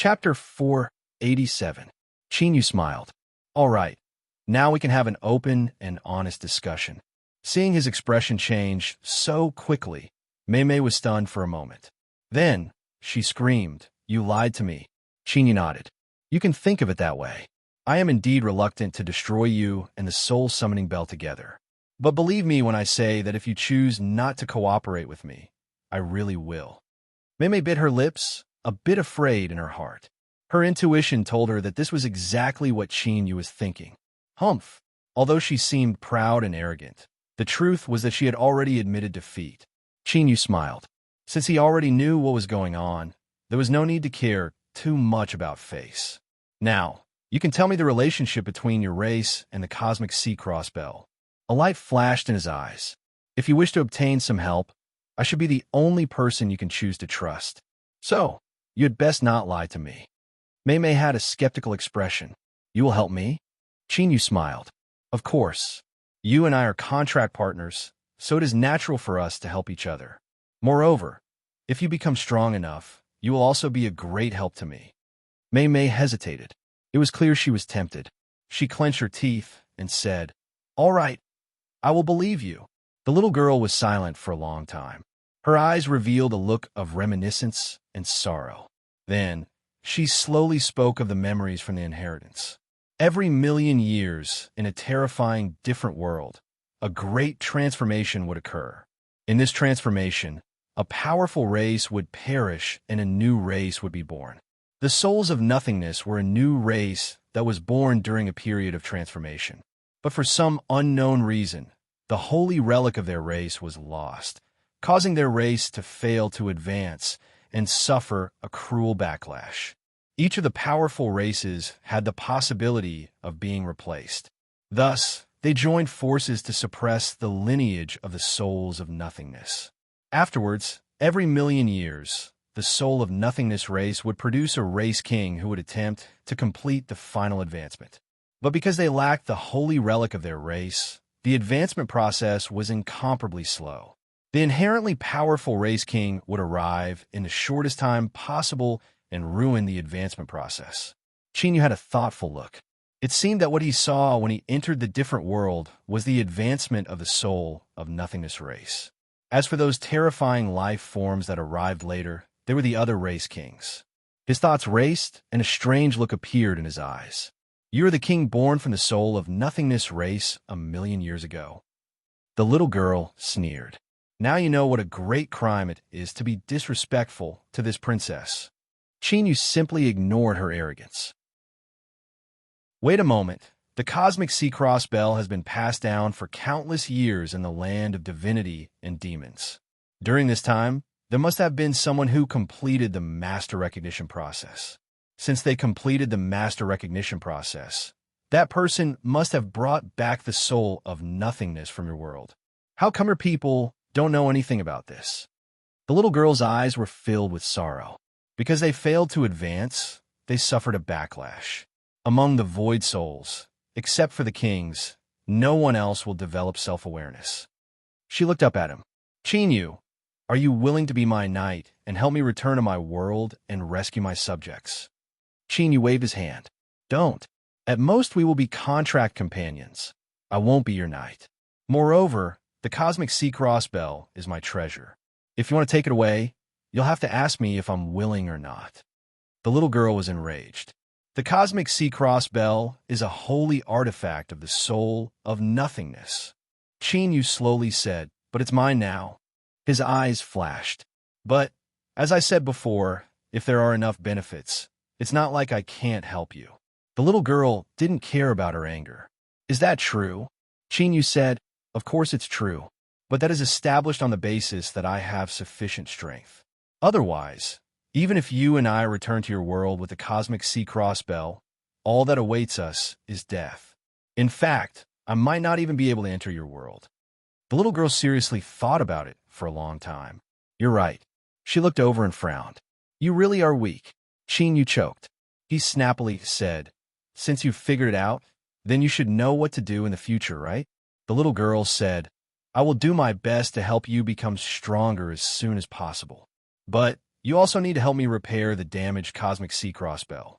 Chapter 487. Chinyu smiled. All right, now we can have an open and honest discussion. Seeing his expression change so quickly, Mei was stunned for a moment. Then, she screamed, "You lied to me." Chinyu nodded. "You can think of it that way. I am indeed reluctant to destroy you and the soul summoning bell together. But believe me when I say that if you choose not to cooperate with me, I really will." Mei bit her lips, a bit afraid in her heart. Her intuition told her that this was exactly what Chinyu was thinking. Humph! Although she seemed proud and arrogant, the truth was that she had already admitted defeat. Chinyu smiled. Since he already knew what was going on, there was no need to care too much about face. "Now, you can tell me the relationship between your race and the cosmic sea-cross bell." A light flashed in his eyes. "If you wish to obtain some help, I should be the only person you can choose to trust. So, you had best not lie to me." Mei had a skeptical expression. "You will help me?" Chinyu smiled. "Of course. You and I are contract partners, so it is natural for us to help each other. Moreover, if you become strong enough, you will also be a great help to me." Mei hesitated. It was clear she was tempted. She clenched her teeth and said, "All right, I will believe you." The little girl was silent for a long time. Her eyes revealed a look of reminiscence and sorrow. Then, she slowly spoke of the memories from the inheritance. Every million years, in a terrifying different world, a great transformation would occur. In this transformation, a powerful race would perish and a new race would be born. The souls of nothingness were a new race that was born during a period of transformation. But for some unknown reason, the holy relic of their race was lost, causing their race to fail to advance and suffer a cruel backlash. Each of the powerful races had the possibility of being replaced. Thus, they joined forces to suppress the lineage of the souls of nothingness. Afterwards, every million years, the soul of nothingness race would produce a race king who would attempt to complete the final advancement. But because they lacked the holy relic of their race, the advancement process was incomparably slow. The inherently powerful race king would arrive in the shortest time possible and ruin the advancement process. Chinyu had a thoughtful look. It seemed that what he saw when he entered the different world was the advancement of the soul of nothingness race. As for those terrifying life forms that arrived later, they were the other race kings. His thoughts raced, and a strange look appeared in his eyes. "You are the king born from the soul of nothingness race a million years ago." The little girl sneered. "Now you know what a great crime it is to be disrespectful to this princess." Chinyu simply ignored her arrogance. "Wait a moment. The cosmic sea-cross bell has been passed down for countless years in the land of divinity and demons. During this time, there must have been someone who completed the master recognition process. Since they completed the master recognition process, that person must have brought back the soul of nothingness from your world. How come your people don't know anything about this?" The little girl's eyes were filled with sorrow. Because they failed to advance, they suffered a backlash. Among the void souls, except for the kings, no one else will develop self-awareness. She looked up at him. "Chinyu, are you willing to be my knight and help me return to my world and rescue my subjects?" Chinyu waved his hand. "Don't. At most we will be contract companions. I won't be your knight. Moreover, the cosmic sea-cross bell is my treasure. If you want to take it away, you'll have to ask me if I'm willing or not." The little girl was enraged. "The cosmic sea-cross bell is a holy artifact of the soul of nothingness." Chinyu slowly said, "But it's mine now." His eyes flashed. "But, as I said before, if there are enough benefits, it's not like I can't help you." The little girl didn't care about her anger. "Is that true?" Chinyu said, "Of course it's true, but that is established on the basis that I have sufficient strength. Otherwise, even if you and I return to your world with the cosmic sea-cross bell, all that awaits us is death. In fact, I might not even be able to enter your world." The little girl seriously thought about it for a long time. "You're right." She looked over and frowned. "You really are weak." Chinyu choked. He snappily said, "Since you've figured it out, then you should know what to do in the future, right?" The little girl said, "I will do my best to help you become stronger as soon as possible. But You also need to help me repair the damaged cosmic sea cross bell.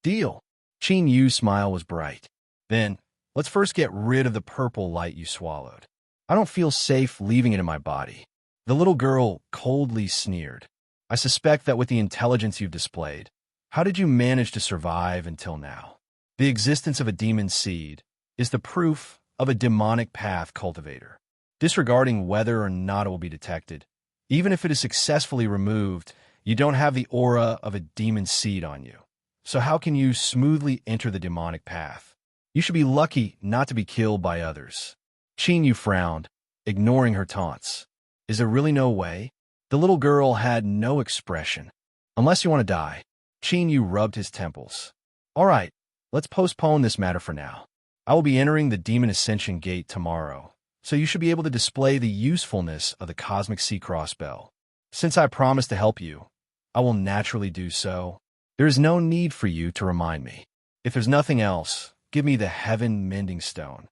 Deal. Qin Yu's smile was bright. Then, let's first get rid of the purple light you swallowed. I don't feel safe leaving it in my body. The little girl coldly sneered. I suspect that with the intelligence you've displayed, how did you manage to survive until now? The existence of a demon seed is the proof of a demonic path cultivator. Disregarding whether or not it will be detected, even if it is successfully removed, you don't have the aura of a demon seed on you. So how can you smoothly enter the demonic path? You should be lucky not to be killed by others. Qin Yu frowned, ignoring her taunts. Is there really no way? The little girl had no expression. Unless you want to die. Qin Yu rubbed his temples. All right, let's postpone this matter for now. I will be entering the Demon Ascension Gate tomorrow, so you should be able to display the usefulness of the Cosmic Sea Cross Bell. Since I promised to help you, I will naturally do so. There is no need for you to remind me. If there's nothing else, give me the Heaven Mending Stone.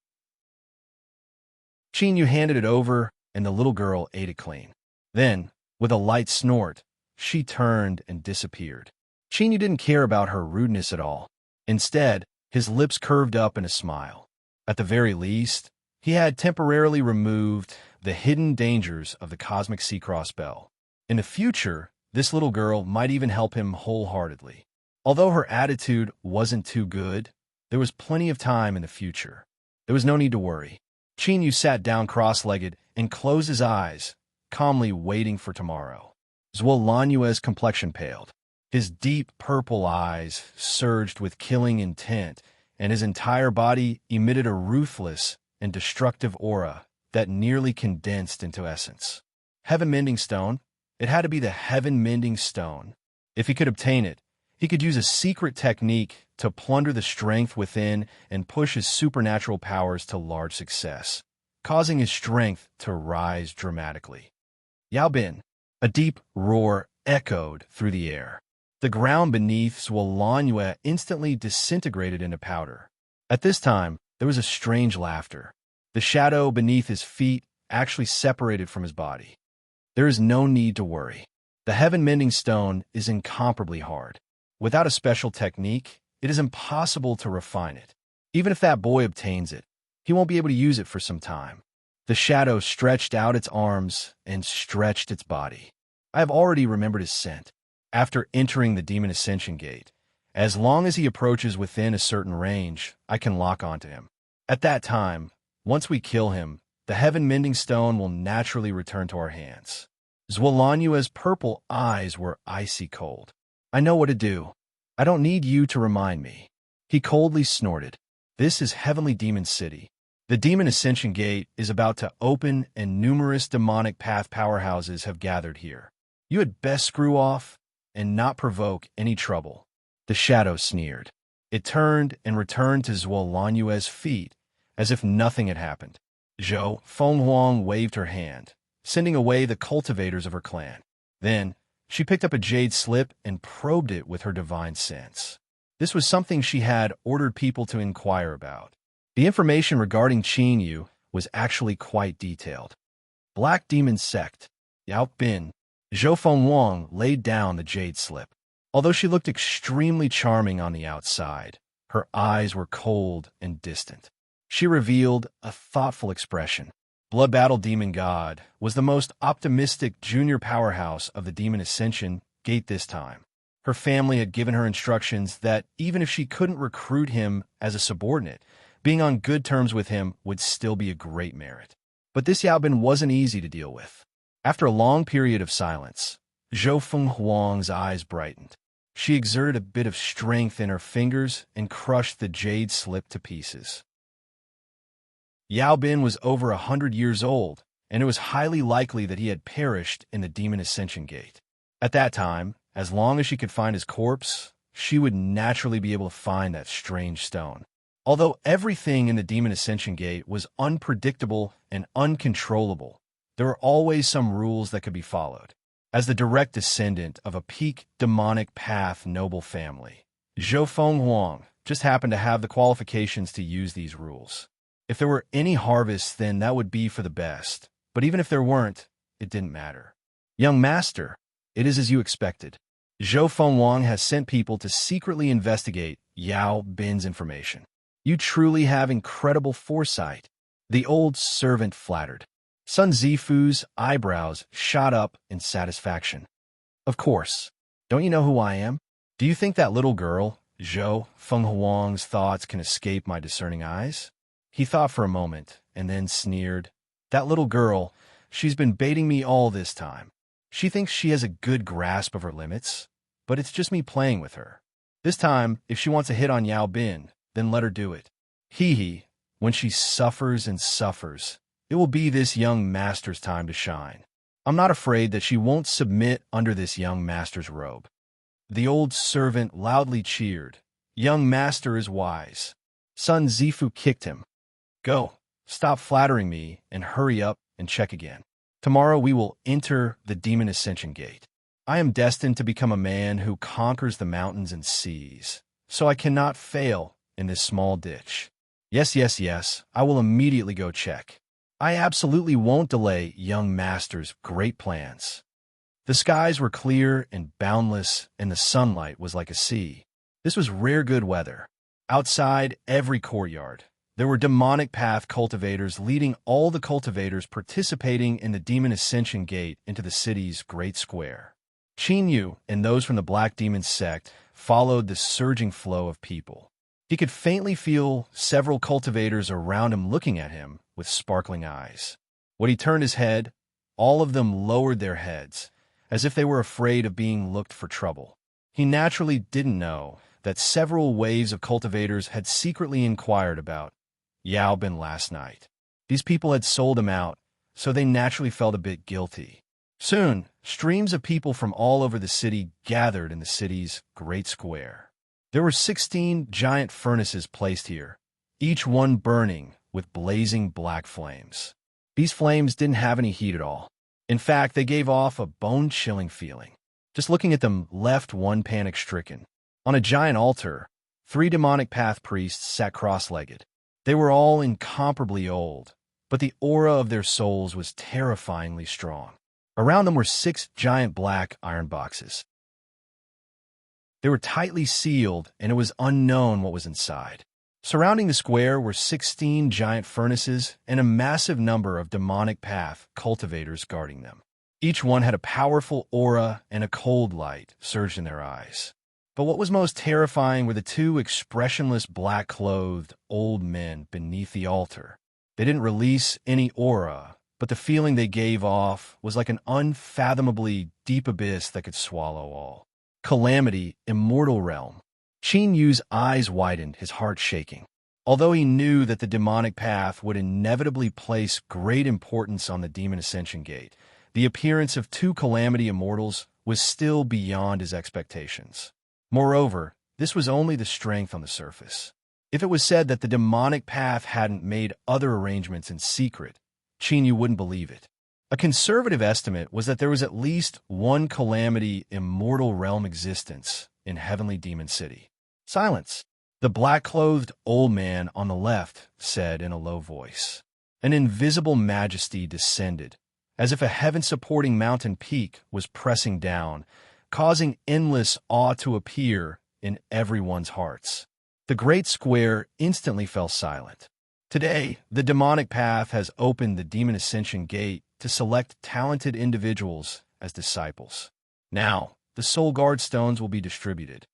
Qin Yu handed it over, and the little girl ate it clean. Then, with a light snort, she turned and disappeared. Qin Yu didn't care about her rudeness at all. Instead, his lips curved up in a smile. At the very least, he had temporarily removed the hidden dangers of the Cosmic Sea Cross Bell. In the future, this little girl might even help him wholeheartedly. Although her attitude wasn't too good, there was plenty of time in the future. There was no need to worry. Qin Yu sat down cross-legged and closed his eyes, calmly waiting for tomorrow. Zhuo Lanyue's complexion paled. His deep purple eyes surged with killing intent, and his entire body emitted a ruthless and destructive aura that nearly condensed into essence. Heaven Mending Stone? It had to be the Heaven Mending Stone. If he could obtain it, he could use a secret technique to plunder the strength within and push his supernatural powers to large success, causing his strength to rise dramatically. Yao Bin. A deep roar echoed through the air. The ground beneath Zhuo Lanyue instantly disintegrated into powder. At this time, there was a strange laughter. The shadow beneath his feet actually separated from his body. There is no need to worry. The Heaven Mending Stone is incomparably hard. Without a special technique, it is impossible to refine it. Even if that boy obtains it, he won't be able to use it for some time. The shadow stretched out its arms and stretched its body. I have already remembered his scent. After entering the Demon Ascension Gate, as long as he approaches within a certain range, I can lock onto him. At that time, once we kill him, the Heaven Mending Stone will naturally return to our hands. Zhuo Lanyue's purple eyes were icy cold. I know what to do. I don't need you to remind me. He coldly snorted. This is Heavenly Demon City. The Demon Ascension Gate is about to open and numerous demonic path powerhouses have gathered here. You had best screw off and not provoke any trouble. The shadow sneered. It turned and returned to Zhuo Lanyue's feet as if nothing had happened. Zhou Fenghuang waved her hand, sending away the cultivators of her clan. Then, she picked up a jade slip and probed it with her divine sense. This was something she had ordered people to inquire about. The information regarding Qin Yu was actually quite detailed. Black Demon Sect, Yao Bin. Zhou Fenghuang laid down the jade slip. Although she looked extremely charming on the outside, her eyes were cold and distant. She revealed a thoughtful expression. Blood Battle Demon God was the most optimistic junior powerhouse of the Demon Ascension Gate this time. Her family had given her instructions that even if she couldn't recruit him as a subordinate, being on good terms with him would still be a great merit. But this Yao Bin wasn't easy to deal with. After a long period of silence, Zhou Fenghuang's eyes brightened. She exerted a bit of strength in her fingers and crushed the jade slip to pieces. Yao Bin was over 100 years old, and it was highly likely that he had perished in the Demon Ascension Gate. At that time, as long as she could find his corpse, she would naturally be able to find that strange stone. Although everything in the Demon Ascension Gate was unpredictable and uncontrollable, there were always some rules that could be followed. As the direct descendant of a peak demonic path noble family, Zhou Fenghuang just happened to have the qualifications to use these rules. If there were any harvest, then that would be for the best. But even if there weren't, it didn't matter. Young master, It is as you expected. Zhou Fengwang has sent people to secretly investigate Yao Bin's information. You truly have incredible foresight. The old servant flattered. Sun Zifu's eyebrows shot up in satisfaction. Of course. Don't you know who I am? Do you think that little girl, Zhou Fenghuang's thoughts can escape my discerning eyes? He thought for a moment, and then sneered. That little girl, she's been baiting me all this time. She thinks she has a good grasp of her limits, but it's just me playing with her. This time, if she wants to hit on Yao Bin, then let her do it. Hee, when she suffers and suffers, it will be this young master's time to shine. I'm not afraid that she won't submit under this young master's robe. The old servant loudly cheered. Young master is wise. Sun Zifu kicked him. Go, stop flattering me, and hurry up and check again. Tomorrow we will enter the Demon Ascension Gate. I am destined to become a man who conquers the mountains and seas, so I cannot fail in this small ditch. Yes, I will immediately go check. I absolutely won't delay young master's great plans. The skies were clear and boundless, and the sunlight was like a sea. This was rare good weather. Outside every courtyard, there were demonic path cultivators leading all the cultivators participating in the Demon Ascension Gate into the city's great square. Qin Yu and those from the Black Demon sect followed the surging flow of people. He could faintly feel several cultivators around him looking at him with sparkling eyes. When he turned his head, all of them lowered their heads, as if they were afraid of being looked for trouble. He naturally didn't know that several waves of cultivators had secretly inquired about Yao Bin last night. These people had sold him out, so they naturally felt a bit guilty. Soon, streams of people from all over the city gathered in the city's great square. There were 16 giant furnaces placed here, each one burning with blazing black flames. These flames didn't have any heat at all. In fact, they gave off a bone-chilling feeling. Just looking at them left one panic-stricken. On a giant altar, 3 demonic path priests sat cross-legged. They were all incomparably old, but the aura of their souls was terrifyingly strong. Around them were 6 giant black iron boxes. They were tightly sealed, and it was unknown what was inside. Surrounding the square were 16 giant furnaces and a massive number of demonic path cultivators guarding them. Each one had a powerful aura, and a cold light surged in their eyes. But what was most terrifying were the 2 expressionless black-clothed old men beneath the altar. They didn't release any aura, but the feeling they gave off was like an unfathomably deep abyss that could swallow all. Calamity, immortal realm. Qin Yu's eyes widened, his heart shaking. Although he knew that the demonic path would inevitably place great importance on the Demon Ascension Gate, the appearance of 2 calamity immortals was still beyond his expectations. Moreover, this was only the strength on the surface. If it was said that the demonic path hadn't made other arrangements in secret, Qin Yu wouldn't believe it. A conservative estimate was that there was at least 1 calamity immortal realm existence in Heavenly Demon City. Silence. The black-clothed old man on the left said in a low voice. An invisible majesty descended, as if a heaven-supporting mountain peak was pressing down, causing endless awe to appear in everyone's hearts. The great square instantly fell silent. Today, the demonic path has opened the Demon Ascension Gate to select talented individuals as disciples. Now, the soul guard stones will be distributed.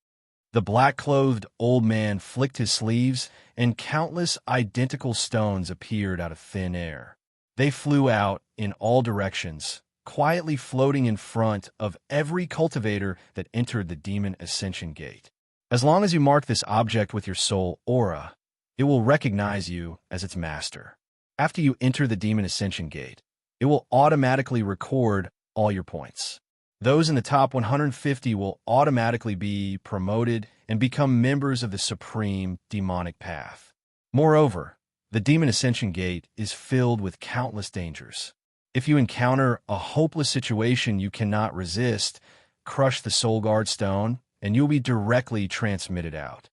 The black-clothed old man flicked his sleeves, and countless identical stones appeared out of thin air. They flew out in all directions, quietly floating in front of every cultivator that entered the Demon Ascension Gate. As long as you mark this object with your soul aura, it will recognize you as its master. After you enter the Demon Ascension Gate, it will automatically record all your points. Those in the top 150 will automatically be promoted and become members of the Supreme Demonic Path. Moreover, the Demon Ascension Gate is filled with countless dangers. If you encounter a hopeless situation you cannot resist, crush the Soul Guard Stone, and you'll be directly transmitted out.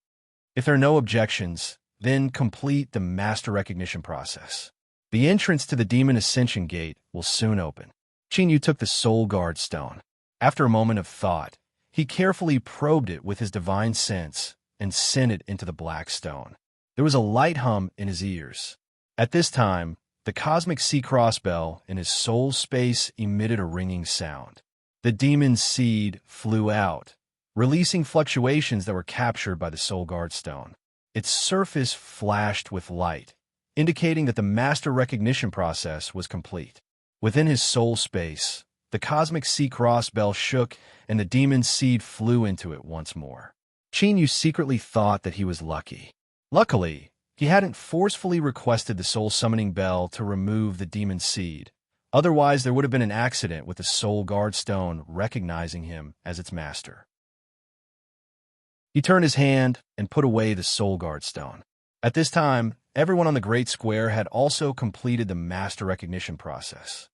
If there are no objections, then complete the Master Recognition process. The entrance to the Demon Ascension Gate will soon open. Qin Yu took the Soul Guard Stone. After a moment of thought, he carefully probed it with his divine sense and sent it into the black stone. There was a light hum in his ears. At this time, the cosmic sea cross bell in his soul space emitted a ringing sound. The demon's seed flew out, releasing fluctuations that were captured by the soul guard stone. Its surface flashed with light, indicating that the master recognition process was complete. Within his soul space, the cosmic sea cross bell shook and the demon's seed flew into it once more. Chin Yu secretly thought that he was lucky. Luckily, he hadn't forcefully requested the soul summoning bell to remove the demon's seed. Otherwise, there would have been an accident with the soul guard stone recognizing him as its master. He turned his hand and put away the soul guard stone. At this time, everyone on the Great Square had also completed the master recognition process.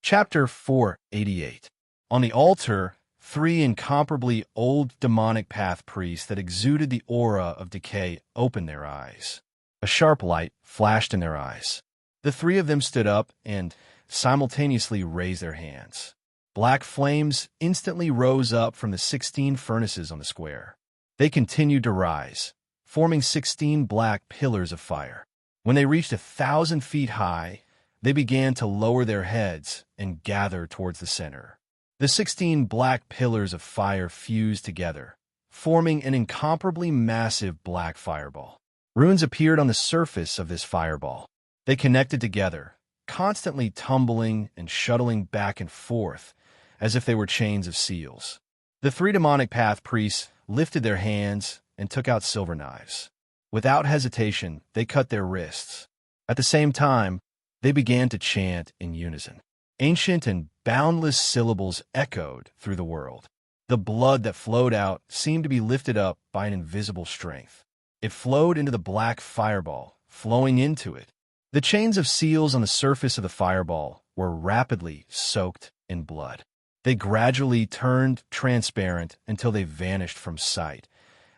Chapter 488. On the altar, 3 incomparably old demonic path priests that exuded the aura of decay opened their eyes. A sharp light flashed in their eyes. The 3 of them stood up and simultaneously raised their hands. Black flames instantly rose up from the 16 furnaces on the square. They continued to rise, forming 16 black pillars of fire. When they reached 1,000 feet high, they began to lower their heads and gather towards the center. The 16 black pillars of fire fused together, forming an incomparably massive black fireball. Runes appeared on the surface of this fireball. They connected together, constantly tumbling and shuttling back and forth, as if they were chains of seals. The 3 demonic path priests lifted their hands and took out silver knives. Without hesitation, they cut their wrists. At the same time, they began to chant in unison. Ancient and boundless syllables echoed through the world. The blood that flowed out seemed to be lifted up by an invisible strength. It flowed into the black fireball, flowing into it. The chains of seals on the surface of the fireball were rapidly soaked in blood. They gradually turned transparent until they vanished from sight,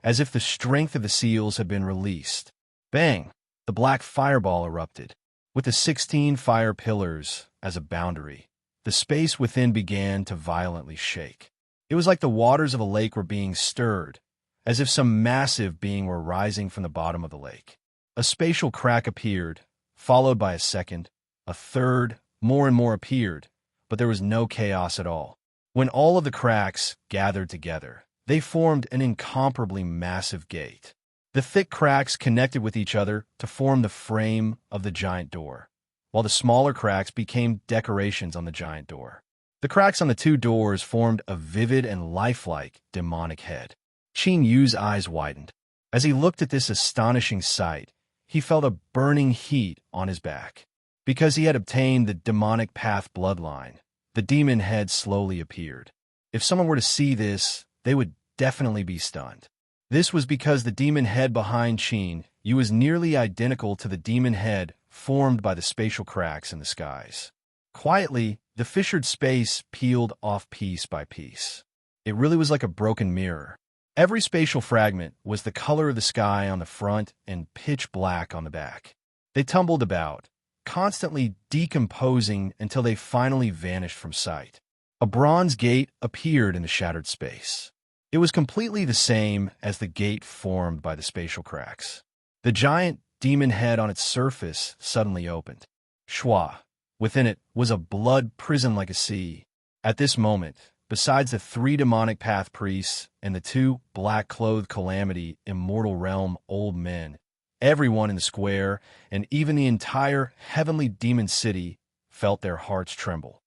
as if the strength of the seals had been released. Bang! The black fireball erupted. With the 16 fire pillars as a boundary, the space within began to violently shake. It was like the waters of a lake were being stirred, as if some massive being were rising from the bottom of the lake. A spatial crack appeared, followed by a second, a third, more and more appeared, but there was no chaos at all. When all of the cracks gathered together, they formed an incomparably massive gate. The thick cracks connected with each other to form the frame of the giant door, while the smaller cracks became decorations on the giant door. The cracks on the 2 doors formed a vivid and lifelike demonic head. Chin Yu's eyes widened. As he looked at this astonishing sight, he felt a burning heat on his back. Because he had obtained the demonic path bloodline, the demon head slowly appeared. If someone were to see this, they would definitely be stunned. This was because the demon head behind Chin Yu was nearly identical to the demon head formed by the spatial cracks in the skies. Quietly, the fissured space peeled off piece by piece. It really was like a broken mirror. Every spatial fragment was the color of the sky on the front and pitch black on the back. They tumbled about, constantly decomposing until they finally vanished from sight. A bronze gate appeared in the shattered space. It was completely the same as the gate formed by the spatial cracks. The giant demon head on its surface suddenly opened. Shwa. Within it was a blood prison like a sea. At this moment, besides the 3 demonic path priests and the 2 black-clothed calamity immortal realm old men, everyone in the square, and even the entire heavenly demon city, felt their hearts tremble.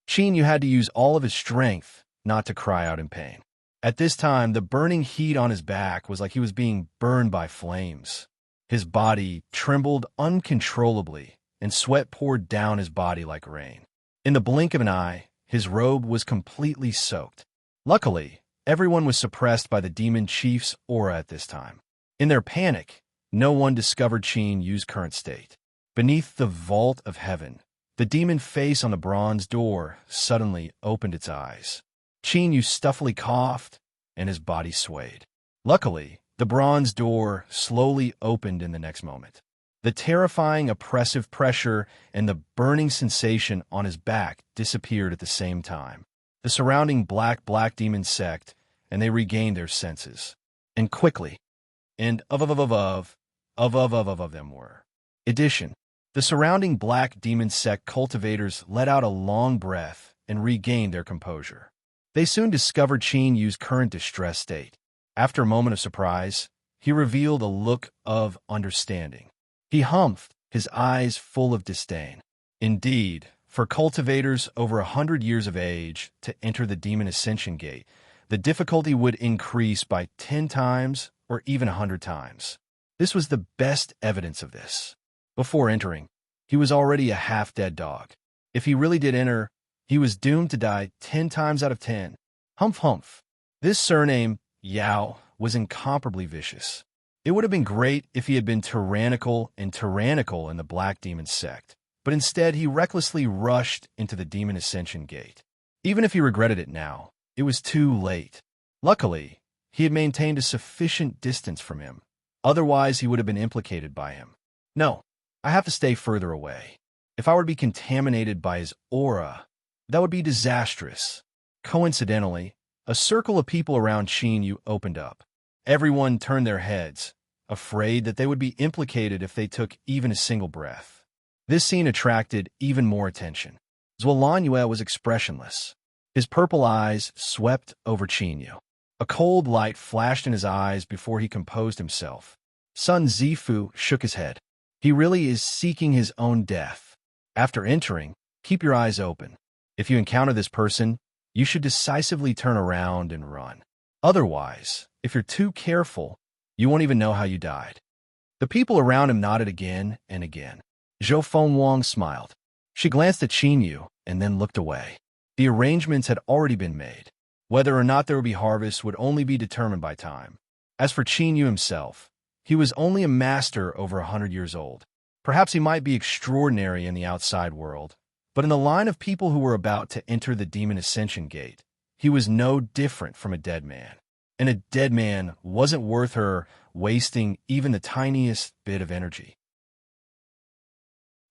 Chin Yu had to use all of his strength not to cry out in pain. At this time, the burning heat on his back was like he was being burned by flames. His body trembled uncontrollably, and sweat poured down his body like rain. In the blink of an eye, his robe was completely soaked. Luckily, everyone was suppressed by the demon chief's aura at this time. In their panic, no one discovered Chin Yu's current state. Beneath the vault of heaven, the demon face on the bronze door suddenly opened its eyes. Chin Yu stuffily coughed, and his body swayed. Luckily, the bronze door slowly opened in the next moment. The terrifying, oppressive pressure and the burning sensation on his back disappeared at the same time. The surrounding black demons sect, and they regained their senses. And quickly. And of them were. Addition. The surrounding black demon sect cultivators let out a long breath and regained their composure. They soon discovered Qin Yu's current distress state. After a moment of surprise, he revealed a look of understanding. He humphed, his eyes full of disdain. Indeed, for cultivators over 100 years of age to enter the Demon Ascension Gate, the difficulty would increase by 10 times or even 100 times. This was the best evidence of this. Before entering, he was already a half-dead dog. If he really did enter, he was doomed to die 10 times out of 10. Humph humph. This surname, Yao, was incomparably vicious. It would have been great if he had been tyrannical in the Black Demon sect, but instead he recklessly rushed into the Demon Ascension Gate. Even if he regretted it now, it was too late. Luckily, he had maintained a sufficient distance from him. Otherwise, he would have been implicated by him. No, I have to stay further away. If I were to be contaminated by his aura, that would be disastrous. Coincidentally, a circle of people around Qin Yu opened up. Everyone turned their heads, afraid that they would be implicated if they took even a single breath. This scene attracted even more attention. Zuolan Yue was expressionless. His purple eyes swept over Qin Yu. A cold light flashed in his eyes before he composed himself. Sun Zifu shook his head. He really is seeking his own death. After entering, keep your eyes open. If you encounter this person, you should decisively turn around and run. Otherwise, if you're too careful, you won't even know how you died. The people around him nodded again and again. Zhou Fengwang smiled. She glanced at Qin Yu and then looked away. The arrangements had already been made. Whether or not there would be harvest would only be determined by time. As for Qin Yu himself, he was only a master over 100 years old. Perhaps he might be extraordinary in the outside world, but in the line of people who were about to enter the Demon Ascension Gate, he was no different from a dead man. And a dead man wasn't worth her wasting even the tiniest bit of energy.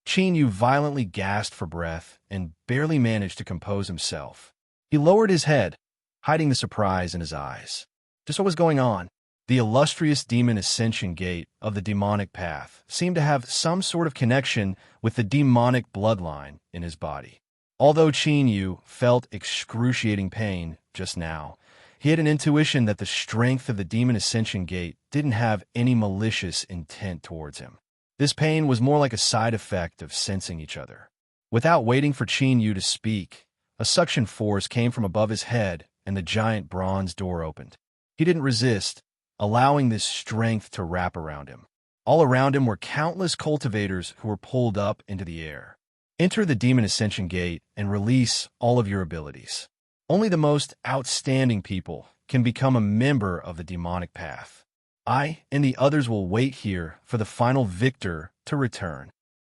Qin Yu violently gasped for breath and barely managed to compose himself. He lowered his head, hiding the surprise in his eyes. Just what was going on? The illustrious Demon Ascension Gate of the demonic path seemed to have some sort of connection with the demonic bloodline in his body. Although Qin Yu felt excruciating pain just now, he had an intuition that the strength of the Demon Ascension Gate didn't have any malicious intent towards him. This pain was more like a side effect of sensing each other. Without waiting for Qin Yu to speak, a suction force came from above his head and the giant bronze door opened. He didn't resist, allowing this strength to wrap around him. All around him were countless cultivators who were pulled up into the air. Enter the Demon Ascension Gate and release all of your abilities. Only the most outstanding people can become a member of the demonic path. I and the others will wait here for the final victor to return.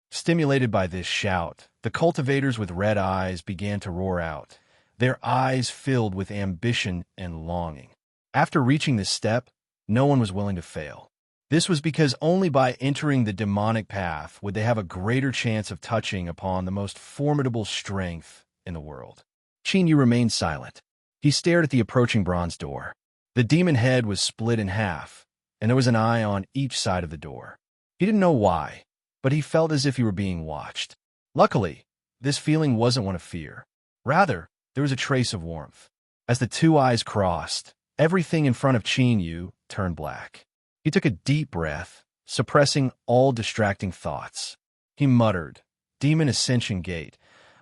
Stimulated by this shout, the cultivators with red eyes began to roar out, their eyes filled with ambition and longing. After reaching this step, no one was willing to fail. This was because only by entering the demonic path would they have a greater chance of touching upon the most formidable strength in the world. Qin Yu remained silent. He stared at the approaching bronze door. The demon head was split in half, and there was an eye on each side of the door. He didn't know why, but he felt as if he were being watched. Luckily, this feeling wasn't one of fear. Rather, there was a trace of warmth. As the two eyes crossed, everything in front of Qin Yu turned black. He took a deep breath, suppressing all distracting thoughts. He muttered, "Demon Ascension Gate.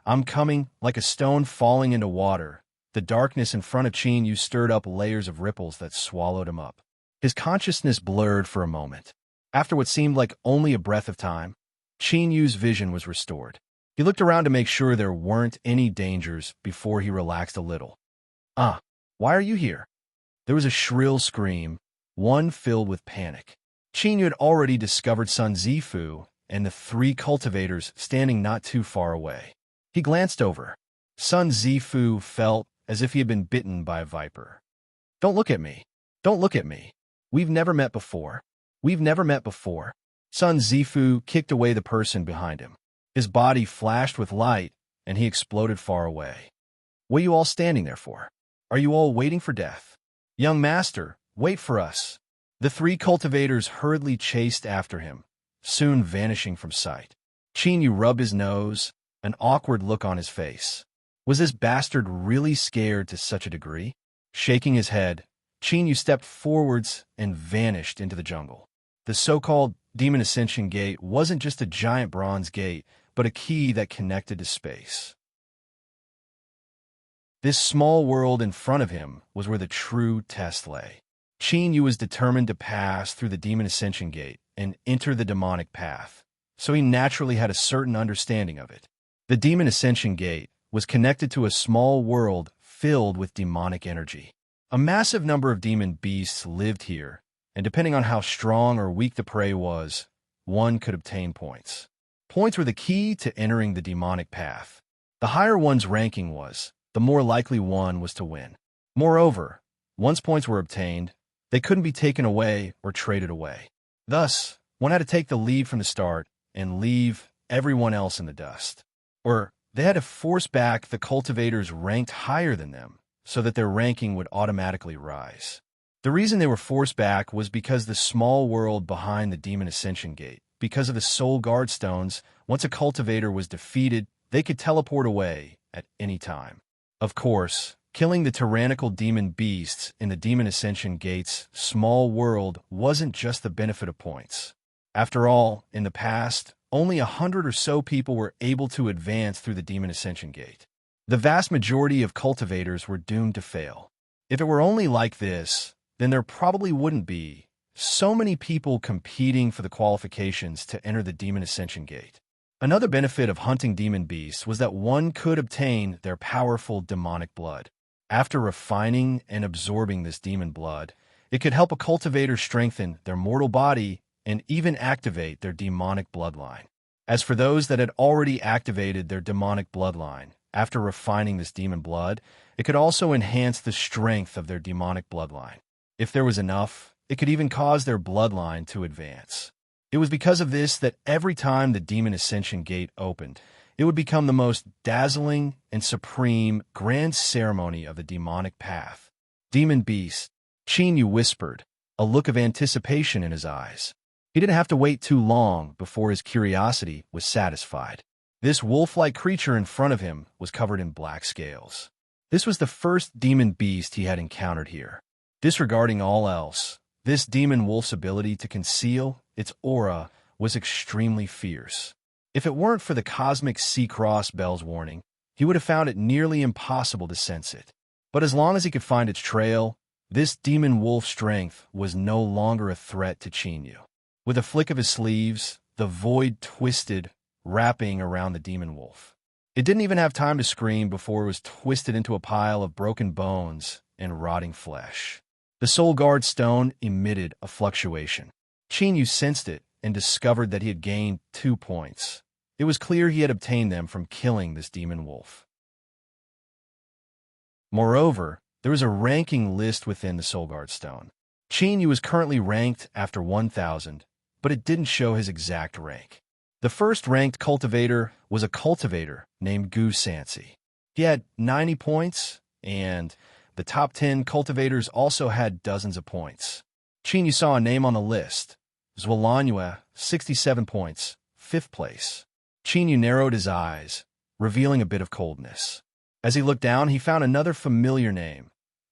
I'm coming," like a stone falling into water. The darkness in front of Qin Yu stirred up layers of ripples that swallowed him up. His consciousness blurred for a moment. After what seemed like only a breath of time, Qin Yu's vision was restored. He looked around to make sure there weren't any dangers before he relaxed a little. Why are you here?" There was a shrill scream, one filled with panic. Qin Yu had already discovered Sun Zifu and the three cultivators standing not too far away. He glanced over. Sun Zifu felt as if he had been bitten by a viper. "Don't look at me. Don't look at me. We've never met before. We've never met before." Sun Zifu kicked away the person behind him. His body flashed with light, and he exploded far away. What are you all standing there for? Are you all waiting for death? Young master, wait for us. The three cultivators hurriedly chased after him, soon vanishing from sight. Qin rubbed his nose, an awkward look on his face. Was this bastard really scared to such a degree? Shaking his head, Qin stepped forwards and vanished into the jungle. The so-called Demon Ascension Gate wasn't just a giant bronze gate, but a key that connected to space. This small world in front of him was where the true test lay. Qin was determined to pass through the Demon Ascension Gate and enter the demonic path, so he naturally had a certain understanding of it. The Demon Ascension Gate was connected to a small world filled with demonic energy. A massive number of demon beasts lived here, and depending on how strong or weak the prey was, one could obtain points. Points were the key to entering the demonic path. The higher one's ranking was, the more likely one was to win. Moreover, once points were obtained, they couldn't be taken away or traded away. Thus, one had to take the lead from the start and leave everyone else in the dust. Or they had to force back the cultivators ranked higher than them so that their ranking would automatically rise. The reason they were forced back was because the small world behind the Demon Ascension Gate, because of the soul guard stones, once a cultivator was defeated, they could teleport away at any time. Of course, killing the tyrannical demon beasts in the Demon Ascension Gate's small world wasn't just the benefit of points. After all, in the past, only 100 or so people were able to advance through the Demon Ascension Gate. The vast majority of cultivators were doomed to fail. If it were only like this, then there probably wouldn't be so many people competing for the qualifications to enter the Demon Ascension Gate. Another benefit of hunting demon beasts was that one could obtain their powerful demonic blood. After refining and absorbing this demon blood, it could help a cultivator strengthen their mortal body and even activate their demonic bloodline. As for those that had already activated their demonic bloodline, after refining this demon blood, it could also enhance the strength of their demonic bloodline. If there was enough, it could even cause their bloodline to advance. It was because of this that every time the Demon Ascension Gate opened, it would become the most dazzling and supreme grand ceremony of the demonic path. Demon Beast, Qin whispered, a look of anticipation in his eyes. He didn't have to wait too long before his curiosity was satisfied. This wolf-like creature in front of him was covered in black scales. This was the first demon beast he had encountered here. Disregarding all else, this demon wolf's ability to conceal its aura was extremely fierce. If it weren't for the cosmic sea-cross bell's warning, he would have found it nearly impossible to sense it. But as long as he could find its trail, this demon wolf's strength was no longer a threat to Qin. With a flick of his sleeves, the void twisted, wrapping around the demon wolf. It didn't even have time to scream before it was twisted into a pile of broken bones and rotting flesh. The soul guard stone emitted a fluctuation. Qin sensed it and discovered that he had gained 2 points. It was clear he had obtained them from killing this demon wolf. Moreover, there was a ranking list within the soul guard stone. Qin was currently ranked after 1,000, but it didn't show his exact rank. The first ranked cultivator was a cultivator named Gu Sansi. He had 90 points, and the top 10 cultivators also had dozens of points. Qin saw a name on the list. Zhuolanhue, 67 points, 5th place. Qin narrowed his eyes, revealing a bit of coldness. As he looked down, he found another familiar name.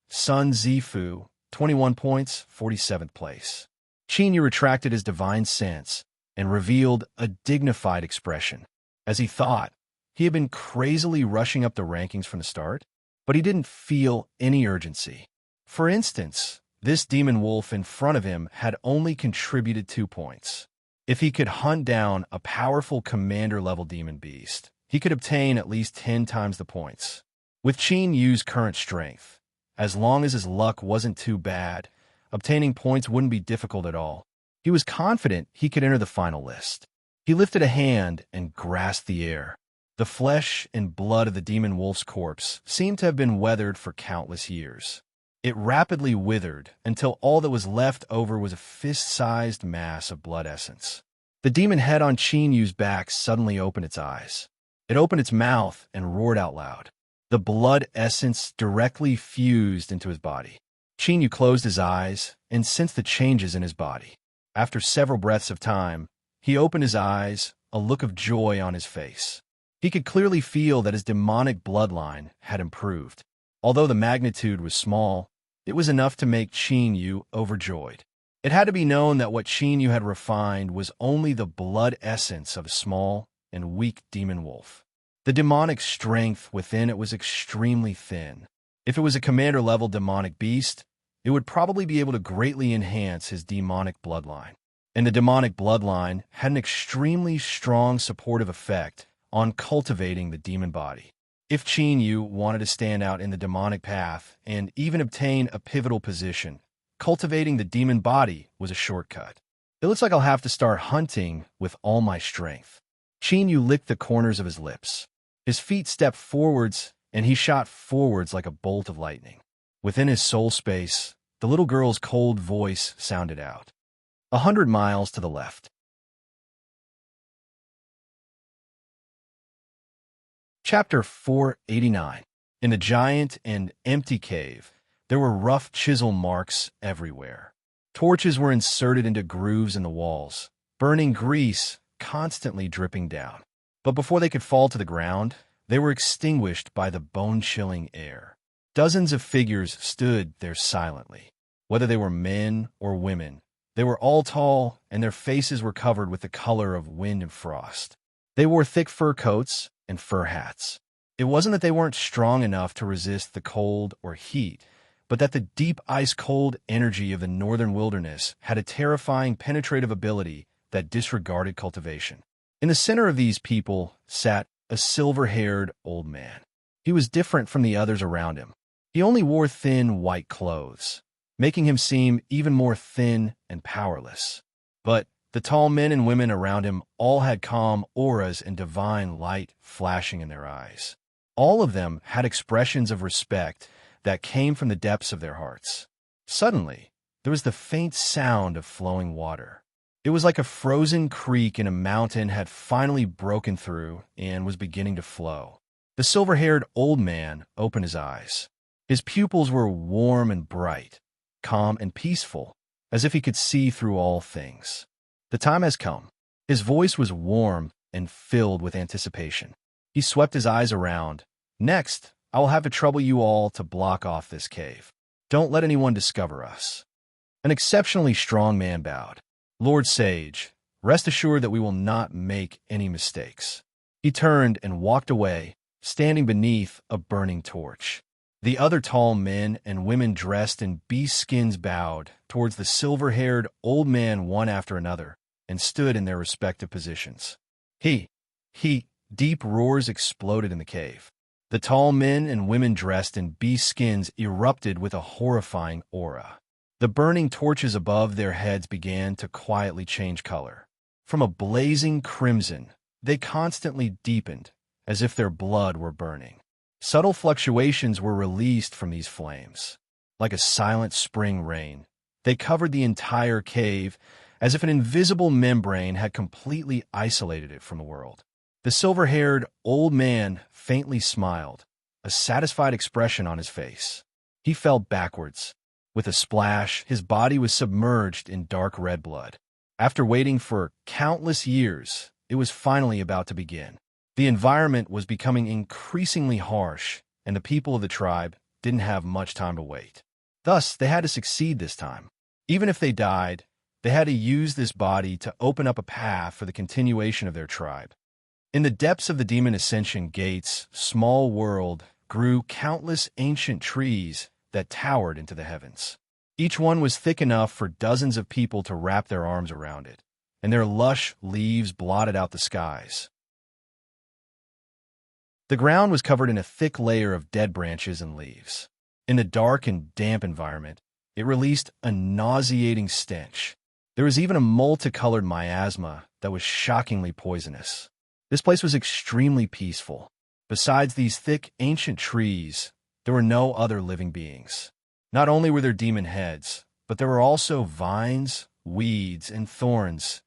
Sun Zifu, 21 points, 47th place. Qin retracted his divine sense and revealed a dignified expression. As he thought, he had been crazily rushing up the rankings from the start, but he didn't feel any urgency. For instance, this demon wolf in front of him had only contributed 2 points. If he could hunt down a powerful commander-level demon beast, he could obtain at least 10 times the points. With Qin current strength, as long as his luck wasn't too bad, obtaining points wouldn't be difficult at all. He was confident he could enter the final list. He lifted a hand and grasped the air. The flesh and blood of the demon wolf's corpse seemed to have been weathered for countless years. It rapidly withered until all that was left over was a fist-sized mass of blood essence. The demon head on Qin Yu's back suddenly opened its eyes. It opened its mouth and roared out loud. The blood essence directly fused into his body. Qin Yu closed his eyes and sensed the changes in his body. After several breaths of time, he opened his eyes, a look of joy on his face. He could clearly feel that his demonic bloodline had improved. Although the magnitude was small, it was enough to make Qin Yu overjoyed. It had to be known that what Qin Yu had refined was only the blood essence of a small and weak demon wolf. The demonic strength within it was extremely thin. If it was a commander-level demonic beast, it would probably be able to greatly enhance his demonic bloodline. And the demonic bloodline had an extremely strong supportive effect on cultivating the demon body. If Qin Yu wanted to stand out in the demonic path and even obtain a pivotal position, cultivating the demon body was a shortcut. It looks like I'll have to start hunting with all my strength. Qin Yu licked the corners of his lips. His feet stepped forwards, and he shot forwards like a bolt of lightning. Within his soul space, the little girl's cold voice sounded out. 100 miles to the left. Chapter 489. In the giant and empty cave, there were rough chisel marks everywhere. Torches were inserted into grooves in the walls, burning grease constantly dripping down. But before they could fall to the ground, they were extinguished by the bone-chilling air. Dozens of figures stood there silently. Whether they were men or women, they were all tall, and their faces were covered with the color of wind and frost. They wore thick fur coats and fur hats. It wasn't that they weren't strong enough to resist the cold or heat, but that the deep ice-cold energy of the northern wilderness had a terrifying penetrative ability that disregarded cultivation. In the center of these people sat a silver-haired old man. He was different from the others around him. He only wore thin white clothes, making him seem even more thin and powerless. But the tall men and women around him all had calm auras and divine light flashing in their eyes. All of them had expressions of respect that came from the depths of their hearts. Suddenly, there was the faint sound of flowing water. It was like a frozen creek in a mountain had finally broken through and was beginning to flow. The silver-haired old man opened his eyes. His pupils were warm and bright, calm and peaceful, as if he could see through all things. The time has come. His voice was warm and filled with anticipation. He swept his eyes around. Next, I will have to trouble you all to block off this cave. Don't let anyone discover us. An exceptionally strong man bowed. Lord Sage, rest assured that we will not make any mistakes. He turned and walked away, standing beneath a burning torch. The other tall men and women dressed in beast skins bowed towards the silver-haired old man one after another and stood in their respective positions. Deep roars exploded in the cave. The tall men and women dressed in beast skins erupted with a horrifying aura. The burning torches above their heads began to quietly change color. From a blazing crimson, they constantly deepened, as if their blood were burning. Subtle fluctuations were released from these flames. Like a silent spring rain, they covered the entire cave, as if an invisible membrane had completely isolated it from the world. The silver-haired old man faintly smiled, a satisfied expression on his face. He fell backwards. With a splash, his body was submerged in dark red blood. After waiting for countless years, it was finally about to begin. The environment was becoming increasingly harsh, and the people of the tribe didn't have much time to wait. Thus, they had to succeed this time. Even if they died, they had to use this body to open up a path for the continuation of their tribe. In the depths of the Demon Ascension Gate's small world grew countless ancient trees that towered into the heavens. Each one was thick enough for dozens of people to wrap their arms around it, and their lush leaves blotted out the skies. The ground was covered in a thick layer of dead branches and leaves. In the dark and damp environment, it released a nauseating stench. There was even a multicolored miasma that was shockingly poisonous. This place was extremely peaceful. Besides these thick, ancient trees, there were no other living beings. Not only were there demon heads, but there were also vines, weeds, and thorns.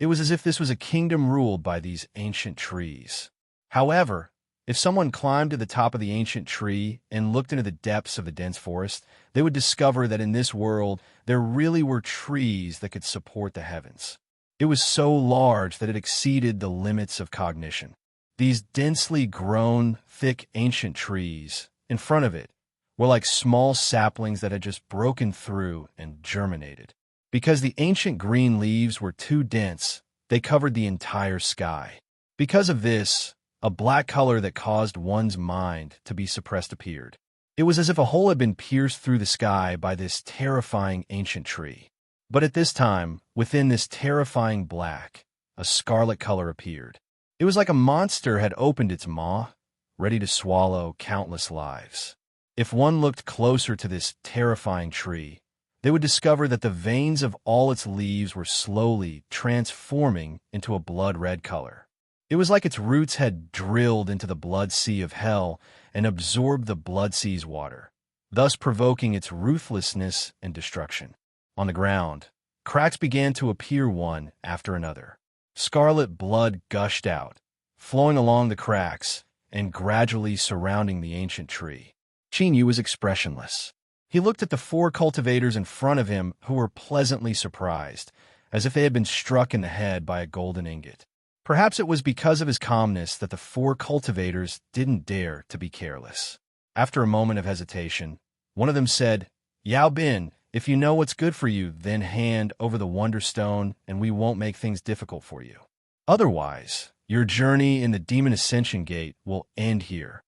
It was as if this was a kingdom ruled by these ancient trees. However, if someone climbed to the top of the ancient tree and looked into the depths of the dense forest, they would discover that in this world, there really were trees that could support the heavens. It was so large that it exceeded the limits of cognition. These densely grown, thick ancient trees, in front of it, were like small saplings that had just broken through and germinated. Because the ancient green leaves were too dense, they covered the entire sky. Because of this, a black color that caused one's mind to be suppressed appeared. It was as if a hole had been pierced through the sky by this terrifying ancient tree. But at this time, within this terrifying black, a scarlet color appeared. It was like a monster had opened its maw, ready to swallow countless lives. If one looked closer to this terrifying tree, they would discover that the veins of all its leaves were slowly transforming into a blood-red color. It was like its roots had drilled into the blood sea of hell and absorbed the blood sea's water, thus provoking its ruthlessness and destruction. On the ground, cracks began to appear one after another. Scarlet blood gushed out, flowing along the cracks and gradually surrounding the ancient tree. Chinyu was expressionless. He looked at the 4 cultivators in front of him who were pleasantly surprised, as if they had been struck in the head by a golden ingot. Perhaps it was because of his calmness that the 4 cultivators didn't dare to be careless. After a moment of hesitation, one of them said, "Yao Bin, if you know what's good for you, then hand over the Wonder Stone and we won't make things difficult for you. Otherwise, your journey in the Demon Ascension Gate will end here."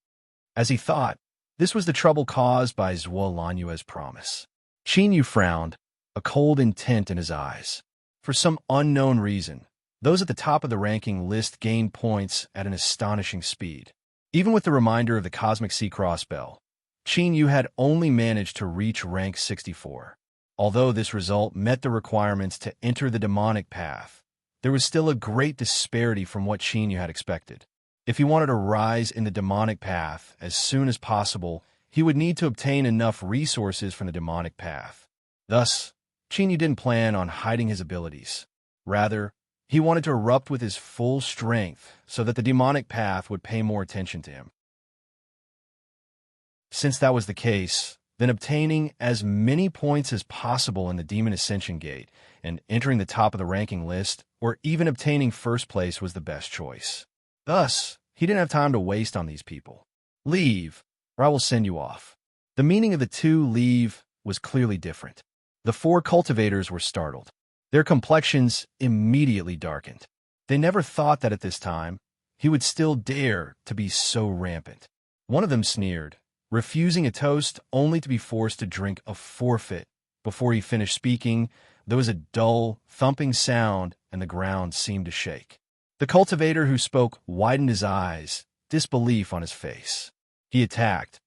As he thought, this was the trouble caused by Zhuo Lanyue's promise. Qin Yu frowned, a cold intent in his eyes. For some unknown reason, those at the top of the ranking list gained points at an astonishing speed. Even with the reminder of the Cosmic Sea Crossbell, Qin Yu had only managed to reach rank 64. Although this result met the requirements to enter the demonic path, there was still a great disparity from what Qin Yu had expected. If he wanted to rise in the demonic path as soon as possible, he would need to obtain enough resources from the demonic path. Thus, Qin Yu didn't plan on hiding his abilities. Rather, he wanted to erupt with his full strength so that the demonic path would pay more attention to him. Since that was the case, then obtaining as many points as possible in the Demon Ascension Gate and entering the top of the ranking list, or even obtaining first place, was the best choice. Thus, he didn't have time to waste on these people. "Leave, or I will send you off." The meaning of the two "leave" was clearly different. The 4 cultivators were startled. Their complexions immediately darkened. They never thought that at this time, he would still dare to be so rampant. One of them sneered, refusing a toast only to be forced to drink a forfeit. Before he finished speaking, there was a dull, thumping sound and the ground seemed to shake. The cultivator who spoke widened his eyes, disbelief on his face. He attacked.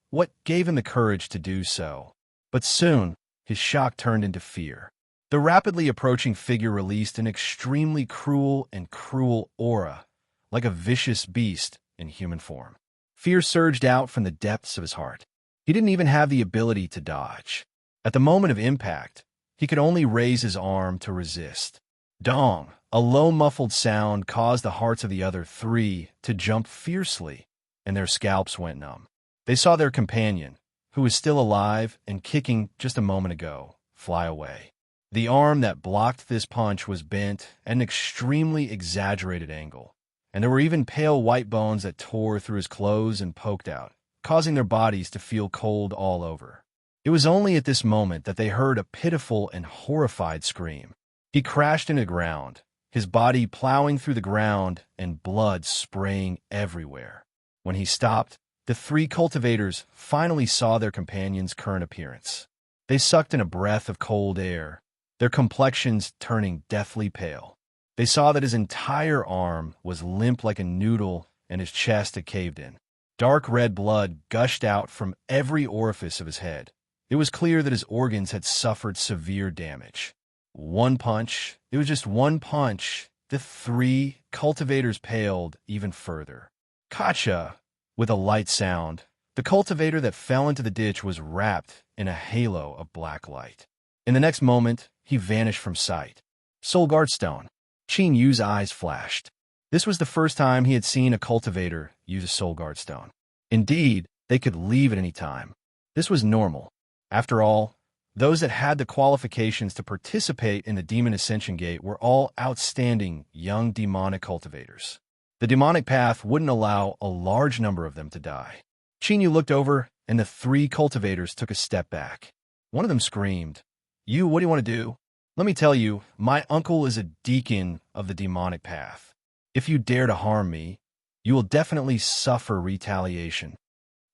What gave him the courage to do so? But soon, his shock turned into fear. The rapidly approaching figure released an extremely cruel aura, like a vicious beast in human form. Fear surged out from the depths of his heart. He didn't even have the ability to dodge. At the moment of impact, he could only raise his arm to resist. Dong! A low muffled sound caused the hearts of the other 3 to jump fiercely, and their scalps went numb. They saw their companion, who was still alive and kicking just a moment ago, fly away. The arm that blocked this punch was bent at an extremely exaggerated angle, and there were even pale white bones that tore through his clothes and poked out, causing their bodies to feel cold all over. It was only at this moment that they heard a pitiful and horrified scream. He crashed into the ground, his body plowing through the ground and blood spraying everywhere. When he stopped, the 3 cultivators finally saw their companion's current appearance. They sucked in a breath of cold air, their complexions turning deathly pale. They saw that his entire arm was limp like a noodle and his chest had caved in. Dark red blood gushed out from every orifice of his head. It was clear that his organs had suffered severe damage. One punch, it was just one punch. The 3 cultivators paled even further. Kacha! With a light sound, the cultivator that fell into the ditch was wrapped in a halo of black light. In the next moment, he vanished from sight. Soul Guard Stone. Qin Yu's eyes flashed. This was the first time he had seen a cultivator use a Soul Guard Stone. Indeed, they could leave at any time. This was normal. After all, those that had the qualifications to participate in the Demon Ascension Gate were all outstanding young demonic cultivators. The demonic path wouldn't allow a large number of them to die. Qin Yu looked over, and the three cultivators took a step back. One of them screamed, "You, what do you want to do?" "Let me tell you, my uncle is a deacon of the demonic path. If you dare to harm me, you will definitely suffer retaliation."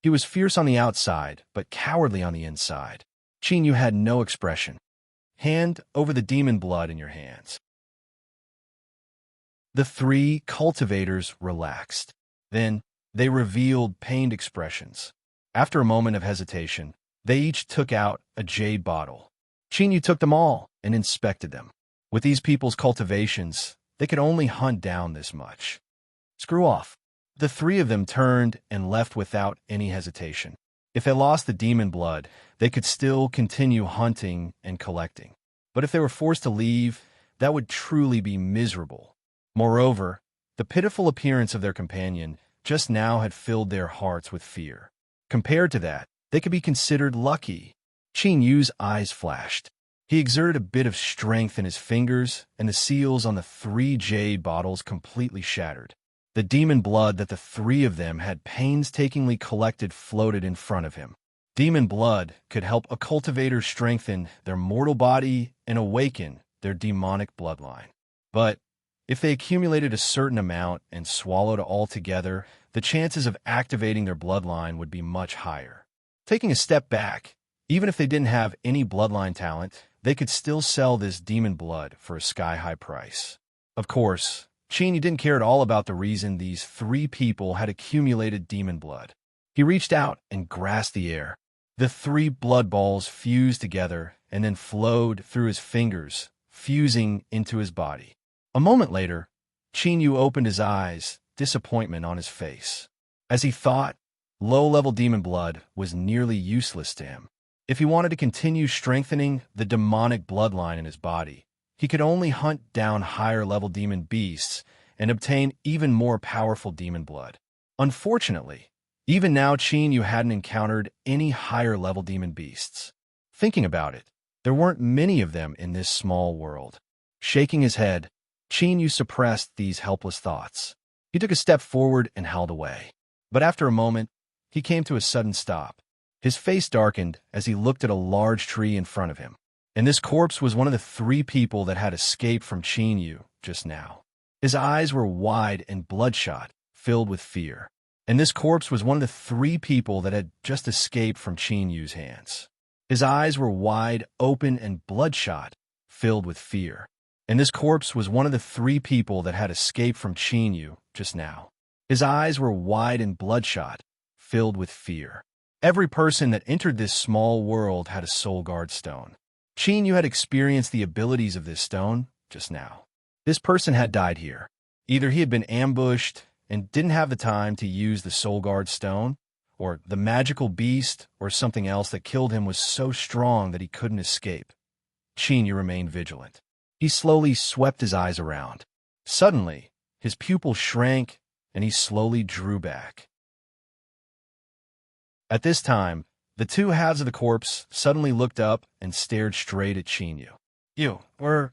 He was fierce on the outside, but cowardly on the inside. Qin Yu had no expression. "Hand over the demon blood in your hands." The three cultivators relaxed. Then, they revealed pained expressions. After a moment of hesitation, they each took out a jade bottle. Qin Yu took them all and inspected them. With these people's cultivations, they could only hunt down this much. "Screw off." The three of them turned and left without any hesitation. If they lost the demon blood, they could still continue hunting and collecting. But if they were forced to leave, that would truly be miserable. Moreover, the pitiful appearance of their companion just now had filled their hearts with fear. Compared to that, they could be considered lucky. Qin Yu's eyes flashed. He exerted a bit of strength in his fingers, and the seals on the three jade bottles completely shattered. The demon blood that the three of them had painstakingly collected floated in front of him. Demon blood could help a cultivator strengthen their mortal body and awaken their demonic bloodline. But if they accumulated a certain amount and swallowed it all together, the chances of activating their bloodline would be much higher. Taking a step back, even if they didn't have any bloodline talent, they could still sell this demon blood for a sky-high price. Of course, Qin Yu didn't care at all about the reason these three people had accumulated demon blood. He reached out and grasped the air. The three blood balls fused together and then flowed through his fingers, fusing into his body. A moment later, Qin Yu opened his eyes, disappointment on his face. As he thought, low-level demon blood was nearly useless to him. If he wanted to continue strengthening the demonic bloodline in his body, he could only hunt down higher-level demon beasts and obtain even more powerful demon blood. Unfortunately, even now Qin Yu hadn't encountered any higher-level demon beasts. Thinking about it, there weren't many of them in this small world. Shaking his head, Qin Yu suppressed these helpless thoughts. He took a step forward and held away. But after a moment, he came to a sudden stop. His face darkened as he looked at a large tree in front of him. And this corpse was one of the three people that had escaped from Qin Yu just now. His eyes were wide and bloodshot, filled with fear. And this corpse was one of the three people that had just escaped from Qin Yu's hands. His eyes were wide, open, and bloodshot, filled with fear. And this corpse was one of the three people that had escaped from Qin Yu just now. His eyes were wide and bloodshot, filled with fear. Every person that entered this small world had a Soul Guard stone. Qin Yu had experienced the abilities of this stone just now. This person had died here. Either he had been ambushed and didn't have the time to use the Soul Guard stone, or the magical beast or something else that killed him was so strong that he couldn't escape. Qin Yu remained vigilant. He slowly swept his eyes around. Suddenly, his pupil shrank and he slowly drew back. At this time, the two halves of the corpse suddenly looked up and stared straight at Qin Yu. "You, we're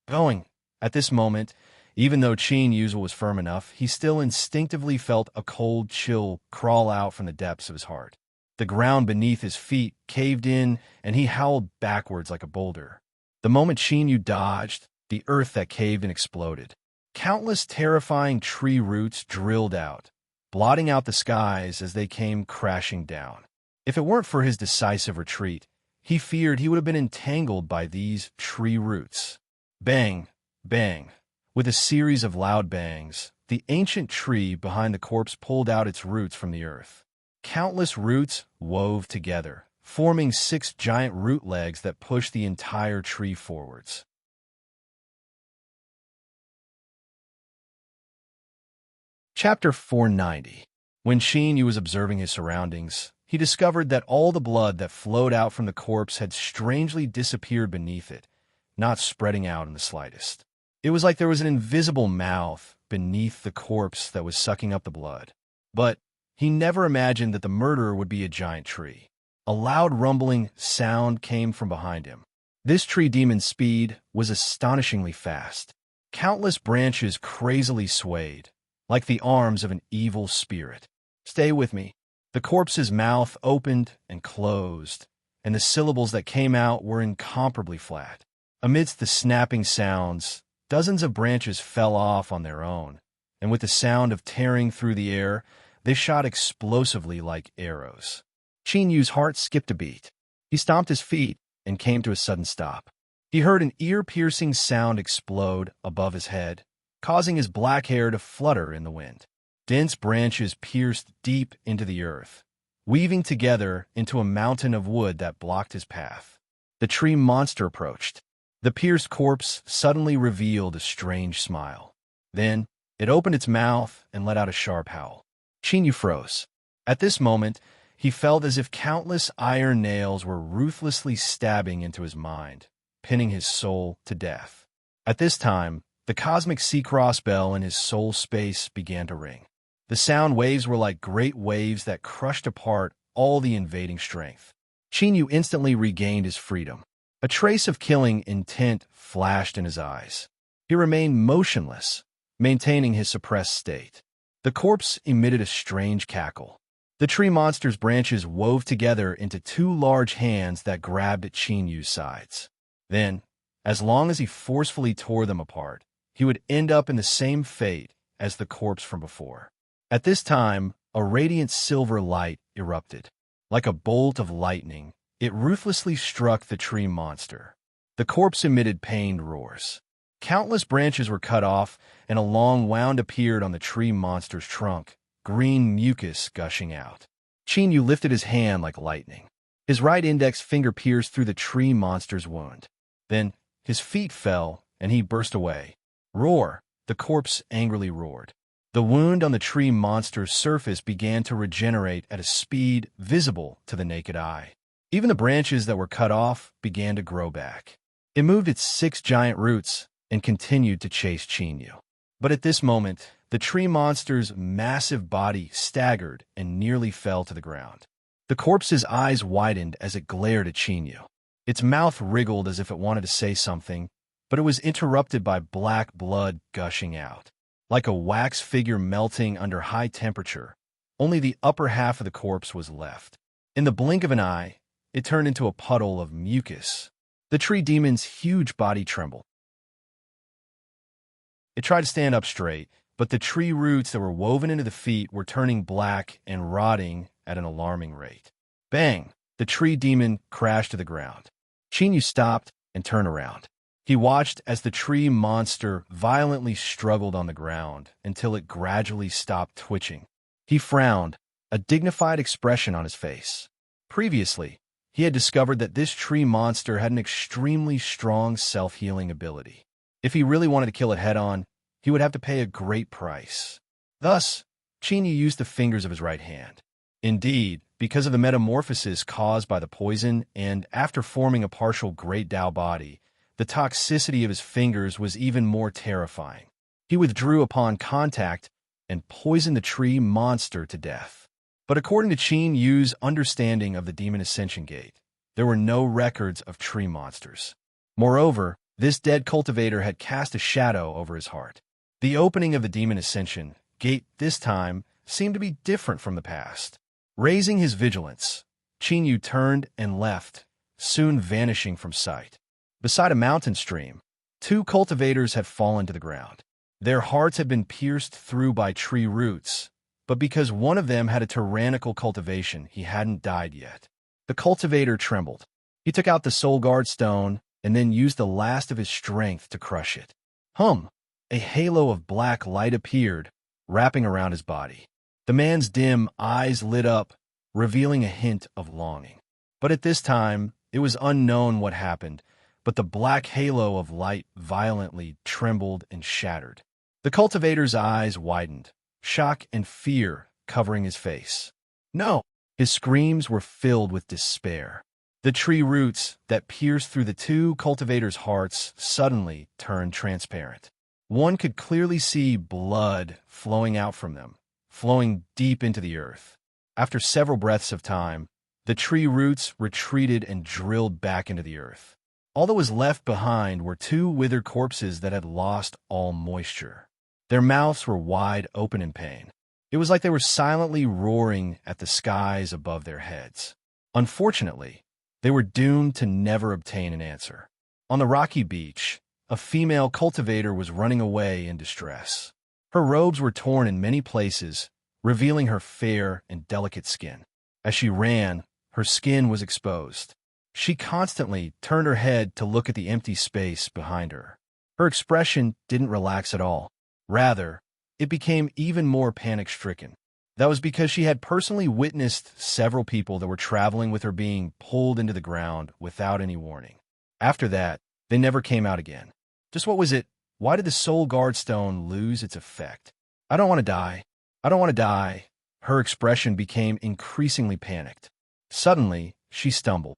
going." At this moment, even though Qin Yu was firm enough, he still instinctively felt a cold chill crawl out from the depths of his heart. The ground beneath his feet caved in, and he howled backwards like a boulder. The moment Qin Yu dodged, the earth that caved and exploded. Countless terrifying tree roots drilled out, blotting out the skies as they came crashing down. If it weren't for his decisive retreat, he feared he would have been entangled by these tree roots. Bang, bang. With a series of loud bangs, the ancient tree behind the corpse pulled out its roots from the earth. Countless roots wove together, forming 6 giant root legs that pushed the entire tree forwards. Chapter 490. When Qin Yu was observing his surroundings, he discovered that all the blood that flowed out from the corpse had strangely disappeared beneath it, not spreading out in the slightest. It was like there was an invisible mouth beneath the corpse that was sucking up the blood. But he never imagined that the murderer would be a giant tree. A loud rumbling sound came from behind him. This tree demon's speed was astonishingly fast. Countless branches crazily swayed, like the arms of an evil spirit. "Stay with me." The corpse's mouth opened and closed, and the syllables that came out were incomparably flat. Amidst the snapping sounds, dozens of branches fell off on their own, and with the sound of tearing through the air, they shot explosively like arrows. Qin Yu's heart skipped a beat. He stomped his feet and came to a sudden stop. He heard an ear-piercing sound explode above his head, causing his black hair to flutter in the wind. Dense branches pierced deep into the earth, weaving together into a mountain of wood that blocked his path. The tree monster approached. The pierced corpse suddenly revealed a strange smile. Then, it opened its mouth and let out a sharp howl. Qin Yu froze. At this moment, he felt as if countless iron nails were ruthlessly stabbing into his mind, pinning his soul to death. At this time, the cosmic sea-cross bell in his soul space began to ring. The sound waves were like great waves that crushed apart all the invading strength. Qin Yu instantly regained his freedom. A trace of killing intent flashed in his eyes. He remained motionless, maintaining his suppressed state. The corpse emitted a strange cackle. The tree monster's branches wove together into two large hands that grabbed at Qin Yu's sides. Then, as long as he forcefully tore them apart, he would end up in the same fate as the corpse from before. At this time, a radiant silver light erupted. Like a bolt of lightning, it ruthlessly struck the tree monster. The corpse emitted pained roars. Countless branches were cut off, and a long wound appeared on the tree monster's trunk, green mucus gushing out. Qin Yu lifted his hand like lightning. His right index finger pierced through the tree monster's wound. Then, his feet fell, and he burst away. "Roar!" the corpse angrily roared. The wound on the tree monster's surface began to regenerate at a speed visible to the naked eye. Even the branches that were cut off began to grow back. It moved its 6 giant roots and continued to chase Qin Yu. But at this moment, the tree monster's massive body staggered and nearly fell to the ground. The corpse's eyes widened as it glared at Qin Yu. Its mouth wriggled as if it wanted to say something, but it was interrupted by black blood gushing out. Like a wax figure melting under high temperature, only the upper half of the corpse was left. In the blink of an eye, it turned into a puddle of mucus. The tree demon's huge body trembled. It tried to stand up straight, but the tree roots that were woven into the feet were turning black and rotting at an alarming rate. Bang! The tree demon crashed to the ground. Qin Yu stopped and turned around. He watched as the tree monster violently struggled on the ground until it gradually stopped twitching. He frowned, a dignified expression on his face. Previously, he had discovered that this tree monster had an extremely strong self-healing ability. If he really wanted to kill it head-on, he would have to pay a great price. Thus, Qin Yu used the fingers of his right hand. Indeed, because of the metamorphosis caused by the poison and after forming a partial Great Dao body, the toxicity of his fingers was even more terrifying. He withdrew upon contact and poisoned the tree monster to death. But according to Qin Yu's understanding of the Demon Ascension Gate, there were no records of tree monsters. Moreover, this dead cultivator had cast a shadow over his heart. The opening of the Demon Ascension Gate this time seemed to be different from the past. Raising his vigilance, Qin Yu turned and left, soon vanishing from sight. Beside a mountain stream, 2 cultivators had fallen to the ground. Their hearts had been pierced through by tree roots, but because one of them had a tyrannical cultivation, he hadn't died yet. The cultivator trembled. He took out the soul guard stone and then used the last of his strength to crush it. Hum! A halo of black light appeared, wrapping around his body. The man's dim eyes lit up, revealing a hint of longing. But at this time, it was unknown what happened, but the black halo of light violently trembled and shattered. The cultivator's eyes widened, shock and fear covering his face. No! His screams were filled with despair. The tree roots that pierced through the two cultivators' hearts suddenly turned transparent. One could clearly see blood flowing out from them, flowing deep into the earth. After several breaths of time, the tree roots retreated and drilled back into the earth. All that was left behind were two withered corpses that had lost all moisture. Their mouths were wide open in pain. It was like they were silently roaring at the skies above their heads. Unfortunately, they were doomed to never obtain an answer. On the rocky beach, a female cultivator was running away in distress. Her robes were torn in many places, revealing her fair and delicate skin. As she ran, her skin was exposed. She constantly turned her head to look at the empty space behind her. Her expression didn't relax at all. Rather, it became even more panic-stricken. That was because she had personally witnessed several people that were traveling with her being pulled into the ground without any warning. After that, they never came out again. Just what was it? Why did the soul guard stone lose its effect? I don't want to die. I don't want to die. Her expression became increasingly panicked. Suddenly, she stumbled.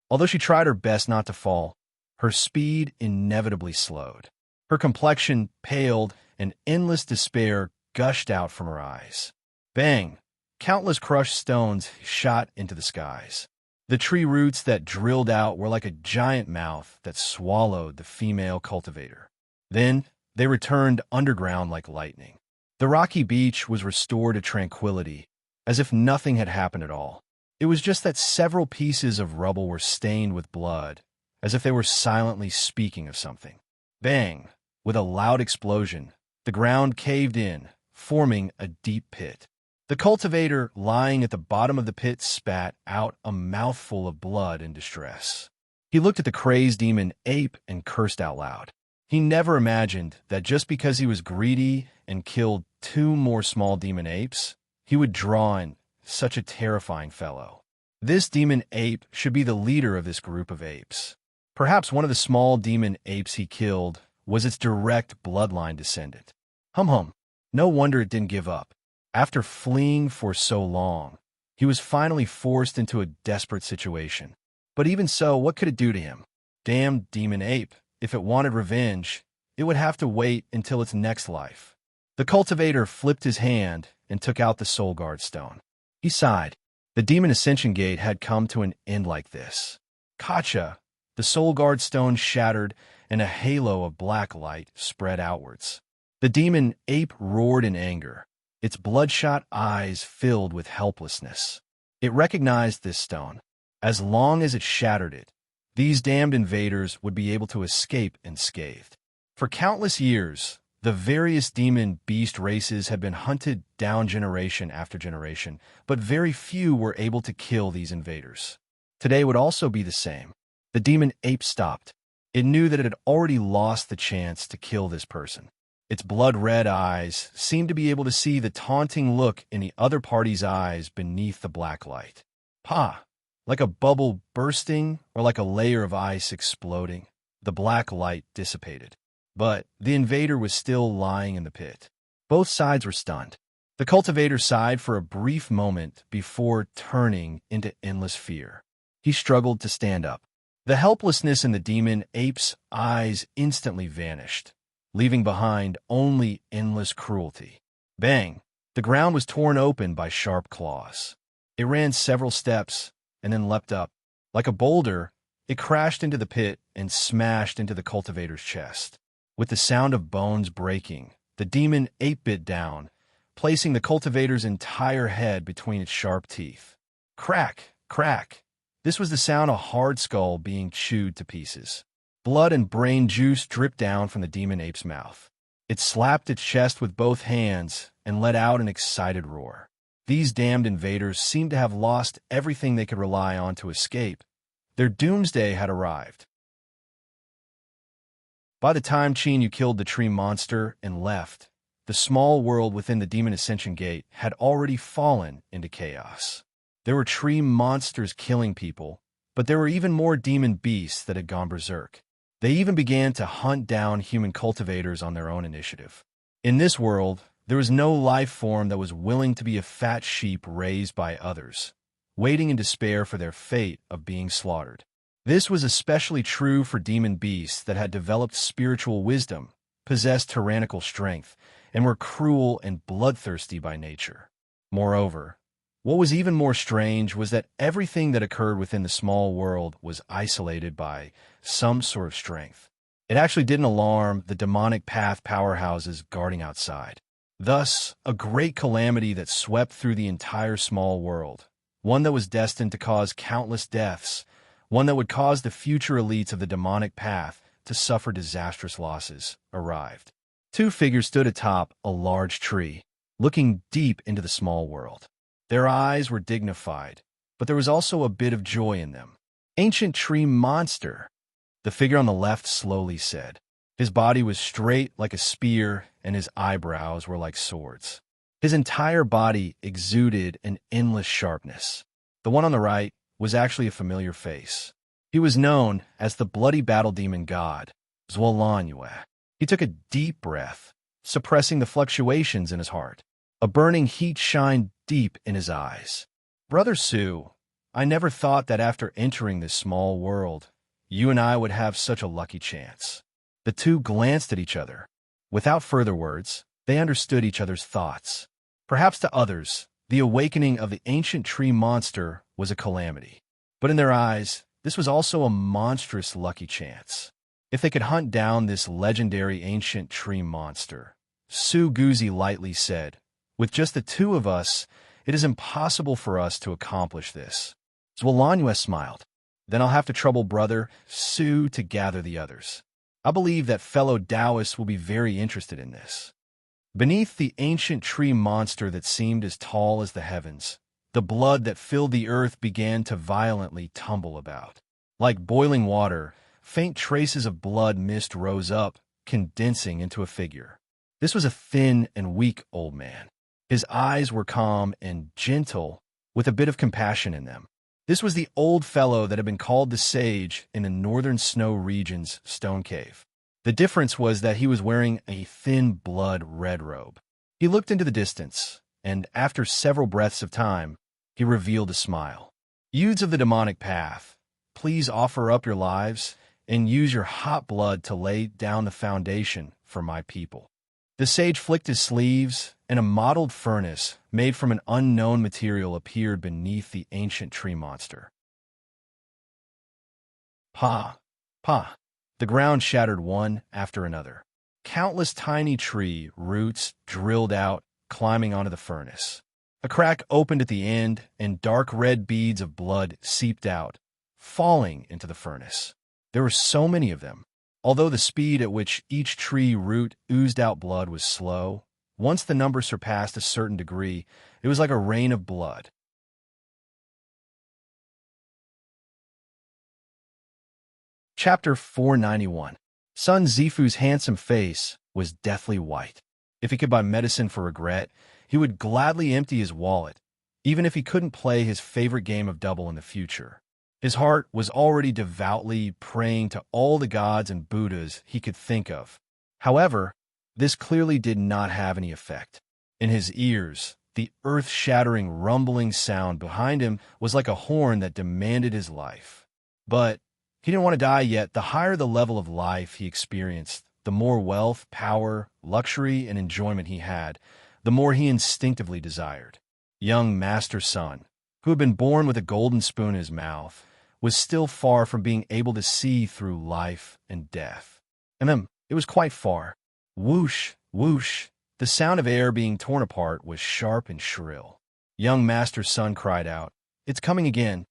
Although she tried her best not to fall, her speed inevitably slowed. Her complexion paled, and endless despair gushed out from her eyes. Bang! Countless crushed stones shot into the skies. The tree roots that drilled out were like a giant mouth that swallowed the female cultivator. Then they returned underground like lightning. The rocky beach was restored to tranquility, as if nothing had happened at all. It was just that several pieces of rubble were stained with blood, as if they were silently speaking of something. Bang! With a loud explosion, the ground caved in, forming a deep pit. The cultivator lying at the bottom of the pit spat out a mouthful of blood in distress. He looked at the crazed demon ape and cursed out loud. He never imagined that just because he was greedy and killed two more small demon apes, he would draw in such a terrifying fellow. This demon ape should be the leader of this group of apes. Perhaps one of the small demon apes he killed was its direct bloodline descendant. Hum. No wonder it didn't give up. After fleeing for so long, he was finally forced into a desperate situation. But even so, what could it do to him? Damn demon ape. If it wanted revenge, it would have to wait until its next life. The cultivator flipped his hand and took out the soul guard stone. He sighed. The demon ascension gate had come to an end like this. Kacha! The soul guard stone shattered, and a halo of black light spread outwards. The demon ape roared in anger, its bloodshot eyes filled with helplessness. It recognized this stone. As long as it shattered it, these damned invaders would be able to escape unscathed. For countless years, the various demon beast races had been hunted down generation after generation, but very few were able to kill these invaders. Today would also be the same. The demon ape stopped. It knew that it had already lost the chance to kill this person. Its blood-red eyes seemed to be able to see the taunting look in the other party's eyes beneath the black light. Pa! Like a bubble bursting or like a layer of ice exploding, the black light dissipated. But the invader was still lying in the pit. Both sides were stunned. The cultivator sighed for a brief moment before turning into endless fear. He struggled to stand up. The helplessness in the demon ape's eyes instantly vanished, leaving behind only endless cruelty. Bang! The ground was torn open by sharp claws. It ran several steps and then leapt up. Like a boulder, it crashed into the pit and smashed into the cultivator's chest. With the sound of bones breaking, the demon ape bit down, placing the cultivator's entire head between its sharp teeth. Crack! Crack! This was the sound of a hard skull being chewed to pieces. Blood and brain juice dripped down from the demon ape's mouth. It slapped its chest with both hands and let out an excited roar. These damned invaders seemed to have lost everything they could rely on to escape. Their doomsday had arrived. By the time Chinyu killed the tree monster and left, the small world within the Demon Ascension Gate had already fallen into chaos. There were tree monsters killing people, but there were even more demon beasts that had gone berserk. They even began to hunt down human cultivators on their own initiative. In this world, there was no life form that was willing to be a fat sheep raised by others. waiting in despair for their fate of being slaughtered. This was especially true for demon beasts that had developed spiritual wisdom, possessed tyrannical strength, and were cruel and bloodthirsty by nature. Moreover, what was even more strange was that everything that occurred within the small world was isolated by some sort of strength. It actually didn't alarm the demonic path powerhouses guarding outside. Thus, a great calamity that swept through the entire small world, one that was destined to cause countless deaths, one that would cause the future elites of the demonic path to suffer disastrous losses, arrived. Two figures stood atop a large tree, looking deep into the small world. Their eyes were dignified, but there was also a bit of joy in them. "Ancient tree monster," the figure on the left slowly said. His body was straight like a spear, and his eyebrows were like swords. His entire body exuded an endless sharpness. The one on the right was actually a familiar face. He was known as the bloody battle demon god, Zwolanywe. He took a deep breath, suppressing the fluctuations in his heart. A burning heat shined deep in his eyes. "Brother Sue, I never thought that after entering this small world, you and I would have such a lucky chance." The two glanced at each other. Without further words, they understood each other's thoughts. Perhaps to others, the awakening of the ancient tree monster was a calamity. But in their eyes, this was also a monstrous lucky chance. If they could hunt down this legendary ancient tree monster, Sue Guzzi lightly said, "With just the two of us, it is impossible for us to accomplish this." Zwolanywe smiled. "Then I'll have to trouble brother Sue to gather the others. I believe that fellow Taoists will be very interested in this." Beneath the ancient tree monster that seemed as tall as the heavens, the blood that filled the earth began to violently tumble about. Like boiling water, faint traces of blood mist rose up, condensing into a figure. This was a thin and weak old man. His eyes were calm and gentle, with a bit of compassion in them. This was the old fellow that had been called the Sage in the northern snow region's stone cave. The difference was that he was wearing a thin blood red robe. He looked into the distance, and after several breaths of time, he revealed a smile. "Youths of the demonic path, please offer up your lives and use your hot blood to lay down the foundation for my people." The sage flicked his sleeves, and a mottled furnace made from an unknown material appeared beneath the ancient tree monster. Pa! Pa! The ground shattered one after another. Countless tiny tree roots drilled out, climbing onto the furnace. A crack opened at the end, and dark red beads of blood seeped out, falling into the furnace. There were so many of them. Although the speed at which each tree root oozed out blood was slow, once the number surpassed a certain degree, it was like a rain of blood. Chapter 491. Sun Zifu's handsome face was deathly white. If he could buy medicine for regret, he would gladly empty his wallet, even if he couldn't play his favorite game of double in the future. His heart was already devoutly praying to all the gods and Buddhas he could think of. However, this clearly did not have any effect. In his ears, the earth-shattering rumbling sound behind him was like a horn that demanded his life. But he didn't want to die yet. The higher the level of life he experienced, the more wealth, power, luxury, and enjoyment he had, the more he instinctively desired. Young Master Sun, who had been born with a golden spoon in his mouth, was still far from being able to see through life and death. It was quite far. Whoosh, whoosh. The sound of air being torn apart was sharp and shrill. Young Master Sun cried out, "It's coming again."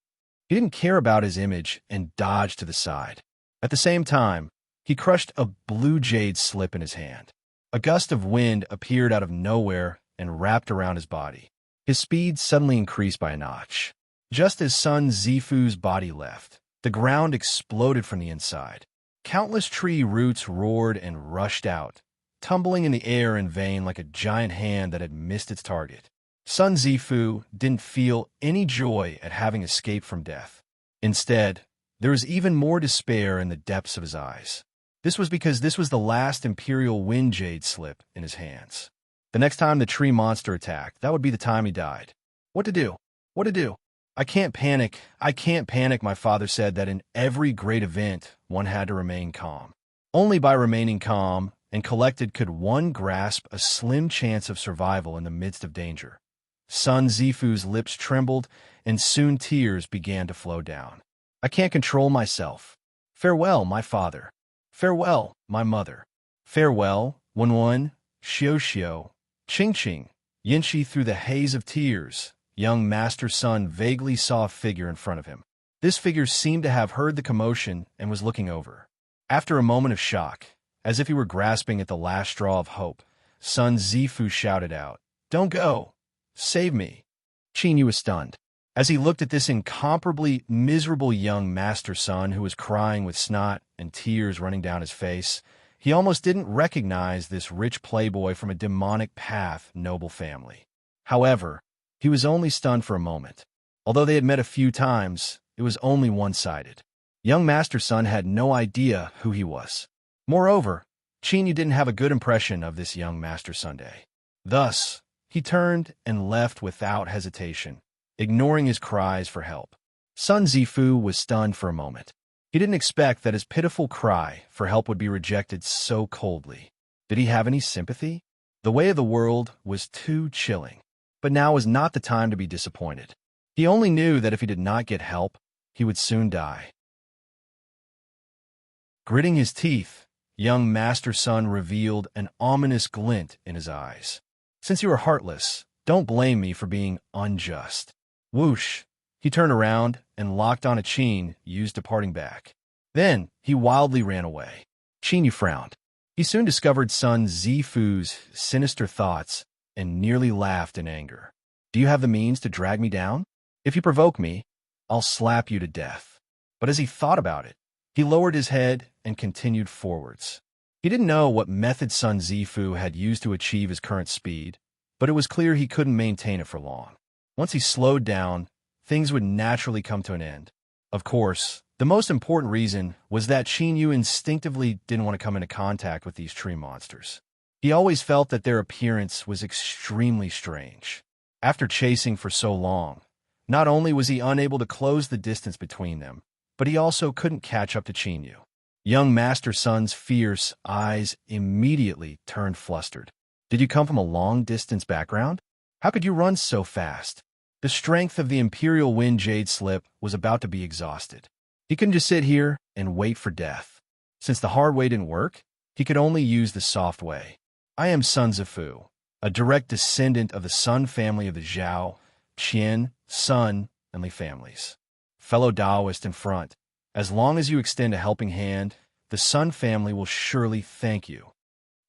He didn't care about his image and dodged to the side. At the same time, he crushed a blue jade slip in his hand. A gust of wind appeared out of nowhere and wrapped around his body. His speed suddenly increased by a notch. Just as Sun Zifu's body left, the ground exploded from the inside. Countless tree roots roared and rushed out, tumbling in the air in vain like a giant hand that had missed its target. Sun Zifu didn't feel any joy at having escaped from death. Instead, there was even more despair in the depths of his eyes. This was because this was the last Imperial Wind Jade slip in his hands. The next time the tree monster attacked, that would be the time he died. What to do? What to do? I can't panic, my father said that in every great event, one had to remain calm. Only by remaining calm and collected could one grasp a slim chance of survival in the midst of danger. Son Zifu's lips trembled, and soon tears began to flow down. I can't control myself. Farewell, my father. Farewell, my mother. Farewell, Wenwen, Xiao, Ching Ching. Yinshi, through the haze of tears, young Master Sun vaguely saw a figure in front of him. This figure seemed to have heard the commotion and was looking over. After a moment of shock, as if he were grasping at the last straw of hope, Sun Zifu shouted out, "Don't go! Save me!" Qinyu was stunned. As he looked at this incomparably miserable young Master Sun who was crying with snot and tears running down his face, he almost didn't recognize this rich playboy from a demonic path noble family. However, he was only stunned for a moment. Although they had met a few times, it was only one-sided. Young Master Sun had no idea who he was. Moreover, Qinyu didn't have a good impression of this young Master Sunday. Thus, he turned and left without hesitation, ignoring his cries for help. Sun Zifu was stunned for a moment. He didn't expect that his pitiful cry for help would be rejected so coldly. Did he have any sympathy? The way of the world was too chilling. But now was not the time to be disappointed. He only knew that if he did not get help, he would soon die. Gritting his teeth, young Master Sun revealed an ominous glint in his eyes. "Since you are heartless, don't blame me for being unjust." Whoosh! He turned around and locked on a chain used departing back. Then he wildly ran away. Qinyu frowned. He soon discovered Sun Zifu's sinister thoughts and nearly laughed in anger. "Do you have the means to drag me down? If you provoke me, I'll slap you to death." But as he thought about it, he lowered his head and continued forwards. He didn't know what method Sun Zifu had used to achieve his current speed, but it was clear he couldn't maintain it for long. Once he slowed down, things would naturally come to an end. Of course, the most important reason was that Qinyu instinctively didn't want to come into contact with these tree monsters. He always felt that their appearance was extremely strange. After chasing for so long, not only was he unable to close the distance between them, but he also couldn't catch up to Qinyu. Young Master Sun's fierce eyes immediately turned flustered. "Did you come from a long-distance background? How could you run so fast?" The strength of the Imperial Wind Jade Slip was about to be exhausted. He couldn't just sit here and wait for death. Since the hard way didn't work, he could only use the soft way. "I am Sun Zifu, a direct descendant of the Sun family of the Zhao, Qian, Sun, and Li families. Fellow Taoist in front, as long as you extend a helping hand, the Sun family will surely thank you."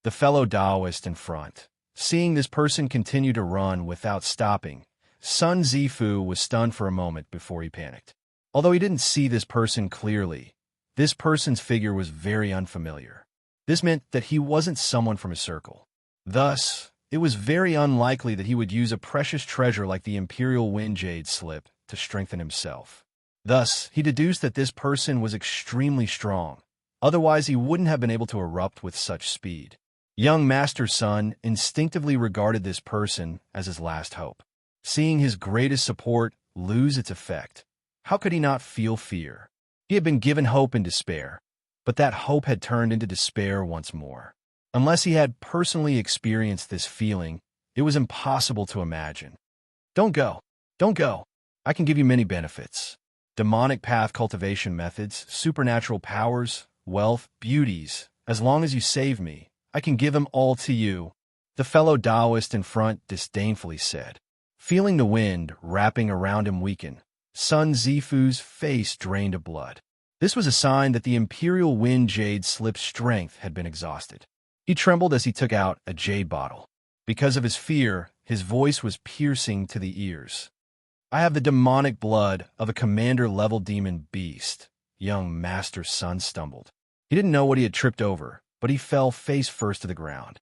The fellow Taoist in front. Seeing this person continue to run without stopping, Sun Zifu was stunned for a moment before he panicked. Although he didn't see this person clearly, this person's figure was very unfamiliar. This meant that he wasn't someone from his circle. Thus, it was very unlikely that he would use a precious treasure like the Imperial Wind Jade Slip to strengthen himself. Thus, he deduced that this person was extremely strong. Otherwise, he wouldn't have been able to erupt with such speed. Young Master Sun instinctively regarded this person as his last hope. Seeing his greatest support lose its effect, how could he not feel fear? He had been given hope and despair, but that hope had turned into despair once more. Unless he had personally experienced this feeling, it was impossible to imagine. "Don't go. Don't go. I can give you many benefits. Demonic path cultivation methods, supernatural powers, wealth, beauties. As long as you save me, I can give them all to you," the fellow Taoist in front disdainfully said. Feeling the wind wrapping around him weaken, Sun Zifu's face drained of blood. This was a sign that the Imperial Wind Jade Slip's strength had been exhausted. He trembled as he took out a jade bottle. Because of his fear, his voice was piercing to the ears. "I have the demonic blood of a commander-level demon beast," young Master Sun stumbled. He didn't know what he had tripped over, but he fell face first to the ground.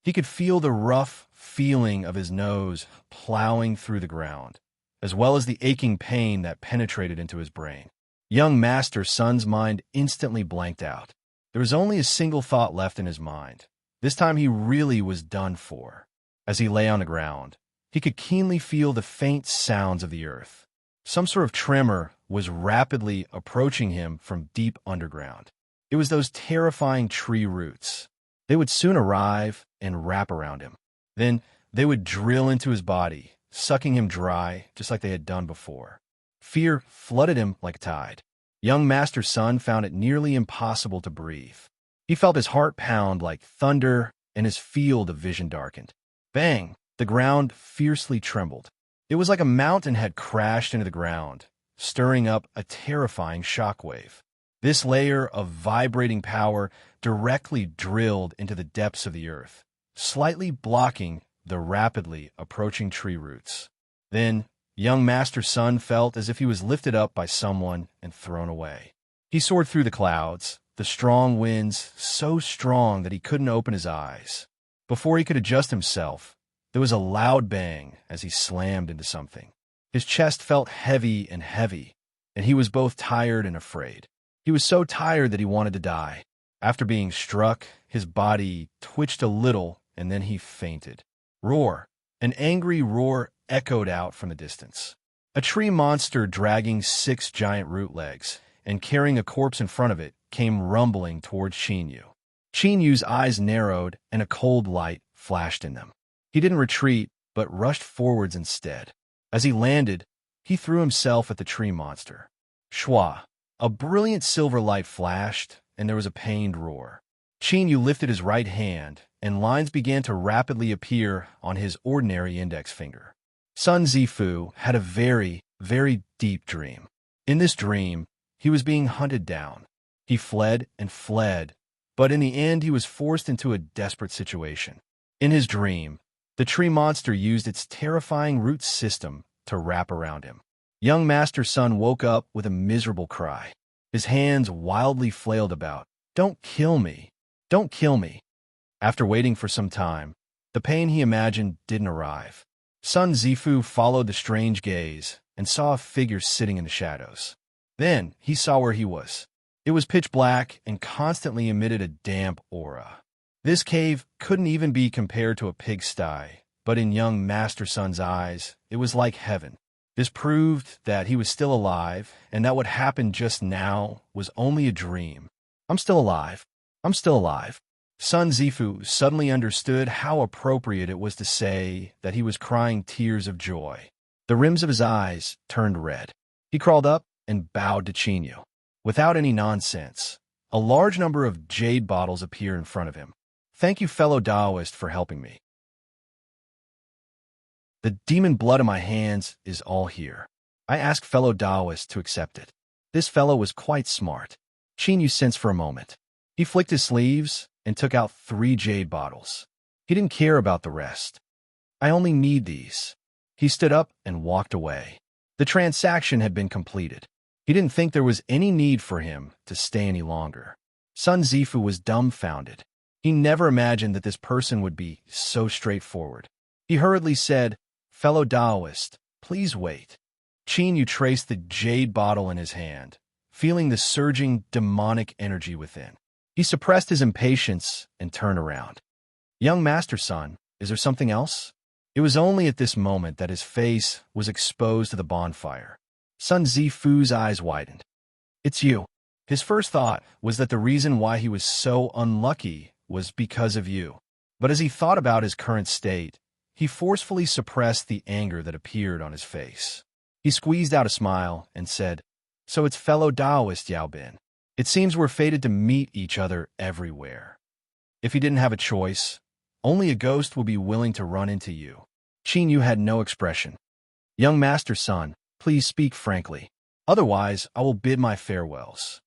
He could feel the rough feeling of his nose plowing through the ground, as well as the aching pain that penetrated into his brain. Young Master Sun's mind instantly blanked out. There was only a single thought left in his mind. This time he really was done for. As he lay on the ground, He could keenly feel the faint sounds of the earth. Some sort of tremor was rapidly approaching him from deep underground. It was those terrifying tree roots. They would soon arrive and wrap around him. Then they would drill into his body, sucking him dry just like they had done before. Fear flooded him like a tide. Young Master Sun found it nearly impossible to breathe. He felt his heart pound like thunder and his field of vision darkened. Bang! The ground fiercely trembled. It was like a mountain had crashed into the ground, stirring up a terrifying shockwave. This layer of vibrating power directly drilled into the depths of the earth, slightly blocking the rapidly approaching tree roots. Then, young Master Sun felt as if he was lifted up by someone and thrown away. He soared through the clouds, the strong winds so strong that he couldn't open his eyes. Before he could adjust himself, there was a loud bang as he slammed into something. His chest felt heavy, and he was both tired and afraid. He was so tired that he wanted to die. After being struck, his body twitched a little, and then he fainted. Roar! An angry roar echoed out from the distance. A tree monster dragging 6 giant root legs and carrying a corpse in front of it came rumbling towards Chinyu. Chinyu's eyes narrowed and a cold light flashed in them. He didn't retreat, but rushed forwards instead. As he landed, he threw himself at the tree monster. Shwa! A brilliant silver light flashed, and there was a pained roar. Chinyu lifted his right hand, and lines began to rapidly appear on his ordinary index finger. Sun Zifu had a very, very deep dream. In this dream, he was being hunted down. He fled and fled, but in the end he was forced into a desperate situation. In his dream, the tree monster used its terrifying root system to wrap around him. Young Master Sun woke up with a miserable cry. His hands wildly flailed about. "Don't kill me! Don't kill me!" After waiting for some time, the pain he imagined didn't arrive. Sun Zifu followed the strange gaze and saw a figure sitting in the shadows. Then he saw where he was. It was pitch black and constantly emitted a damp aura. This cave couldn't even be compared to a pigsty, but in young Master Sun's eyes, it was like heaven. This proved that he was still alive, and that what happened just now was only a dream. "I'm still alive. I'm still alive." Sun Zifu suddenly understood how appropriate it was to say that he was crying tears of joy. The rims of his eyes turned red. He crawled up and bowed to Chinyu. Without any nonsense, a large number of jade bottles appeared in front of him. "Thank you, fellow Taoist, for helping me. The demon blood in my hands is all here. I ask fellow Taoist to accept it." This fellow was quite smart. Chinyu sensed for a moment. He flicked his sleeves and took out 3 jade bottles. He didn't care about the rest. "I only need these." He stood up and walked away. The transaction had been completed. He didn't think there was any need for him to stay any longer. Sun Zifu was dumbfounded. He never imagined that this person would be so straightforward. He hurriedly said, "Fellow Taoist, please wait." Chinyu traced the jade bottle in his hand, feeling the surging demonic energy within. He suppressed his impatience and turned around. "Young Master Sun, is there something else?" It was only at this moment that his face was exposed to the bonfire. Sun Zifu's eyes widened. "It's you." His first thought was that the reason why he was so unlucky was because of you. But as he thought about his current state, he forcefully suppressed the anger that appeared on his face. He squeezed out a smile and said, "So it's fellow Taoist Yao Bin. It seems we're fated to meet each other everywhere." If he didn't have a choice, only a ghost would be willing to run into you. Chinyu had no expression. "Young Master Sun, please speak frankly. Otherwise, I will bid my farewells."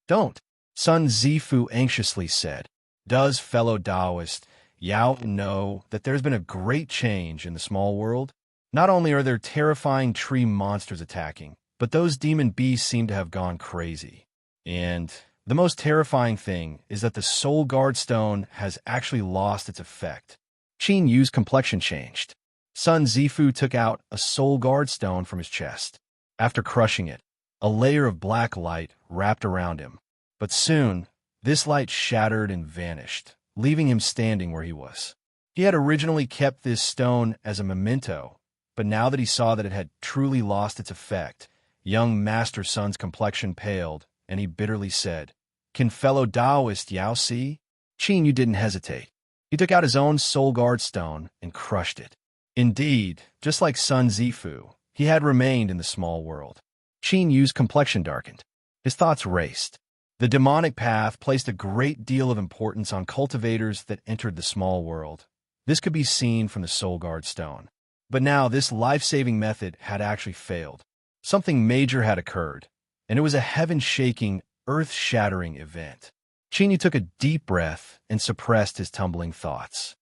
"Don't," Sun Zifu anxiously said. "Does fellow Taoist Yao know that there's been a great change in the small world? Not only are there terrifying tree monsters attacking, but those demon beasts seem to have gone crazy. And the most terrifying thing is that the Soul Guard Stone has actually lost its effect." Chinyu's complexion changed. Sun Zifu took out a Soul Guard Stone from his chest. After crushing it, a layer of black light wrapped around him. But soon, this light shattered and vanished, leaving him standing where he was. He had originally kept this stone as a memento, but now that he saw that it had truly lost its effect, young Master Sun's complexion paled, and he bitterly said, "Can fellow Taoist Yao see?" Qin Yu didn't hesitate. He took out his own soul guard stone and crushed it. Indeed, just like Sun Zifu, he had remained in the small world. Qin Yu's complexion darkened. His thoughts raced. The demonic path placed a great deal of importance on cultivators that entered the small world. This could be seen from the soul guard stone. But now this life-saving method had actually failed. Something major had occurred, and it was a heaven-shaking, earth-shattering event. Qin Yu took a deep breath and suppressed his tumbling thoughts.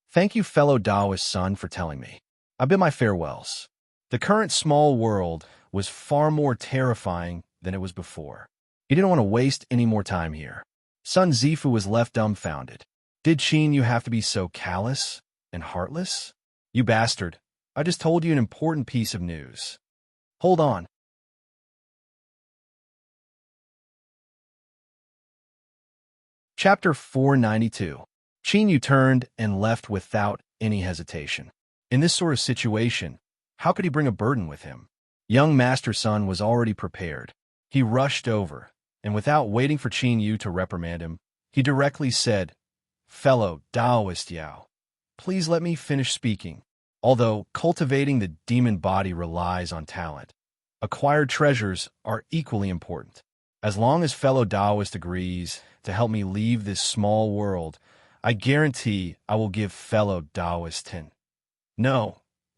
"Thank you, fellow Taoist son, for telling me. I bid my farewells." The current small world was far more terrifying than it was before. He didn't want to waste any more time here. Sun Zifu was left dumbfounded. Did Qin Yu have to be so callous and heartless? "You bastard, I just told you an important piece of news." "Hold on." Chapter 492. Qin Yu turned and left without any hesitation. In this sort of situation, how could he bring a burden with him? Young Master Sun was already prepared. He rushed over, and without waiting for Qin Yu to reprimand him, he directly said, "Fellow Taoist Yao, please let me finish speaking. Although cultivating the demon body relies on talent, acquired treasures are equally important. As long as fellow Taoist agrees to help me leave this small world, I guarantee I will give fellow Taoist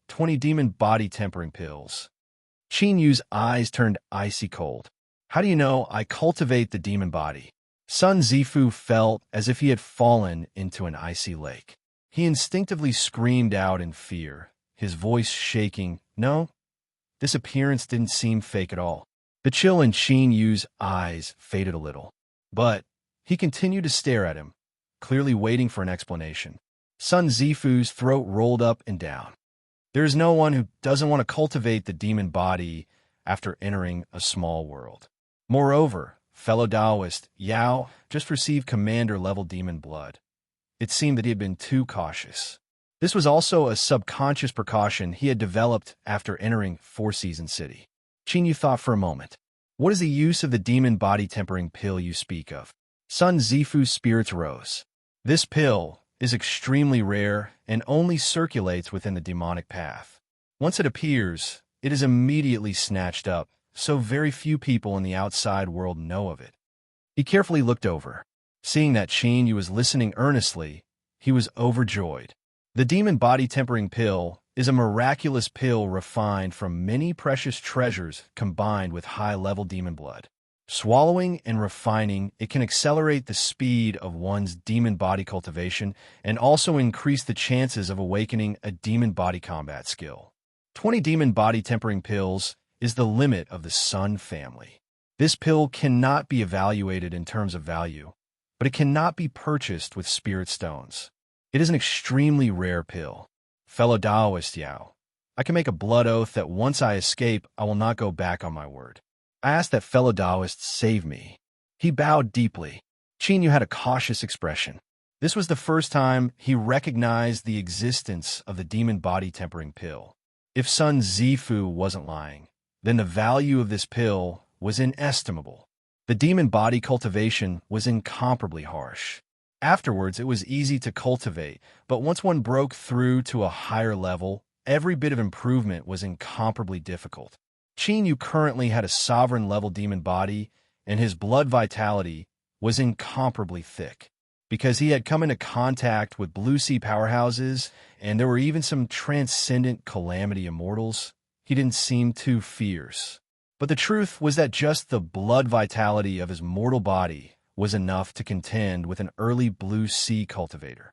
20 demon body tempering pills." Qin Yu's eyes turned icy cold. "How do you know I cultivate the demon body?" Sun Zifu felt as if he had fallen into an icy lake. He instinctively screamed out in fear, his voice shaking. No, this appearance didn't seem fake at all. The chill in Qin Yu's eyes faded a little, but he continued to stare at him, clearly waiting for an explanation. Sun Zifu's throat rolled up and down. There is no one who doesn't want to cultivate the demon body after entering a small world. Moreover, fellow Taoist Yao just received commander-level demon blood. It seemed that he had been too cautious. This was also a subconscious precaution he had developed after entering Four Seasons City. Qin Yu thought for a moment. "What is the use of the demon body tempering pill you speak of?" Sun Zifu's spirits rose. "This pill is extremely rare and only circulates within the demonic path. Once it appears, it is immediately snatched up, so very few people in the outside world know of it." He carefully looked over. Seeing that Qin Yu was listening earnestly, he was overjoyed. The demon body tempering pill is a miraculous pill refined from many precious treasures combined with high-level demon blood. Swallowing and refining, it can accelerate the speed of one's demon body cultivation and also increase the chances of awakening a demon body combat skill. 20 demon body tempering pills is the limit of the Sun family. This pill cannot be evaluated in terms of value, but it cannot be purchased with spirit stones. It is an extremely rare pill. Fellow Taoist Yao, I can make a blood oath that once I escape, I will not go back on my word. I ask that fellow Taoist save me." He bowed deeply. Qin Yu had a cautious expression. This was the first time he recognized the existence of the demon body tempering pill. If Sun Zifu wasn't lying, then the value of this pill was inestimable. The demon body cultivation was incomparably harsh. Afterwards, it was easy to cultivate, but once one broke through to a higher level, every bit of improvement was incomparably difficult. Qin Yu currently had a sovereign-level demon body, and his blood vitality was incomparably thick. Because he had come into contact with Blue Sea powerhouses, and there were even some transcendent calamity immortals, he didn't seem too fierce. But the truth was that just the blood vitality of his mortal body was enough to contend with an early Blue Sea cultivator.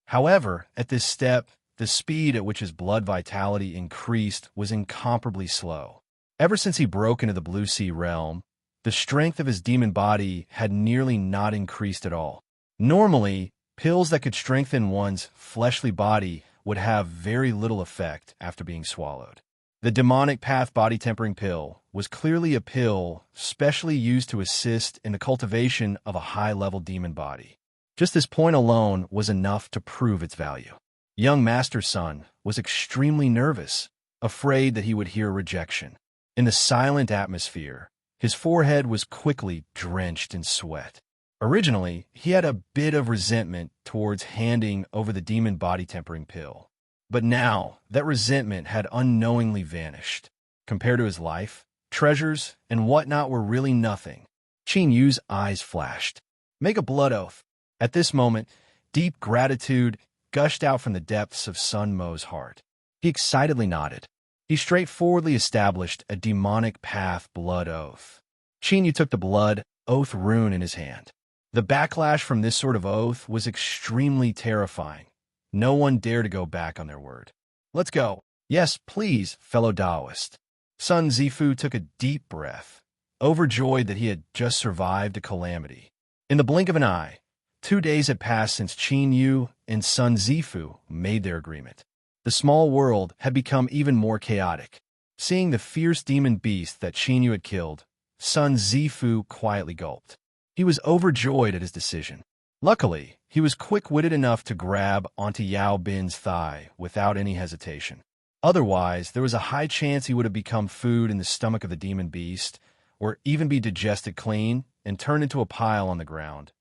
However, at this step, the speed at which his blood vitality increased was incomparably slow. Ever since he broke into the Blue Sea realm, the strength of his demon body had nearly not increased at all. Normally, pills that could strengthen one's fleshly body would have very little effect after being swallowed. The demonic path body tempering pill was clearly a pill specially used to assist in the cultivation of a high-level demon body. Just this point alone was enough to prove its value. Young Master Sun was extremely nervous, afraid that he would hear rejection. In the silent atmosphere, his forehead was quickly drenched in sweat. Originally, he had a bit of resentment towards handing over the demon body-tempering pill. But now, that resentment had unknowingly vanished. Compared to his life, treasures, and whatnot were really nothing. Qin Yu's eyes flashed. Make a blood oath. At this moment, deep gratitude gushed out from the depths of Sun Mo's heart. He excitedly nodded. He straightforwardly established a demonic path blood oath. Qin Yu took the blood oath rune in his hand. The backlash from this sort of oath was extremely terrifying. No one dared to go back on their word. Let's go. Yes, please, fellow Taoist. Sun Zifu took a deep breath, overjoyed that he had just survived a calamity. In the blink of an eye, 2 days had passed since Qin Yu and Sun Zifu made their agreement. The small world had become even more chaotic. Seeing the fierce demon beast that Qin Yu had killed, Sun Zifu quietly gulped. He was overjoyed at his decision. Luckily, he was quick-witted enough to grab onto Yao Bin's thigh without any hesitation. Otherwise, there was a high chance he would have become food in the stomach of the demon beast, or even be digested clean and turned into a pile on the ground.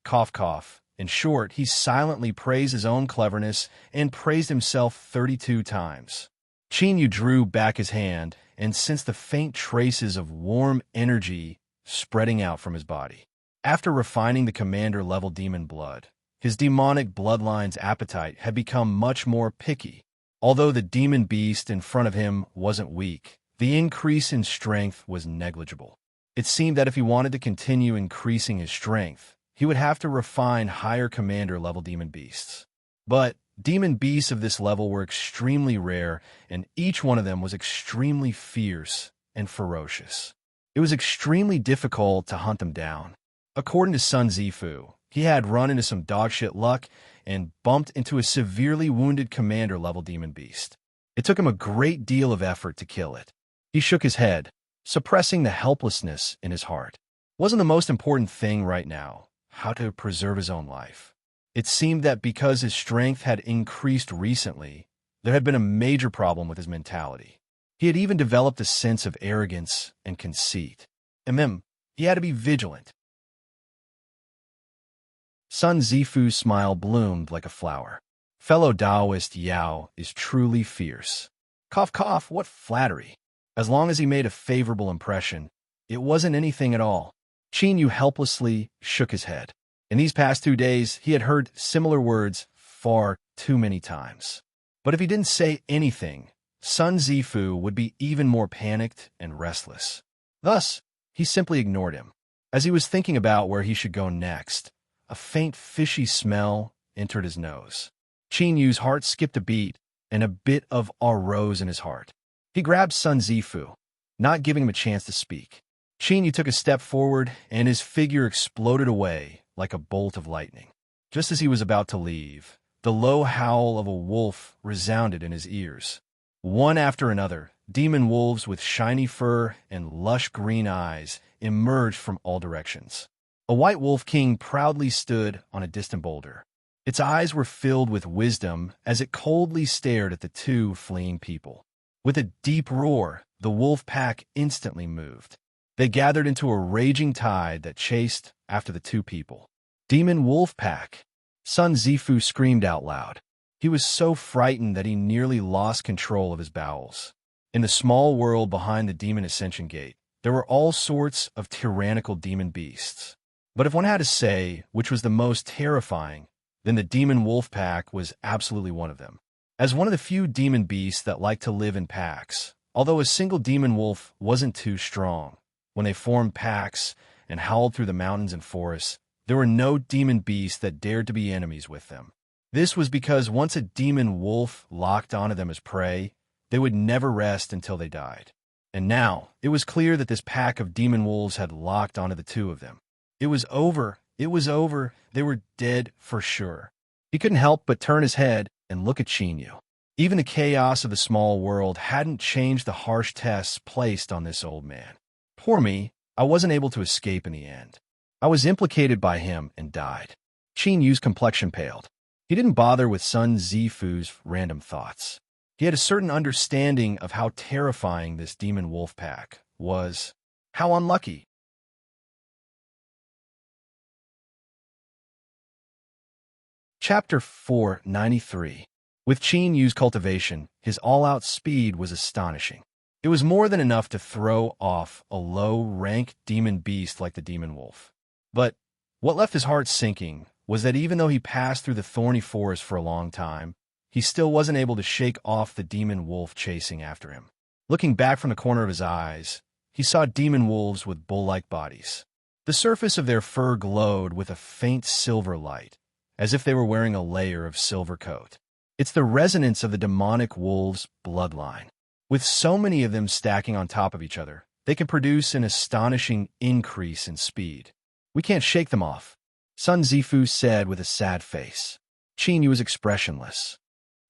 Cough, cough. In short, he silently praised his own cleverness and praised himself 32 times. Qin Yu drew back his hand and sensed the faint traces of warm energy spreading out from his body. After refining the commander-level demon blood, his demonic bloodline's appetite had become much more picky. Although the demon beast in front of him wasn't weak, the increase in strength was negligible. It seemed that if he wanted to continue increasing his strength, he would have to refine higher commander-level demon beasts. But demon beasts of this level were extremely rare, and each one of them was extremely fierce and ferocious. It was extremely difficult to hunt them down. According to Sun Zifu, he had run into some dogshit luck and bumped into a severely wounded commander-level demon beast. It took him a great deal of effort to kill it. He shook his head, suppressing the helplessness in his heart. Wasn't the most important thing right now how to preserve his own life? It seemed that because his strength had increased recently, there had been a major problem with his mentality. He had even developed a sense of arrogance and conceit. He had to be vigilant. Sun Zifu's smile bloomed like a flower. Fellow Taoist Yao is truly fierce. Cough, cough, what flattery. As long as he made a favorable impression, it wasn't anything at all. Qin Yu helplessly shook his head. In these past 2 days, he had heard similar words far too many times. But if he didn't say anything, Sun Zifu would be even more panicked and restless. Thus, he simply ignored him. As he was thinking about where he should go next, a faint fishy smell entered his nose. Qin Yu's heart skipped a beat, and a bit of awe rose in his heart. He grabbed Sun Zifu, not giving him a chance to speak. Qin Yu took a step forward, and his figure exploded away like a bolt of lightning. Just as he was about to leave, the low howl of a wolf resounded in his ears. One after another, demon wolves with shiny fur and lush green eyes emerged from all directions. A white wolf king proudly stood on a distant boulder. Its eyes were filled with wisdom as it coldly stared at the two fleeing people. With a deep roar, the wolf pack instantly moved. They gathered into a raging tide that chased after the two people. Demon wolf pack! Sun Zifu screamed out loud. He was so frightened that he nearly lost control of his bowels. In the small world behind the demon ascension gate, there were all sorts of tyrannical demon beasts. But if one had to say which was the most terrifying, then the demon wolf pack was absolutely one of them. As one of the few demon beasts that like to live in packs, although a single demon wolf wasn't too strong, when they formed packs and howled through the mountains and forests, there were no demon beasts that dared to be enemies with them. This was because once a demon wolf locked onto them as prey, they would never rest until they died. And now, it was clear that this pack of demon wolves had locked onto the two of them. It was over. It was over. They were dead for sure. He couldn't help but turn his head and look at Qin Yu. Even the chaos of the small world hadn't changed the harsh tests placed on this old man. Poor me, I wasn't able to escape in the end. I was implicated by him and died. Qin Yu's complexion paled. He didn't bother with Sun Zifu's random thoughts. He had a certain understanding of how terrifying this demon wolf pack was. How unlucky. Chapter 493. With Qin Yu's cultivation, his all-out speed was astonishing. It was more than enough to throw off a low-rank demon beast like the demon wolf. But what left his heart sinking was that even though he passed through the thorny forest for a long time, he still wasn't able to shake off the demon wolf chasing after him. Looking back from the corner of his eyes, he saw demon wolves with bull-like bodies. The surface of their fur glowed with a faint silver light, as if they were wearing a layer of silver coat. It's the resonance of the demonic wolves' bloodline. With so many of them stacking on top of each other, they can produce an astonishing increase in speed. We can't shake them off, Sun Zifu said with a sad face. Qin Yu was expressionless.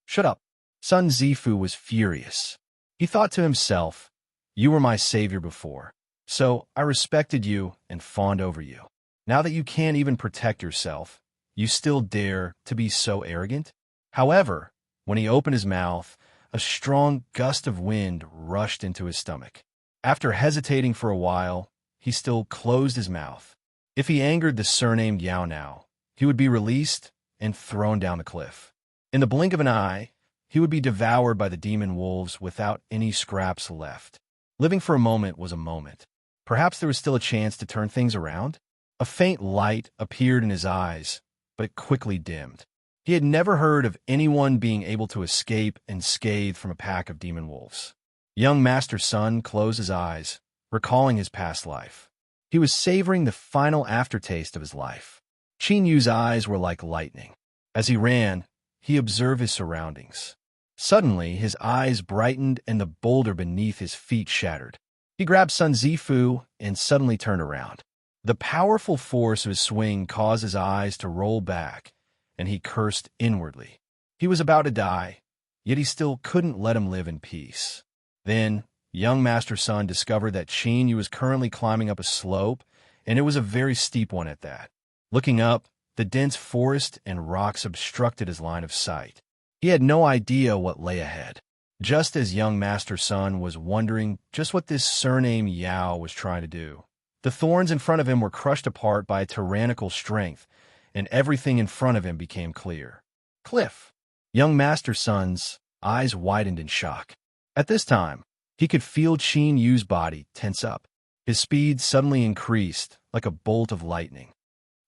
Shut up. Sun Zifu was furious. He thought to himself, you were my savior before, so I respected you and fawned over you. Now that you can't even protect yourself, you still dare to be so arrogant? However, when he opened his mouth, a strong gust of wind rushed into his stomach. After hesitating for a while, he still closed his mouth. If he angered the surnamed Yao now, he would be released and thrown down the cliff. In the blink of an eye, he would be devoured by the demon wolves without any scraps left. Living for a moment was a moment. Perhaps there was still a chance to turn things around? A faint light appeared in his eyes, but it quickly dimmed. He had never heard of anyone being able to escape unscathed from a pack of demon wolves. Young Master Sun closed his eyes, recalling his past life. He was savoring the final aftertaste of his life. Qin Yu's eyes were like lightning. As he ran, he observed his surroundings. Suddenly, his eyes brightened and the boulder beneath his feet shattered. He grabbed Sun Zifu and suddenly turned around. The powerful force of his swing caused his eyes to roll back, and he cursed inwardly. He was about to die, yet he still couldn't let him live in peace. Then, young Master Sun discovered that Qin Yu was currently climbing up a slope, and it was a very steep one at that. Looking up, the dense forest and rocks obstructed his line of sight. He had no idea what lay ahead. Just as young Master Sun was wondering just what this surname Yao was trying to do, the thorns in front of him were crushed apart by a tyrannical strength, and everything in front of him became clear. Cliff. Young Master Sun's eyes widened in shock. At this time, he could feel Qin Yu's body tense up. His speed suddenly increased, like a bolt of lightning.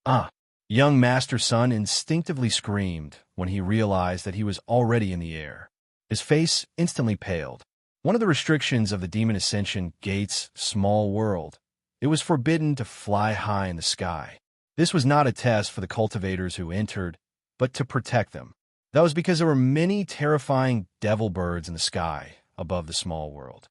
Ah! Young Master Sun instinctively screamed when he realized that he was already in the air. His face instantly paled. One of the restrictions of the Demon Ascension Gate's small world, it was forbidden to fly high in the sky. This was not a test for the cultivators who entered, but to protect them. That was because there were many terrifying devil birds in the sky above the small world.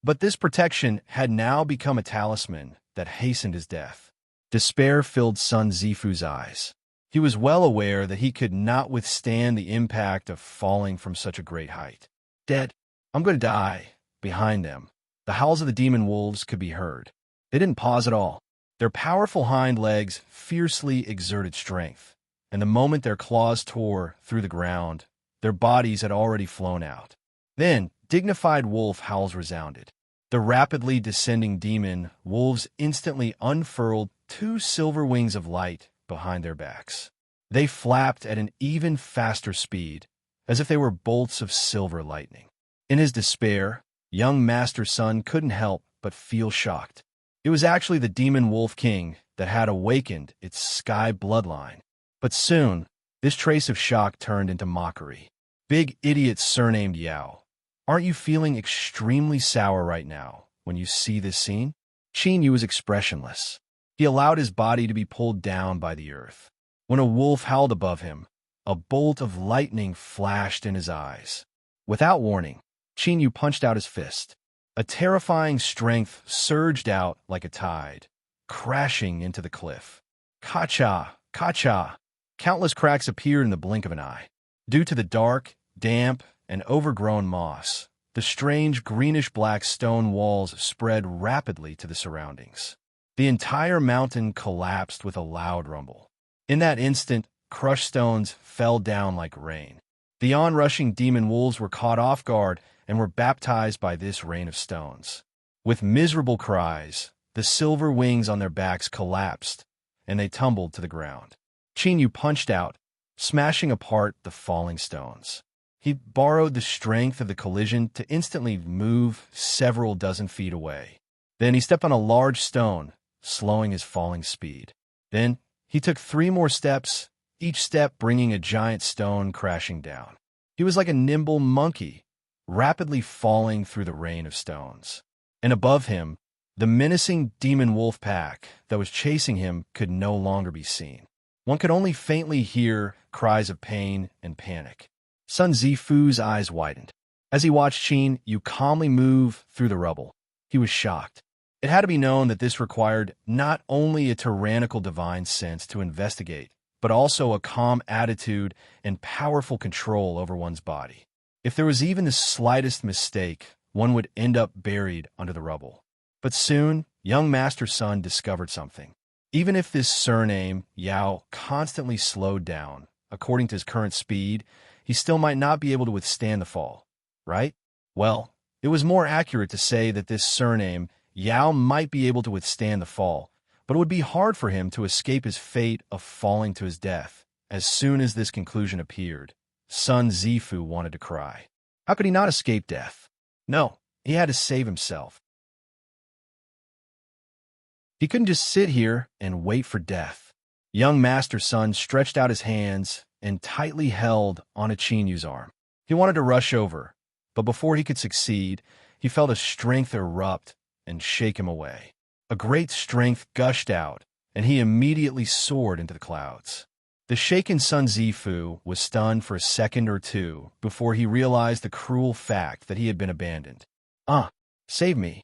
But this protection had now become a talisman that hastened his death. Despair filled Sun Zifu's eyes. He was well aware that he could not withstand the impact of falling from such a great height. Dead. I'm going to die. Behind them, the howls of the demon wolves could be heard. They didn't pause at all. Their powerful hind legs fiercely exerted strength, and the moment their claws tore through the ground, their bodies had already flown out. Then, dignified wolf howls resounded. The rapidly descending demon wolves instantly unfurled two silver wings of light behind their backs. They flapped at an even faster speed, as if they were bolts of silver lightning. In his despair, young Master Sun couldn't help but feel shocked. It was actually the Demon Wolf King that had awakened its sky bloodline. But soon, this trace of shock turned into mockery. Big idiot surnamed Yao. Aren't you feeling extremely sour right now when you see this scene? Qin Yu was expressionless. He allowed his body to be pulled down by the earth. When a wolf howled above him, a bolt of lightning flashed in his eyes. Without warning, Qin Yu punched out his fist. A terrifying strength surged out like a tide, crashing into the cliff. Ka-cha! Ka-cha! Countless cracks appeared in the blink of an eye. Due to the dark, damp, and overgrown moss, the strange greenish-black stone walls spread rapidly to the surroundings. The entire mountain collapsed with a loud rumble. In that instant, crushed stones fell down like rain. The onrushing demon wolves were caught off guard and were baptized by this rain of stones. With miserable cries, the silver wings on their backs collapsed, and they tumbled to the ground. Chinyu punched out, smashing apart the falling stones. He borrowed the strength of the collision to instantly move several dozen feet away. Then he stepped on a large stone, slowing his falling speed. Then he took 3 more steps, each step bringing a giant stone crashing down. He was like a nimble monkey, rapidly falling through the rain of stones. And above him, the menacing demon wolf pack that was chasing him could no longer be seen. One could only faintly hear cries of pain and panic. Sun Zifu's eyes widened. As he watched Qin Yu calmly move through the rubble, he was shocked. It had to be known that this required not only a tyrannical divine sense to investigate, but also a calm attitude and powerful control over one's body. If there was even the slightest mistake, one would end up buried under the rubble. But soon, young Master Sun discovered something. Even if this surname, Yao, constantly slowed down, according to his current speed, he still might not be able to withstand the fall, right? Well, it was more accurate to say that this surname, Yao, might be able to withstand the fall, but it would be hard for him to escape his fate of falling to his death. As soon as this conclusion appeared, Sun Zifu wanted to cry. How could he not escape death? No, he had to save himself. He couldn't just sit here and wait for death. Young Master Sun stretched out his hands and tightly held onto Qinyu's arm. He wanted to rush over, but before he could succeed, he felt a strength erupt and shake him away. A great strength gushed out, and he immediately soared into the clouds. The shaken Sun Zifu was stunned for a second or two before he realized the cruel fact that he had been abandoned. Save me!"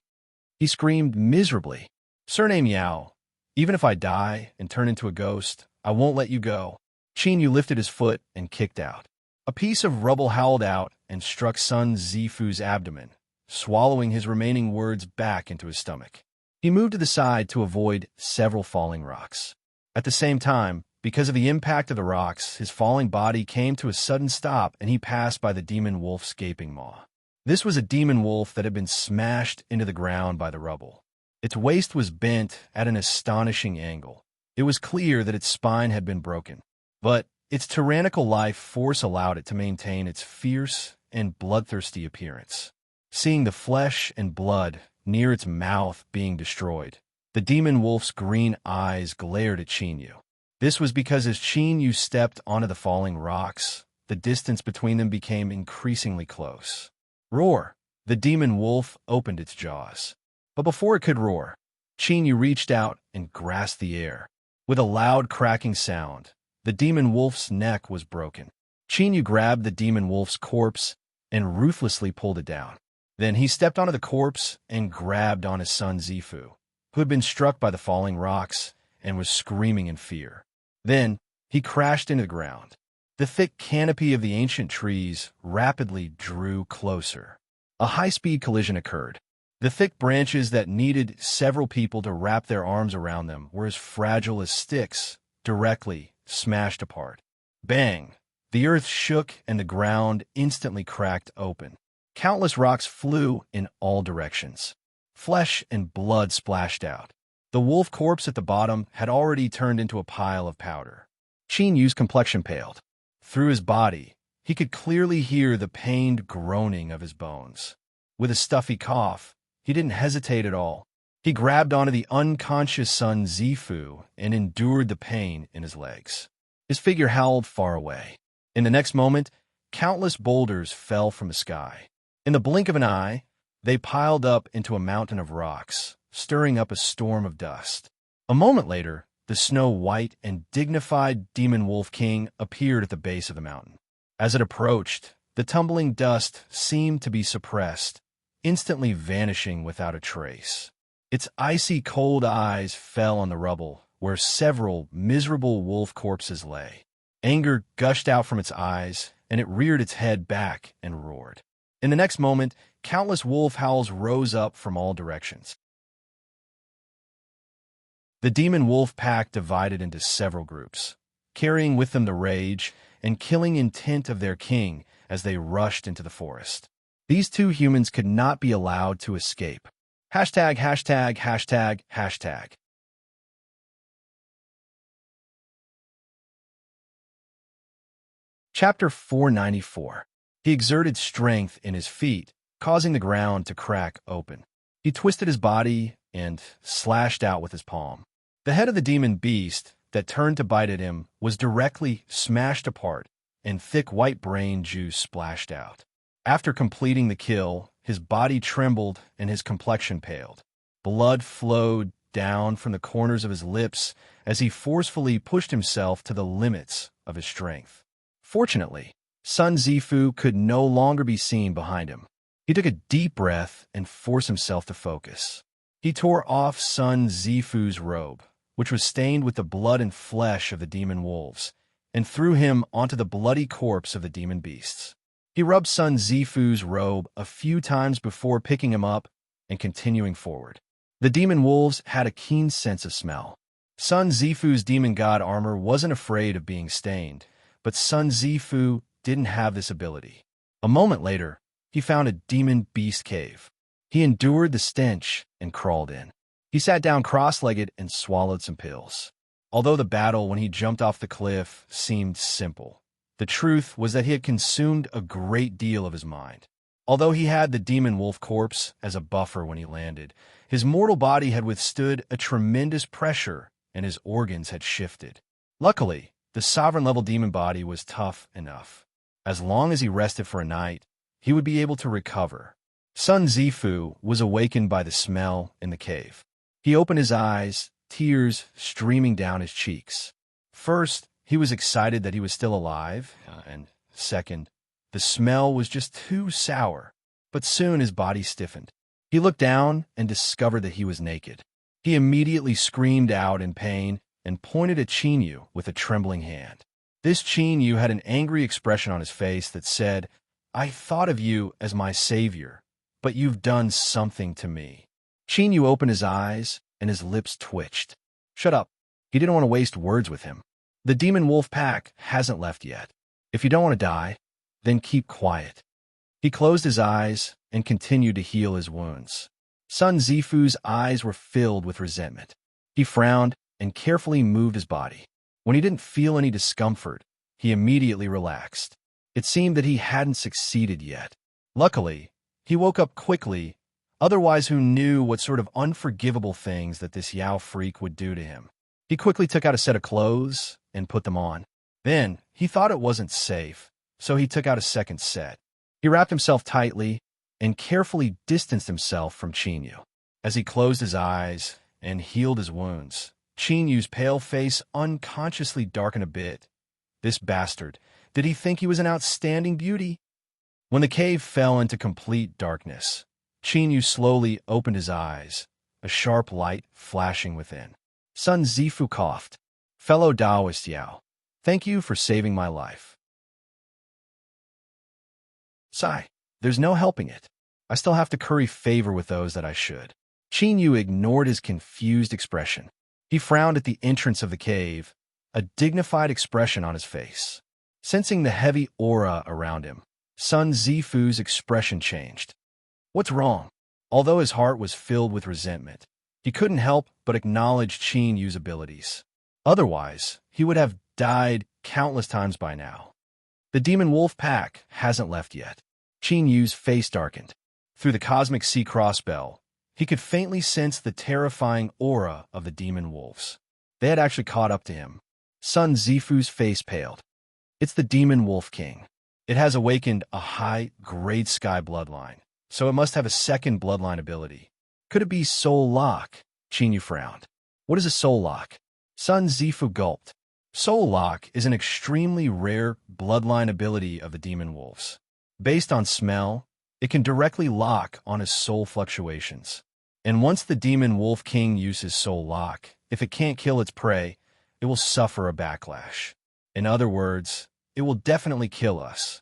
He screamed miserably. "Surname Yao, even if I die and turn into a ghost, I won't let you go." Qin Yu lifted his foot and kicked out. A piece of rubble howled out and struck Sun Zifu's abdomen, swallowing his remaining words back into his stomach. He moved to the side to avoid several falling rocks. At the same time, because of the impact of the rocks, his falling body came to a sudden stop and he passed by the demon wolf's gaping maw. This was a demon wolf that had been smashed into the ground by the rubble. Its waist was bent at an astonishing angle. It was clear that its spine had been broken, but its tyrannical life force allowed it to maintain its fierce and bloodthirsty appearance. Seeing the flesh and blood near its mouth being destroyed, the demon wolf's green eyes glared at Qin Yu. This was because as Qin Yu stepped onto the falling rocks, the distance between them became increasingly close. Roar! The demon wolf opened its jaws. But before it could roar, Qin Yu reached out and grasped the air. With a loud cracking sound, the demon wolf's neck was broken. Qin Yu grabbed the demon wolf's corpse and ruthlessly pulled it down. Then he stepped onto the corpse and grabbed on his son Zifu, who had been struck by the falling rocks and was screaming in fear. Then he crashed into the ground. The thick canopy of the ancient trees rapidly drew closer. A high-speed collision occurred. The thick branches that needed several people to wrap their arms around them were as fragile as sticks, directly smashed apart. Bang! The earth shook and the ground instantly cracked open. Countless rocks flew in all directions. Flesh and blood splashed out. The wolf corpse at the bottom had already turned into a pile of powder. Qin Yu's complexion paled. Through his body, he could clearly hear the pained groaning of his bones. With a stuffy cough, he didn't hesitate at all. He grabbed onto the unconscious Sun Zifu and endured the pain in his legs. His figure howled far away. In the next moment, countless boulders fell from the sky. In the blink of an eye, they piled up into a mountain of rocks, stirring up a storm of dust. A moment later, the snow-white and dignified Demon Wolf King appeared at the base of the mountain. As it approached, the tumbling dust seemed to be suppressed, instantly vanishing without a trace. Its icy cold eyes fell on the rubble, where several miserable wolf corpses lay. Anger gushed out from its eyes, and it reared its head back and roared. In the next moment, countless wolf howls rose up from all directions. The demon wolf pack divided into several groups, carrying with them the rage and killing intent of their king as they rushed into the forest. These two humans could not be allowed to escape. Hashtag, hashtag, hashtag, hashtag. Chapter 494. He exerted strength in his feet, causing the ground to crack open. He twisted his body and slashed out with his palm. The head of the demon beast that turned to bite at him was directly smashed apart, and thick white brain juice splashed out. After completing the kill, his body trembled and his complexion paled. Blood flowed down from the corners of his lips as he forcefully pushed himself to the limits of his strength. Fortunately, Sun Zifu could no longer be seen behind him. He took a deep breath and forced himself to focus. He tore off Sun Zifu's robe, which was stained with the blood and flesh of the demon wolves, and threw him onto the bloody corpse of the demon beasts. He rubbed Sun Zifu's robe a few times before picking him up and continuing forward. The demon wolves had a keen sense of smell. Sun Zifu's demon god armor wasn't afraid of being stained, but Sun Zifu didn't have this ability. A moment later, he found a demon beast cave. He endured the stench and crawled in. He sat down cross-legged and swallowed some pills. Although the battle when he jumped off the cliff seemed simple, the truth was that he had consumed a great deal of his mind. Although he had the demon wolf corpse as a buffer when he landed, his mortal body had withstood a tremendous pressure and his organs had shifted. Luckily, the sovereign-level demon body was tough enough. As long as he rested for a night, he would be able to recover. Sun Zifu was awakened by the smell in the cave. He opened his eyes, tears streaming down his cheeks. First, he was excited that he was still alive, and second, the smell was just too sour. But soon his body stiffened. He looked down and discovered that he was naked. He immediately screamed out in pain and pointed at Chinyu with a trembling hand. This Chinyu had an angry expression on his face that said, "I thought of you as my savior, but you've done something to me." Chinyu opened his eyes and his lips twitched. Shut up. He didn't want to waste words with him. The demon wolf pack hasn't left yet. If you don't want to die, then keep quiet. He closed his eyes and continued to heal his wounds. Sun Zifu's eyes were filled with resentment. He frowned and carefully moved his body. When he didn't feel any discomfort, he immediately relaxed. It seemed that he hadn't succeeded yet. Luckily, he woke up quickly, otherwise who knew what sort of unforgivable things that this Yao freak would do to him. He quickly took out a set of clothes and put them on. Then, he thought it wasn't safe, so he took out a second set. He wrapped himself tightly and carefully distanced himself from Chinyu. As he closed his eyes and healed his wounds, Chinyu's pale face unconsciously darkened a bit. This bastard, did he think he was an outstanding beauty? When the cave fell into complete darkness, Chinyu slowly opened his eyes, a sharp light flashing within. Sun Zifu coughed. "Fellow Taoist Yao, thank you for saving my life." Sigh, there's no helping it. I still have to curry favor with those that I should. Chinyu ignored his confused expression. He frowned at the entrance of the cave, a dignified expression on his face. Sensing the heavy aura around him, Sun Zifu's expression changed. What's wrong? Although his heart was filled with resentment, he couldn't help but acknowledge Chinyu's abilities. Otherwise, he would have died countless times by now. The demon wolf pack hasn't left yet. Chinyu's face darkened. Through the cosmic sea crossbell, he could faintly sense the terrifying aura of the demon wolves. They had actually caught up to him. Sun Zifu's face paled. It's the demon wolf king. It has awakened a high, grade sky bloodline, so it must have a second bloodline ability. Could it be soul lock? Chinyu frowned. What is a soul lock? Sun Zifu gulped. Soul lock is an extremely rare bloodline ability of the demon wolves. Based on smell, it can directly lock on his soul fluctuations. And once the demon wolf king uses soul lock, if it can't kill its prey, it will suffer a backlash. In other words, it will definitely kill us.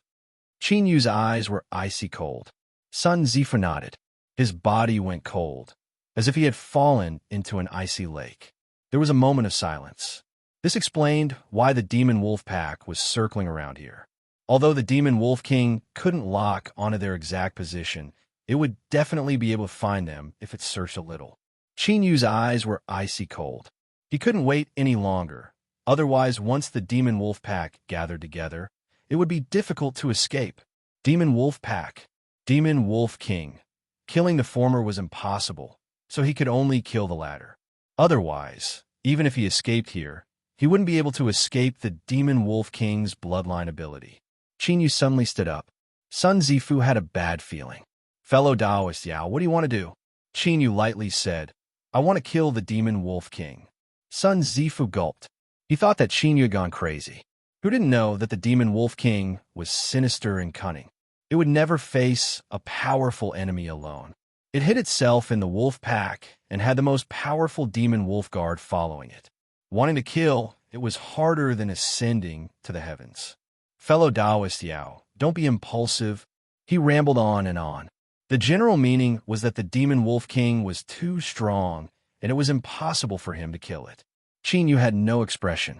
Chinyu's eyes were icy cold. Sun Zifu nodded. His body went cold, as if he had fallen into an icy lake. There was a moment of silence. This explained why the demon wolf pack was circling around here. Although the demon wolf king couldn't lock onto their exact position, it would definitely be able to find them if it searched a little. Qin Yu's eyes were icy cold. He couldn't wait any longer. Otherwise, once the demon wolf pack gathered together, it would be difficult to escape. Demon wolf pack, demon wolf king. Killing the former was impossible, so he could only kill the latter. Otherwise, even if he escaped here, he wouldn't be able to escape the demon wolf king's bloodline ability. Qin Yu suddenly stood up. Sun Zifu had a bad feeling. Fellow Taoist Yao, what do you want to do? Qin Yu lightly said, I want to kill the demon wolf king. Sun Zifu gulped. He thought that Qin Yu had gone crazy. Who didn't know that the demon wolf king was sinister and cunning? It would never face a powerful enemy alone. It hid itself in the wolf pack and had the most powerful demon wolf guard following it. Wanting to kill, it was harder than ascending to the heavens. Fellow Taoist Yao, don't be impulsive. He rambled on and on. The general meaning was that the demon wolf king was too strong, and it was impossible for him to kill it. Qin Yu had no expression.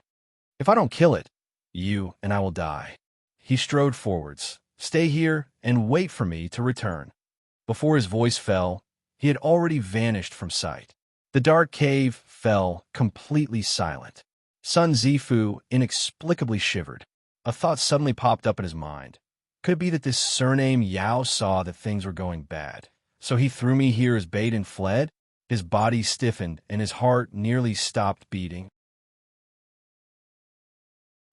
If I don't kill it, you and I will die. He strode forwards. Stay here and wait for me to return. Before his voice fell, he had already vanished from sight. The dark cave fell completely silent. Sun Zifu inexplicably shivered. A thought suddenly popped up in his mind. Could it be that this surname Yao saw that things were going bad, so he threw me here as bait and fled? His body stiffened and his heart nearly stopped beating.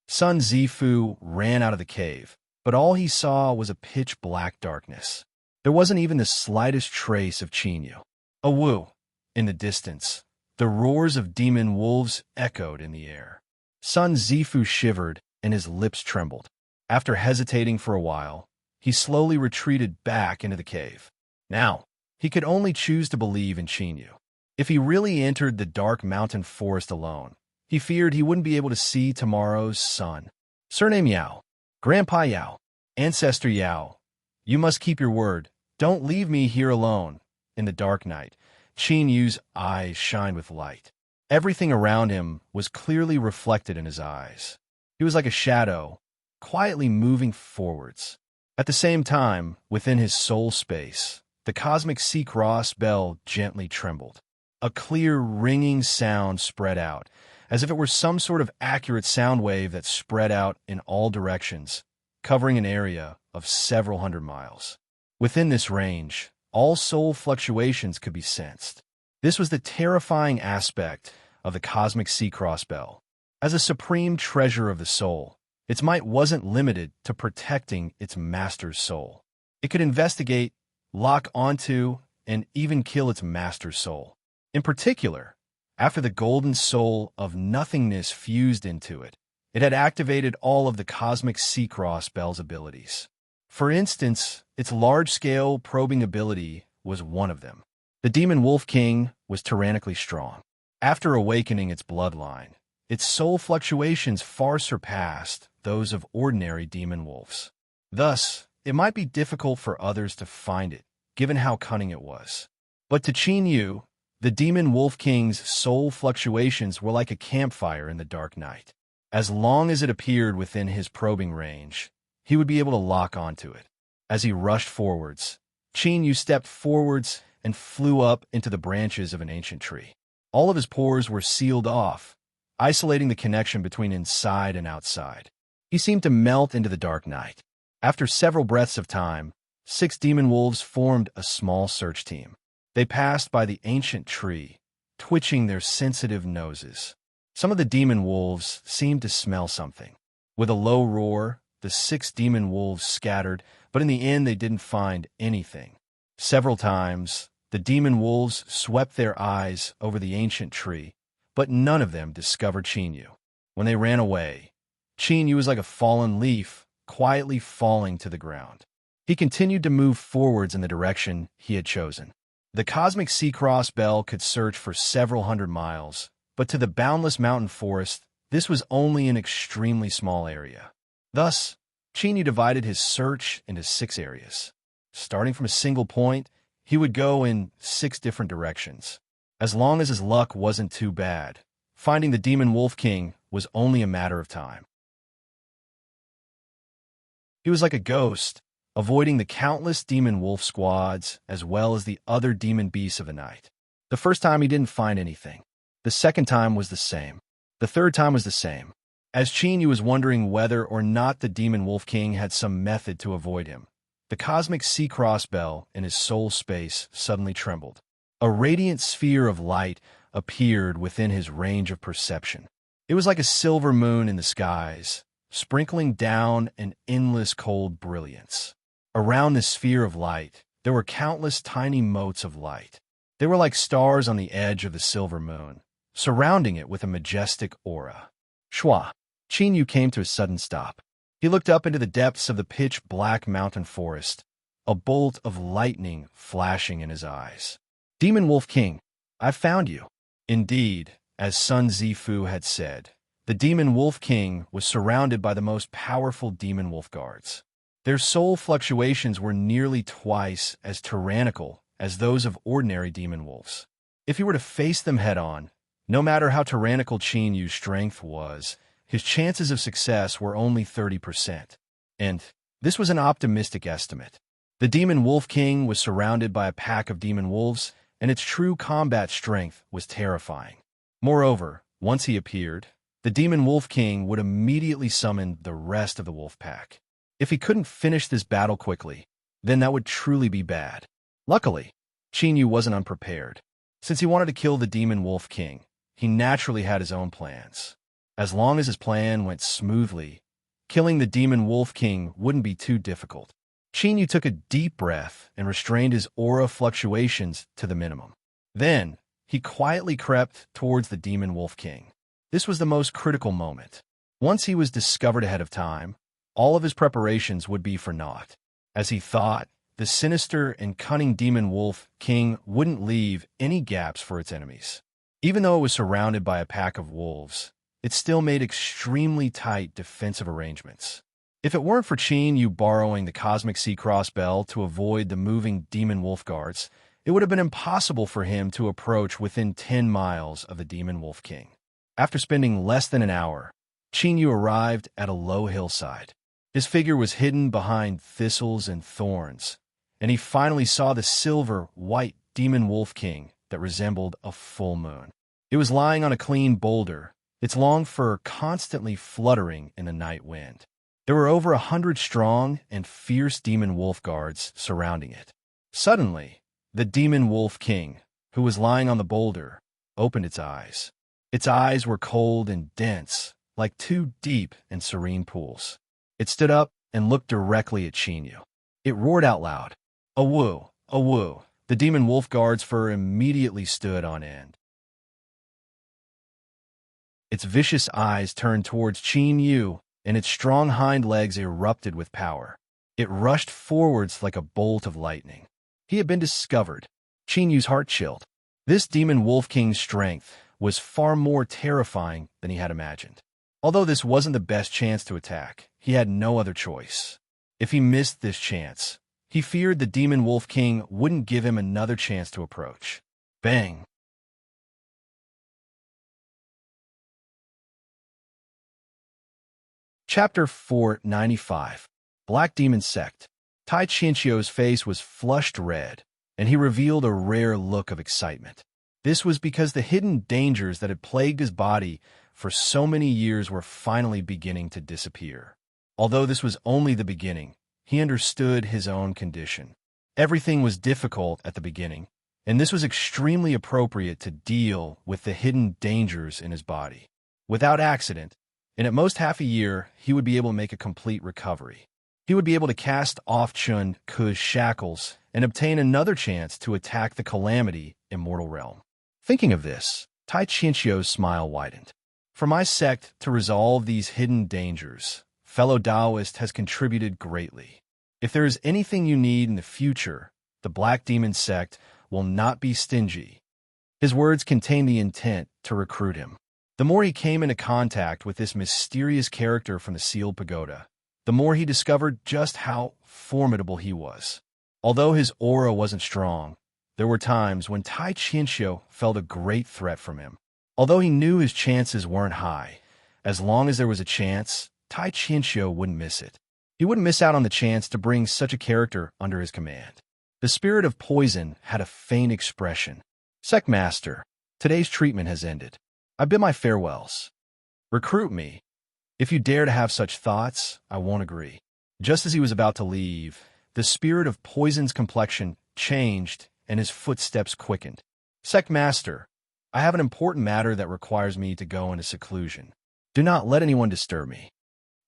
Sun Zifu ran out of the cave, but all he saw was a pitch-black darkness. There wasn't even the slightest trace of Qin Yu. A woo! In the distance, the roars of demon wolves echoed in the air. Sun Zifu shivered and his lips trembled. After hesitating for a while, he slowly retreated back into the cave. Now, he could only choose to believe in Qin Yu. If he really entered the dark mountain forest alone, he feared he wouldn't be able to see tomorrow's sun. Surname Yao, Grandpa Yao, Ancestor Yao, you must keep your word. Don't leave me here alone. In the dark night, Qin Yu's eyes shined with light. Everything around him was clearly reflected in his eyes. He was like a shadow, quietly moving forwards. At the same time, within his soul space, the cosmic sea-cross bell gently trembled. A clear, ringing sound spread out, as if it were some sort of accurate sound wave that spread out in all directions, covering an area of several hundred miles. Within this range, all soul fluctuations could be sensed. This was the terrifying aspect of the cosmic sea-cross bell. As a supreme treasure of the soul, its might wasn't limited to protecting its master's soul. It could investigate, lock onto, and even kill its master's soul. In particular, after the golden soul of nothingness fused into it, it had activated all of the cosmic sea-cross bell's abilities. For instance, its large-scale probing ability was one of them. The demon wolf king was tyrannically strong. After awakening its bloodline, its soul fluctuations far surpassed those of ordinary demon wolves. Thus, it might be difficult for others to find it, given how cunning it was. But to Qin Yu, the demon wolf king's soul fluctuations were like a campfire in the dark night. As long as it appeared within his probing range, he would be able to lock onto it. As he rushed forwards, Qin Yu stepped forwards and flew up into the branches of an ancient tree. All of his pores were sealed off, isolating the connection between inside and outside. He seemed to melt into the dark night. After several breaths of time, 6 demon wolves formed a small search team. They passed by the ancient tree, twitching their sensitive noses. Some of the demon wolves seemed to smell something. With a low roar, the 6 demon wolves scattered, but in the end they didn't find anything. Several times, the demon wolves swept their eyes over the ancient tree, but none of them discovered Qin Yu. When they ran away, Qin Yu was like a fallen leaf, quietly falling to the ground. He continued to move forwards in the direction he had chosen. The cosmic sea-cross bell could search for several hundred miles, but to the boundless mountain forest, this was only an extremely small area. Thus, Qin Yu divided his search into 6 areas. Starting from a single point, he would go in 6 different directions. As long as his luck wasn't too bad, finding the Demon Wolf King was only a matter of time. He was like a ghost, avoiding the countless demon wolf squads as well as the other demon beasts of the night. The first time he didn't find anything. The second time was the same. The third time was the same. As Chinyu was wondering whether or not the Demon Wolf King had some method to avoid him, the cosmic sea cross bell in his soul space suddenly trembled. A radiant sphere of light appeared within his range of perception. It was like a silver moon in the skies, sprinkling down an endless cold brilliance. Around this sphere of light, there were countless tiny motes of light. They were like stars on the edge of the silver moon, surrounding it with a majestic aura. Shua! Chinyu came to a sudden stop. He looked up into the depths of the pitch-black mountain forest, a bolt of lightning flashing in his eyes. Demon Wolf King, I've found you. Indeed, as Sun Zifu had said, the Demon Wolf King was surrounded by the most powerful demon wolf guards. Their soul fluctuations were nearly twice as tyrannical as those of ordinary demon wolves. If he were to face them head-on, no matter how tyrannical Chinyu's strength was, his chances of success were only 30%. And this was an optimistic estimate. The Demon Wolf King was surrounded by a pack of demon wolves, and its true combat strength was terrifying. Moreover, once he appeared, the Demon Wolf King would immediately summon the rest of the wolf pack. If he couldn't finish this battle quickly, then that would truly be bad. Luckily, Chinyu wasn't unprepared. Since he wanted to kill the Demon Wolf King, he naturally had his own plans. As long as his plan went smoothly, killing the Demon Wolf King wouldn't be too difficult. Chinyu took a deep breath and restrained his aura fluctuations to the minimum. Then, he quietly crept towards the Demon Wolf King. This was the most critical moment. Once he was discovered ahead of time, all of his preparations would be for naught. As he thought, the sinister and cunning Demon Wolf King wouldn't leave any gaps for its enemies. Even though it was surrounded by a pack of wolves, it still made extremely tight defensive arrangements. If it weren't for Chinyu borrowing the Cosmic Sea Cross Bell to avoid the moving Demon Wolf guards, it would have been impossible for him to approach within 10 miles of the Demon Wolf King. After spending less than an hour, Chinyu arrived at a low hillside. His figure was hidden behind thistles and thorns, and he finally saw the silver-white Demon Wolf King that resembled a full moon. It was lying on a clean boulder, its long fur constantly fluttering in the night wind. There were over 100 strong and fierce demon wolf guards surrounding it. Suddenly, the Demon Wolf King, who was lying on the boulder, opened its eyes. Its eyes were cold and dense, like two deep and serene pools. It stood up and looked directly at Chinyu. It roared out loud, "Awoo! Awoo!" The Demon Wolf Guard's fur immediately stood on end. Its vicious eyes turned towards Chinyu, and its strong hind legs erupted with power. It rushed forwards like a bolt of lightning. He had been discovered. Chinyu's heart chilled. This Demon Wolf King's strength was far more terrifying than he had imagined. Although this wasn't the best chance to attack, he had no other choice. If he missed this chance, he feared the Demon Wolf King wouldn't give him another chance to approach. Bang! Chapter 495. Black Demon Sect. Tai Chinchio's face was flushed red, and he revealed a rare look of excitement. This was because the hidden dangers that had plagued his body for so many years were finally beginning to disappear. Although this was only the beginning, he understood his own condition. Everything was difficult at the beginning, and this was extremely appropriate to deal with the hidden dangers in his body. Without accident, and at most half a year, he would be able to make a complete recovery. He would be able to cast off Chun Ku's shackles and obtain another chance to attack the Calamity Immortal Realm. Thinking of this, Tai Chinchio's smile widened. For my sect to resolve these hidden dangers, fellow Taoist has contributed greatly. If there is anything you need in the future, the Black Demon Sect will not be stingy. His words contained the intent to recruit him. The more he came into contact with this mysterious character from the Sealed Pagoda, the more he discovered just how formidable he was. Although his aura wasn't strong, there were times when Tai Chinchio felt a great threat from him. Although he knew his chances weren't high, as long as there was a chance, Tai Chinchio wouldn't miss it. He wouldn't miss out on the chance to bring such a character under his command. The spirit of poison had a faint expression. Sect Master, today's treatment has ended. I bid my farewells. Recruit me. If you dare to have such thoughts, I won't agree. Just as he was about to leave, the spirit of poison's complexion changed and his footsteps quickened. Sect Master, I have an important matter that requires me to go into seclusion. Do not let anyone disturb me.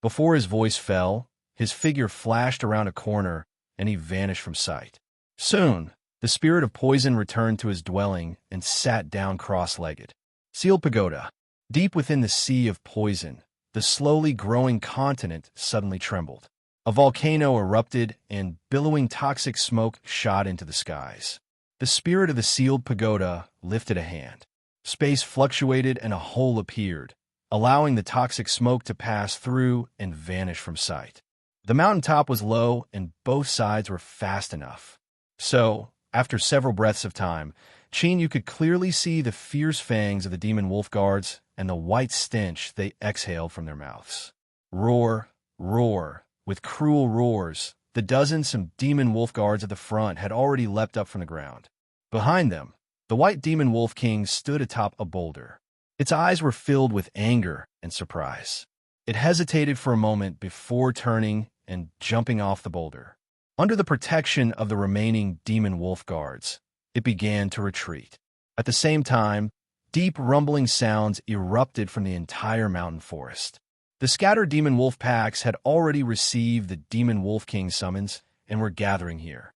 Before his voice fell, his figure flashed around a corner and he vanished from sight. Soon, the spirit of poison returned to his dwelling and sat down cross-legged. Sealed pagoda. Deep within the sea of poison, the slowly growing continent suddenly trembled. A volcano erupted and billowing toxic smoke shot into the skies. The spirit of the sealed pagoda lifted a hand. Space fluctuated and a hole appeared, allowing the toxic smoke to pass through and vanish from sight. The mountaintop was low and both sides were fast enough. So, after several breaths of time, you could clearly see the fierce fangs of the demon wolf guards and the white stench they exhaled from their mouths. Roar, roar. With cruel roars, the dozens of demon wolf guards at the front had already leapt up from the ground. Behind them, the white demon wolf king stood atop a boulder. Its eyes were filled with anger and surprise. It hesitated for a moment before turning and jumping off the boulder. Under the protection of the remaining demon wolf guards, it began to retreat. At the same time, deep rumbling sounds erupted from the entire mountain forest. The scattered demon wolf packs had already received the demon wolf king summons and were gathering here.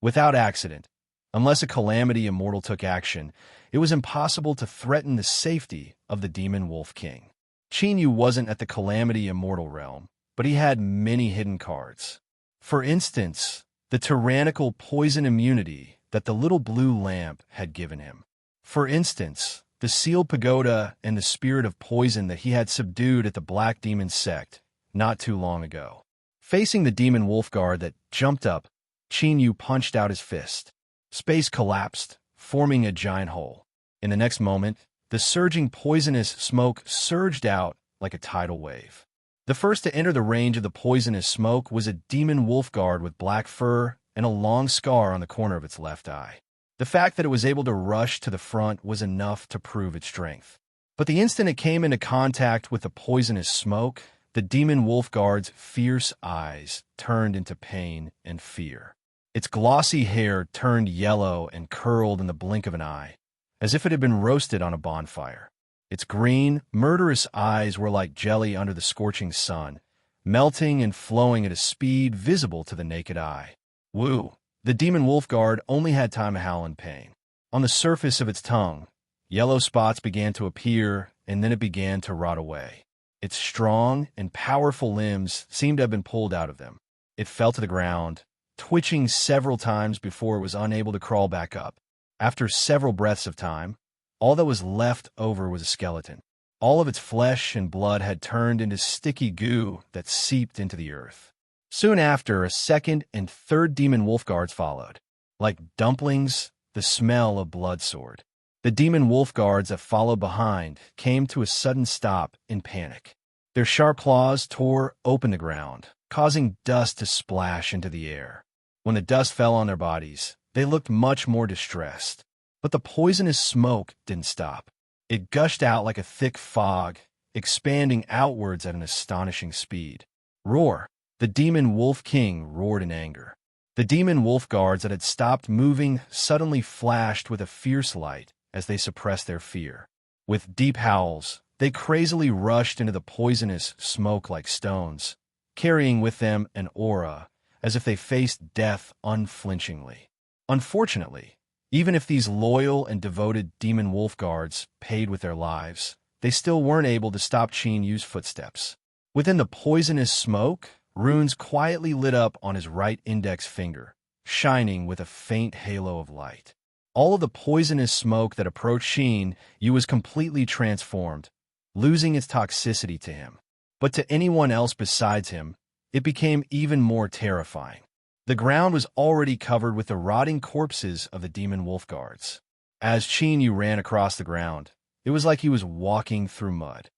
Without accident, unless a calamity immortal took action, it was impossible to threaten the safety of the demon wolf king. Chinyu wasn't at the calamity immortal realm, but he had many hidden cards. For instance, the tyrannical poison immunity that the little blue lamp had given him. For instance, the sealed pagoda and the spirit of poison that he had subdued at the Black Demon sect not too long ago. Facing the demon wolf guard that jumped up, Chinyu punched out his fist. Space collapsed, forming a giant hole. In the next moment, the surging poisonous smoke surged out like a tidal wave. The first to enter the range of the poisonous smoke was a demon wolf guard with black fur and a long scar on the corner of its left eye. The fact that it was able to rush to the front was enough to prove its strength. But the instant it came into contact with the poisonous smoke, the demon wolf guard's fierce eyes turned into pain and fear. Its glossy hair turned yellow and curled in the blink of an eye, as if it had been roasted on a bonfire. Its green, murderous eyes were like jelly under the scorching sun, melting and flowing at a speed visible to the naked eye. Woo! The demon wolf guard only had time to howl in pain. On the surface of its tongue, yellow spots began to appear, and then it began to rot away. Its strong and powerful limbs seemed to have been pulled out of them. It fell to the ground, twitching several times before it was unable to crawl back up. After several breaths of time, all that was left over was a skeleton. All of its flesh and blood had turned into sticky goo that seeped into the earth. Soon after, a second and third demon wolf guards followed. Like dumplings, the smell of blood soared. The demon wolf guards that followed behind came to a sudden stop in panic. Their sharp claws tore open the ground, causing dust to splash into the air. When the dust fell on their bodies, they looked much more distressed. But the poisonous smoke didn't stop. It gushed out like a thick fog, expanding outwards at an astonishing speed. Roar! The demon wolf king roared in anger. The demon wolf guards that had stopped moving suddenly flashed with a fierce light as they suppressed their fear. With deep howls, they crazily rushed into the poisonous smoke like stones, carrying with them an aura as if they faced death unflinchingly. Unfortunately, even if these loyal and devoted demon wolf guards paid with their lives, they still weren't able to stop Chinyu's footsteps. Within the poisonous smoke, runes quietly lit up on his right index finger, shining with a faint halo of light. All of the poisonous smoke that approached Yu was completely transformed, losing its toxicity to him. But to anyone else besides him, it became even more terrifying. The ground was already covered with the rotting corpses of the demon wolf guards. As Qin Yu ran across the ground, it was like he was walking through mud.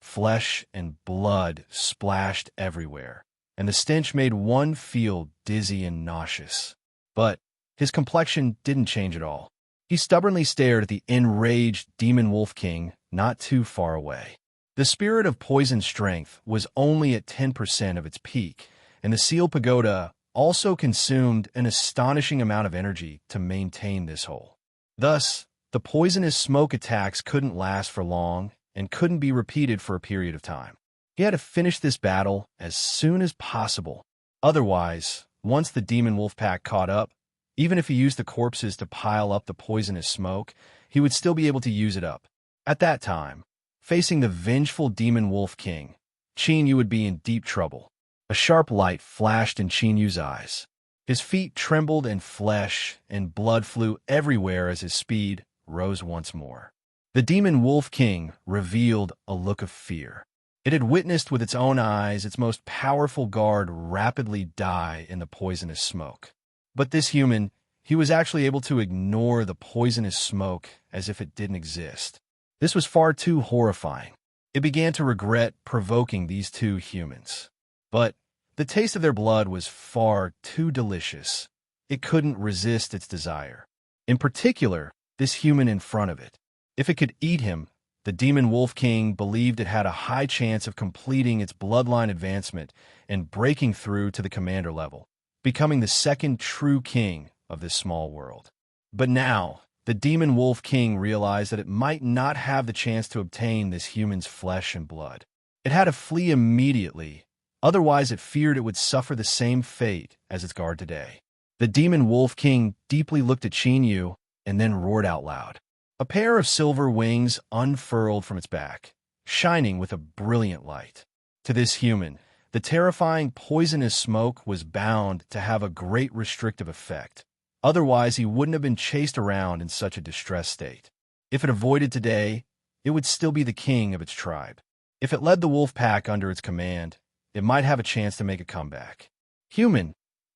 Flesh and blood splashed everywhere, and the stench made one feel dizzy and nauseous. But his complexion didn't change at all. He stubbornly stared at the enraged demon wolf king not too far away. The spirit of poison strength was only at 10% of its peak, and the sealed pagoda also consumed an astonishing amount of energy to maintain this hole. Thus, the poisonous smoke attacks couldn't last for long and couldn't be repeated for a period of time. He had to finish this battle as soon as possible. Otherwise, once the demon wolf pack caught up, even if he used the corpses to pile up the poisonous smoke, he would still be able to use it up. At that time, facing the vengeful demon wolf king, Qin Yu would be in deep trouble. A sharp light flashed in Qin Yu's eyes. His feet trembled and flesh and blood flew everywhere as his speed rose once more. The demon wolf king revealed a look of fear. It had witnessed with its own eyes its most powerful guard rapidly die in the poisonous smoke. But this human, he was actually able to ignore the poisonous smoke as if it didn't exist. This was far too horrifying. It began to regret provoking these two humans. But the taste of their blood was far too delicious. It couldn't resist its desire. In particular, this human in front of it. If it could eat him, the demon wolf king believed it had a high chance of completing its bloodline advancement and breaking through to the commander level, becoming the second true king of this small world. But now, the demon wolf king realized that it might not have the chance to obtain this human's flesh and blood. It had to flee immediately, otherwise it feared it would suffer the same fate as its guard today. The demon wolf king deeply looked at Qin Yu and then roared out loud. A pair of silver wings unfurled from its back, shining with a brilliant light. To this human, the terrifying poisonous smoke was bound to have a great restrictive effect. Otherwise, he wouldn't have been chased around in such a distressed state. If it avoided today, it would still be the king of its tribe. If it led the wolf pack under its command, it might have a chance to make a comeback. Human,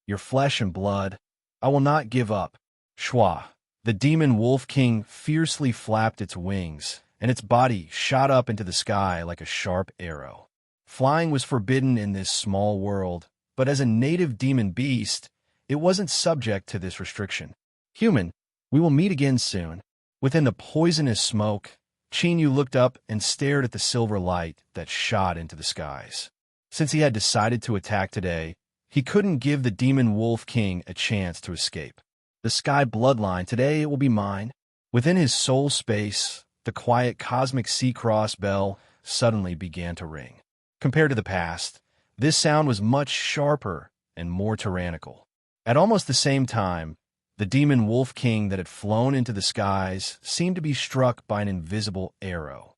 your flesh and blood, I will not give up. Shua. The demon wolf king fiercely flapped its wings, and its body shot up into the sky like a sharp arrow. Flying was forbidden in this small world, but as a native demon beast, it wasn't subject to this restriction. Human, we will meet again soon. Within the poisonous smoke, Qin Yu looked up and stared at the silver light that shot into the skies. Since he had decided to attack today, he couldn't give the demon wolf king a chance to escape. The sky bloodline, today it will be mine. Within his soul space, the quiet cosmic sea cross bell suddenly began to ring. Compared to the past, this sound was much sharper and more tyrannical. At almost the same time, the demon wolf king that had flown into the skies seemed to be struck by an invisible arrow.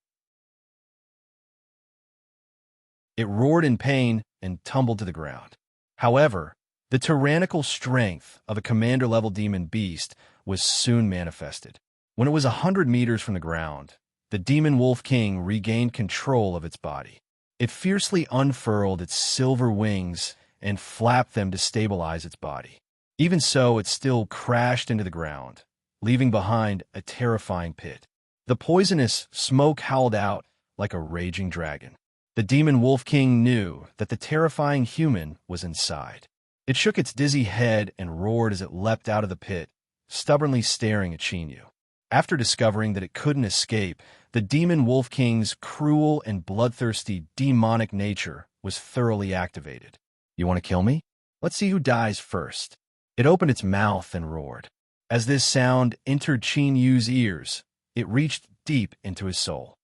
It roared in pain and tumbled to the ground. However, the tyrannical strength of a commander-level demon beast was soon manifested. When it was 100 meters from the ground, the demon wolf king regained control of its body. It fiercely unfurled its silver wings and flapped them to stabilize its body. Even so, it still crashed into the ground, leaving behind a terrifying pit. The poisonous smoke howled out like a raging dragon. The demon wolf king knew that the terrifying human was inside. It shook its dizzy head and roared as it leapt out of the pit, stubbornly staring at Qin Yu. After discovering that it couldn't escape, the demon wolf king's cruel and bloodthirsty demonic nature was thoroughly activated. You want to kill me? Let's see who dies first. It opened its mouth and roared. As this sound entered Qin Yu's ears, it reached deep into his soul.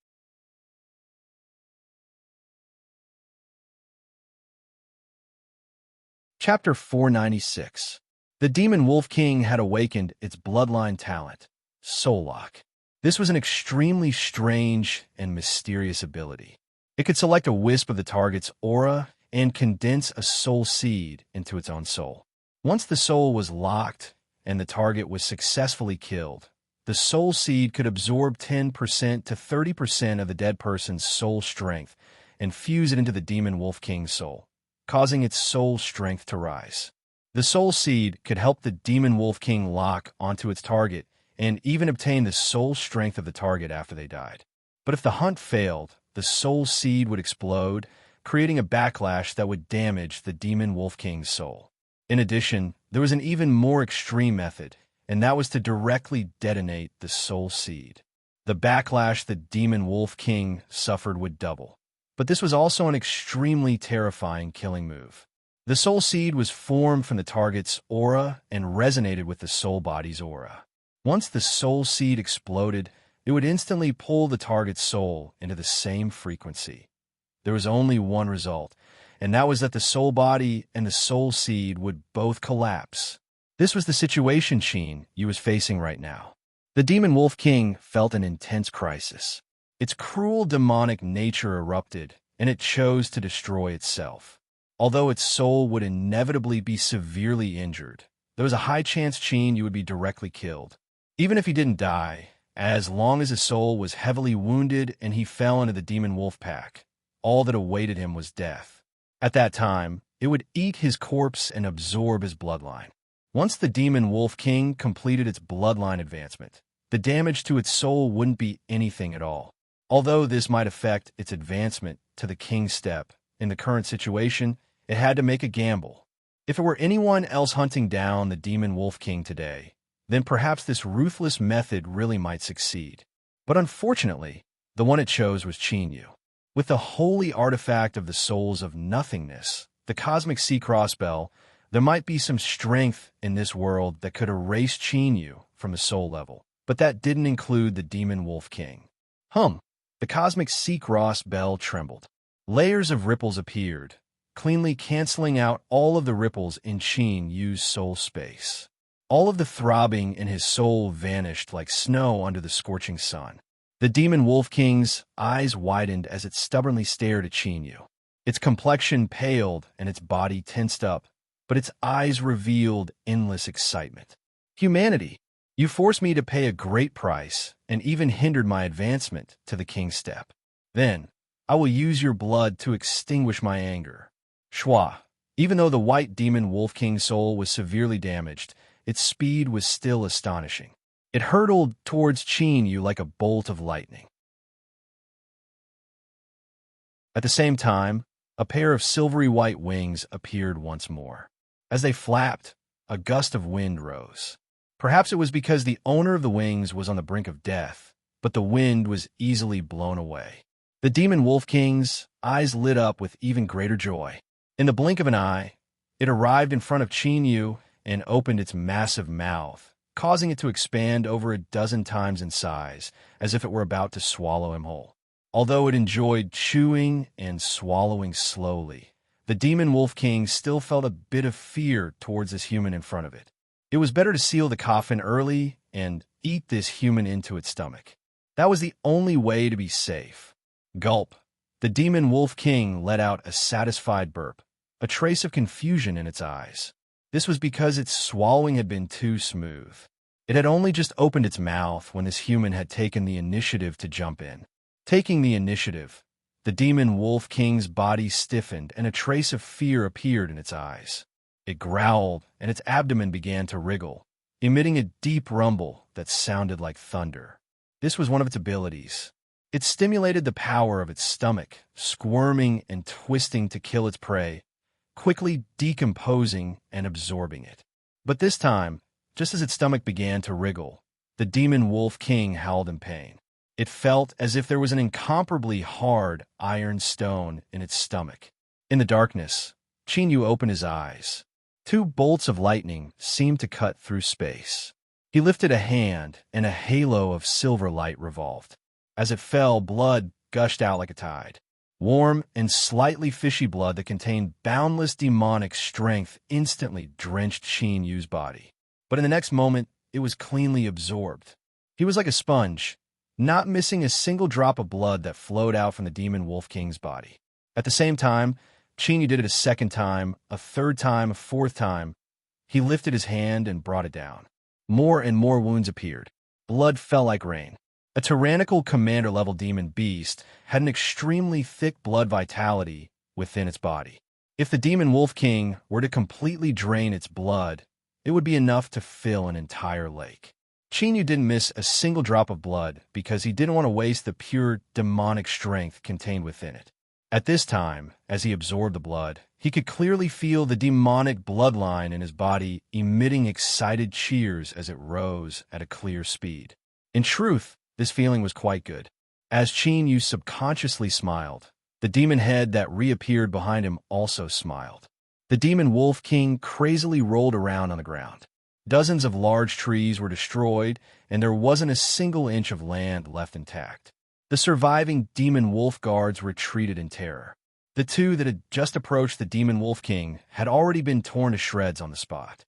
Chapter 496. The demon wolf king had awakened its bloodline talent, Soul Lock. This was an extremely strange and mysterious ability. It could select a wisp of the target's aura and condense a soul seed into its own soul. Once the soul was locked and the target was successfully killed, the soul seed could absorb 10% to 30% of the dead person's soul strength and fuse it into the demon wolf king's soul, causing its soul strength to rise. The soul seed could help the demon wolf king lock onto its target and even obtain the soul strength of the target after they died. But if the hunt failed, the soul seed would explode, creating a backlash that would damage the demon wolf king's soul. In addition, there was an even more extreme method, and that was to directly detonate the soul seed. The backlash the demon wolf king suffered would double. But this was also an extremely terrifying killing move. The soul seed was formed from the target's aura and resonated with the soul body's aura. Once the soul seed exploded, it would instantly pull the target's soul into the same frequency. There was only one result, and that was that the soul body and the soul seed would both collapse. This was the situation Yu was facing right now. The demon wolf king felt an intense crisis. Its cruel demonic nature erupted, and it chose to destroy itself. Although its soul would inevitably be severely injured, there was a high chance Yu would be directly killed. Even if he didn't die, as long as his soul was heavily wounded and he fell into the demon wolf pack, all that awaited him was death. At that time, it would eat his corpse and absorb his bloodline. Once the demon wolf king completed its bloodline advancement, the damage to its soul wouldn't be anything at all. Although this might affect its advancement to the king's step, in the current situation, it had to make a gamble. If it were anyone else hunting down the demon wolf king today, then perhaps this ruthless method really might succeed. But unfortunately, the one it chose was Yu. With the holy artifact of the souls of nothingness, the cosmic sea crossbell, there might be some strength in this world that could erase Yu from the soul level, but that didn't include the demon wolf king. The cosmic sea cross bell trembled. Layers of ripples appeared, cleanly canceling out all of the ripples in Yu's soul space. All of the throbbing in his soul vanished like snow under the scorching sun. The demon wolf king's eyes widened as it stubbornly stared at Yu. Its complexion paled and its body tensed up, but its eyes revealed endless excitement. Humanity, you forced me to pay a great price and even hindered my advancement to the king's step. Then, I will use your blood to extinguish my anger. Shwa. Even though the white demon wolf king's soul was severely damaged, its speed was still astonishing. It hurtled towards Yu like a bolt of lightning. At the same time, a pair of silvery white wings appeared once more. As they flapped, a gust of wind rose. Perhaps it was because the owner of the wings was on the brink of death, but the wind was easily blown away. The demon wolf king's eyes lit up with even greater joy. In the blink of an eye, it arrived in front of Yu and opened its massive mouth, causing it to expand over a dozen times in size, as if it were about to swallow him whole. Although it enjoyed chewing and swallowing slowly, the demon wolf king still felt a bit of fear towards this human in front of it. It was better to seal the coffin early and eat this human into its stomach. That was the only way to be safe. Gulp. The demon wolf king let out a satisfied burp, a trace of confusion in its eyes. This was because its swallowing had been too smooth. It had only just opened its mouth when this human had taken the initiative to jump in. Taking the initiative, the demon wolf king's body stiffened and a trace of fear appeared in its eyes. It growled and its abdomen began to wriggle, emitting a deep rumble that sounded like thunder. This was one of its abilities. It stimulated the power of its stomach, squirming and twisting to kill its prey, quickly decomposing and absorbing it. But this time, just as its stomach began to wriggle, the demon wolf king howled in pain. It felt as if there was an incomparably hard iron stone in its stomach. In the darkness, Yu opened his eyes. Two bolts of lightning seemed to cut through space. He lifted a hand, and a halo of silver light revolved. As it fell, blood gushed out like a tide. Warm and slightly fishy blood that contained boundless demonic strength instantly drenched Yu's body. But in the next moment, it was cleanly absorbed. He was like a sponge, not missing a single drop of blood that flowed out from the demon wolf king's body. At the same time, Yu did it a second time, a third time, a fourth time. He lifted his hand and brought it down. More and more wounds appeared. Blood fell like rain. A tyrannical commander-level demon beast had an extremely thick blood vitality within its body. If the demon Wolf King were to completely drain its blood, it would be enough to fill an entire lake. Chinyu didn't miss a single drop of blood because he didn't want to waste the pure demonic strength contained within it. At this time, as he absorbed the blood, he could clearly feel the demonic bloodline in his body emitting excited cheers as it rose at a clear speed. In truth, this feeling was quite good. As Chinyu subconsciously smiled, the demon head that reappeared behind him also smiled. The demon Wolf King crazily rolled around on the ground. Dozens of large trees were destroyed, and there wasn't a single inch of land left intact. The surviving demon wolf guards retreated in terror. The two that had just approached the demon Wolf King had already been torn to shreds on the spot.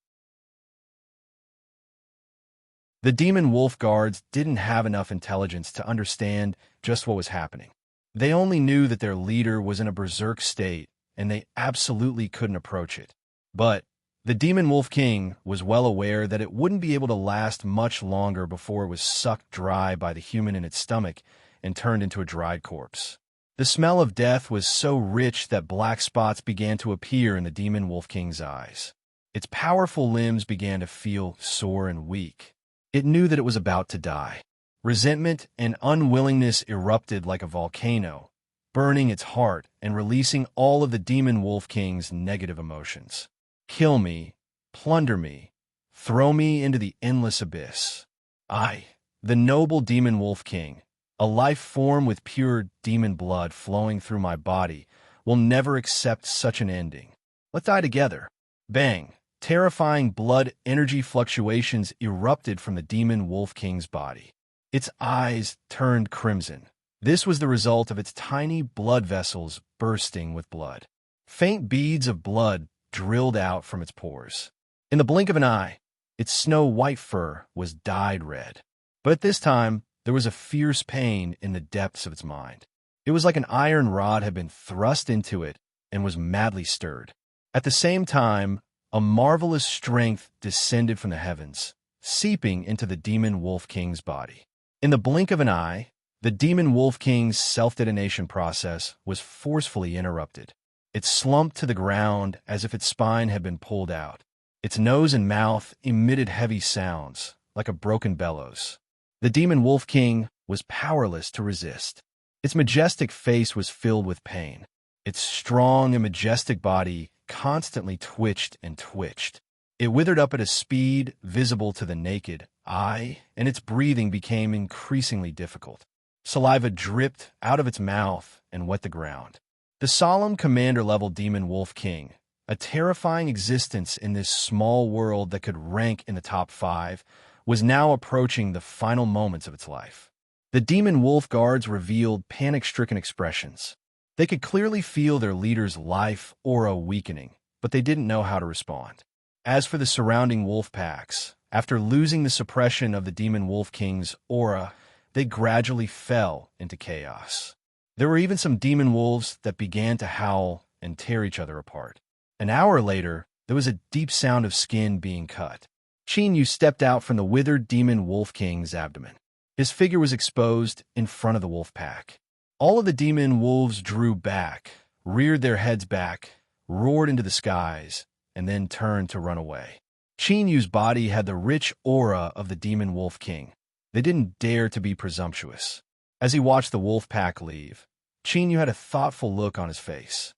The demon wolf guards didn't have enough intelligence to understand just what was happening. They only knew that their leader was in a berserk state, and they absolutely couldn't approach it. But the demon Wolf King was well aware that it wouldn't be able to last much longer before it was sucked dry by the human in its stomach and turned into a dried corpse. The smell of death was so rich that black spots began to appear in the demon Wolf King's eyes. Its powerful limbs began to feel sore and weak. It knew that it was about to die. Resentment and unwillingness erupted like a volcano, burning its heart and releasing all of the demon Wolf King's negative emotions. Kill me, plunder me, throw me into the endless abyss. I, the noble demon Wolf King, a life form with pure demon blood flowing through my body, will never accept such an ending. Let's die together. Bang! Terrifying blood energy fluctuations erupted from the demon Wolf King's body. Its eyes turned crimson. This was the result of its tiny blood vessels bursting with blood. Faint beads of blood drilled out from its pores. In the blink of an eye, its snow-white fur was dyed red. But at this time, there was a fierce pain in the depths of its mind. It was like an iron rod had been thrust into it and was madly stirred. At the same time, a marvelous strength descended from the heavens, seeping into the demon Wolf King's body. In the blink of an eye, the demon Wolf King's self-detonation process was forcefully interrupted. It slumped to the ground as if its spine had been pulled out. Its nose and mouth emitted heavy sounds, like a broken bellows. The demon Wolf King was powerless to resist. Its majestic face was filled with pain. Its strong and majestic body constantly twitched and twitched. It withered up at a speed visible to the naked eye, and its breathing became increasingly difficult. Saliva dripped out of its mouth and wet the ground. The solemn commander-level demon Wolf King, a terrifying existence in this small world that could rank in the top 5, was now approaching the final moments of its life. The demon wolf guards revealed panic-stricken expressions. They could clearly feel their leader's life aura weakening, but they didn't know how to respond. As for the surrounding wolf packs, after losing the suppression of the demon Wolf King's aura, they gradually fell into chaos. There were even some demon wolves that began to howl and tear each other apart. An hour later, there was a deep sound of skin being cut. Chinyu stepped out from the withered demon Wolf King's abdomen. His figure was exposed in front of the wolf pack. All of the demon wolves drew back, reared their heads back, roared into the skies, and then turned to run away. Chinyu's body had the rich aura of the demon Wolf King. They didn't dare to be presumptuous. As he watched the wolf pack leave, Chinyu had a thoughtful look on his face.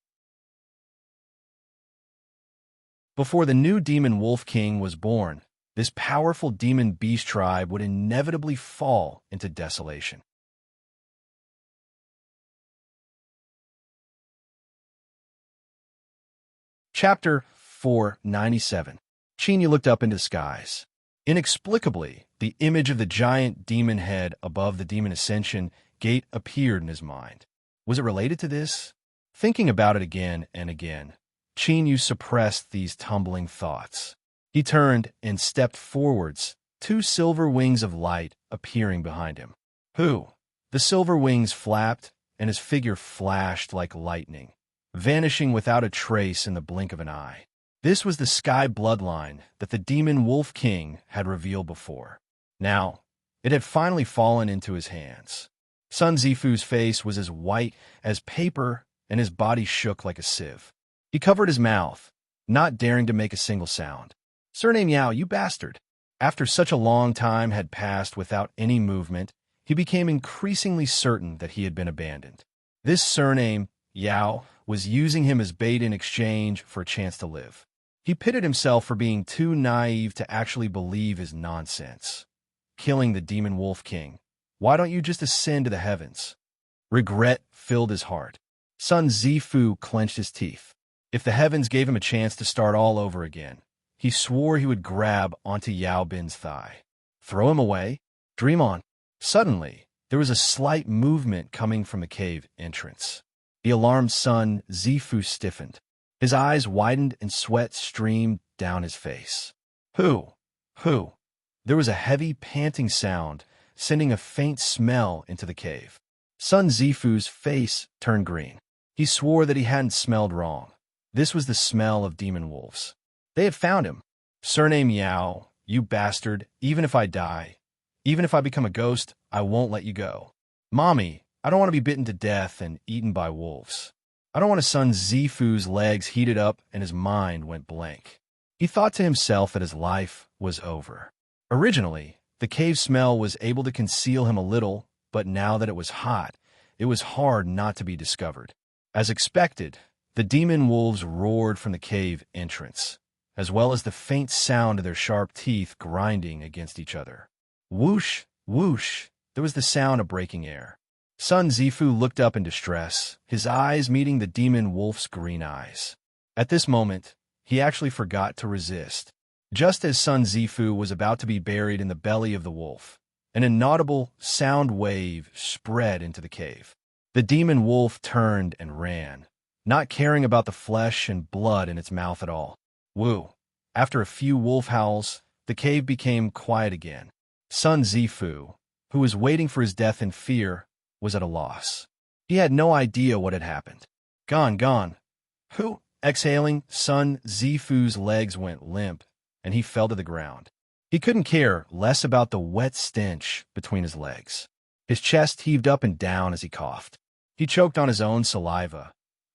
Before the new demon Wolf King was born, this powerful demon beast tribe would inevitably fall into desolation. Chapter 497. Chinyu looked up into the skies. Inexplicably, the image of the giant demon head above the demon ascension gate appeared in his mind. Was it related to this? Thinking about it again and again, Chinyu suppressed these tumbling thoughts. He turned and stepped forwards, two silver wings of light appearing behind him. Who? The silver wings flapped, and his figure flashed like lightning, vanishing without a trace in the blink of an eye. This was the sky bloodline that the demon Wolf King had revealed before. Now, it had finally fallen into his hands. Sun Zifu's face was as white as paper, and his body shook like a sieve. He covered his mouth, not daring to make a single sound. Surname Yao, you bastard. After such a long time had passed without any movement, he became increasingly certain that he had been abandoned. This surname, Yao, was using him as bait in exchange for a chance to live. He pitted himself for being too naive to actually believe his nonsense. Killing the demon wolf king. Why don't you just ascend to the heavens? Regret filled his heart. Sun Zifu clenched his teeth. If the heavens gave him a chance to start all over again, he swore he would grab onto Yao Bin's thigh. Throw him away? Dream on. Suddenly, there was a slight movement coming from the cave entrance. The alarmed Sun Zifu stiffened. His eyes widened and sweat streamed down his face. Who? Who? There was a heavy panting sound, sending a faint smell into the cave. Sun Zifu's face turned green. He swore that he hadn't smelled wrong. This was the smell of demon wolves. They had found him. Surname Yao, you bastard, even if I die, even if I become a ghost, I won't let you go. Mommy, I don't want to be bitten to death and eaten by wolves. I don't want to. Sun Zifu's legs heated up and his mind went blank. He thought to himself that his life was over. Originally, the cave smell was able to conceal him a little, but now that it was hot, it was hard not to be discovered. As expected, the demon wolves roared from the cave entrance, as well as the faint sound of their sharp teeth grinding against each other. Whoosh, whoosh, there was the sound of breaking air. Sun Zifu looked up in distress, his eyes meeting the demon wolf's green eyes. At this moment, he actually forgot to resist. Just as Sun Zifu was about to be buried in the belly of the wolf, an inaudible sound wave spread into the cave. The demon wolf turned and ran, not caring about the flesh and blood in its mouth at all. Woo! After a few wolf howls, the cave became quiet again. Sun Zifu, who was waiting for his death in fear, was at a loss. He had no idea what had happened. Gone, gone. Who? Exhaling, Sun Zifu's legs went limp, and he fell to the ground. He couldn't care less about the wet stench between his legs. His chest heaved up and down as he coughed. He choked on his own saliva.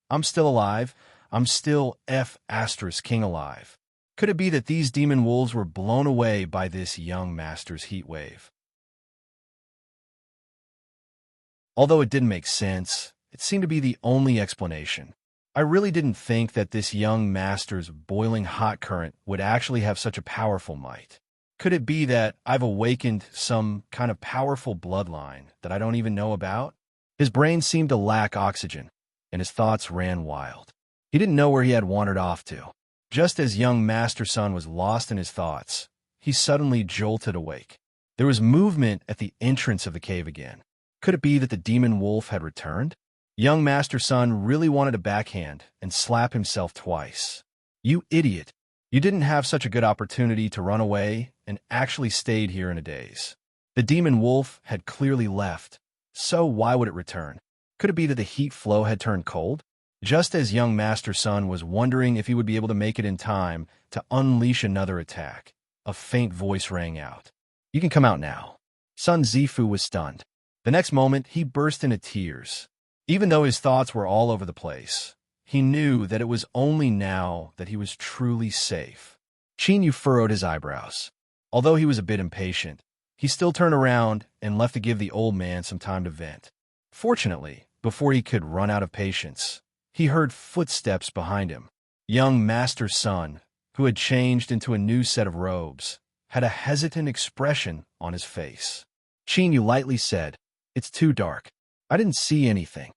I'm still alive. I'm still King alive. Could it be that these demon wolves were blown away by this young master's heat wave? Although it didn't make sense, it seemed to be the only explanation. I really didn't think that this young master's boiling hot current would actually have such a powerful might. Could it be that I've awakened some kind of powerful bloodline that I don't even know about? His brain seemed to lack oxygen, and his thoughts ran wild. He didn't know where he had wandered off to. Just as young Master Sun was lost in his thoughts, he suddenly jolted awake. There was movement at the entrance of the cave again. Could it be that the demon wolf had returned? Young Master Sun really wanted to backhand and slap himself twice. You idiot! You didn't have such a good opportunity to run away and actually stayed here in a daze. The demon wolf had clearly left, so why would it return? Could it be that the heat flow had turned cold? Just as young Master Sun was wondering if he would be able to make it in time to unleash another attack, a faint voice rang out. You can come out now. Sun Zifu was stunned. The next moment, he burst into tears. Even though his thoughts were all over the place, he knew that it was only now that he was truly safe. Yu furrowed his eyebrows. Although he was a bit impatient, he still turned around and left to give the old man some time to vent. Fortunately, before he could run out of patience, he heard footsteps behind him. Young Master Sun, who had changed into a new set of robes, had a hesitant expression on his face. Yu lightly said, "It's too dark. I didn't see anything."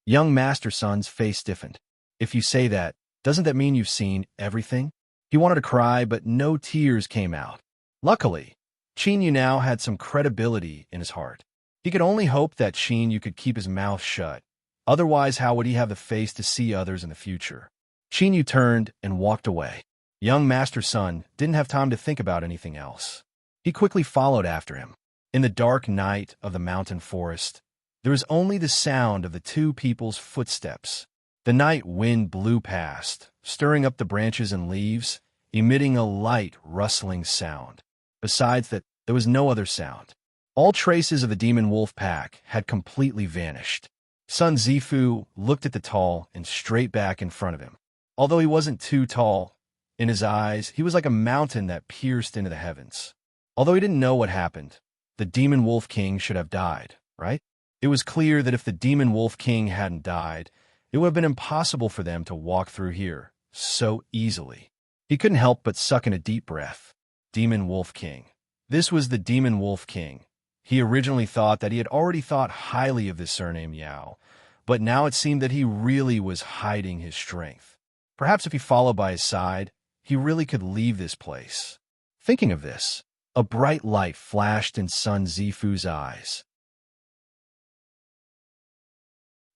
Young Master Sun's face stiffened. If you say that, doesn't that mean you've seen everything? He wanted to cry, but no tears came out. Luckily, Yu now had some credibility in his heart. He could only hope that Yu could keep his mouth shut. Otherwise, how would he have the face to see others in the future? Yu turned and walked away. Young Master Sun didn't have time to think about anything else. He quickly followed after him. In the dark night of the mountain forest, there was only the sound of the two people's footsteps. The night wind blew past, stirring up the branches and leaves, emitting a light, rustling sound. Besides that, there was no other sound. All traces of the demon wolf pack had completely vanished. Sun Zifu looked at the tall and straight back in front of him. Although he wasn't too tall, in his eyes, he was like a mountain that pierced into the heavens. Although he didn't know what happened, the Demon Wolf King should have died, right? It was clear that if the Demon Wolf King hadn't died, it would have been impossible for them to walk through here so easily. He couldn't help but suck in a deep breath. Demon Wolf King. This was the Demon Wolf King. He originally thought that he had already thought highly of this surname Yao, but now it seemed that he really was hiding his strength. Perhaps if he followed by his side, he really could leave this place. Thinking of this, a bright light flashed in Sun Zifu's eyes.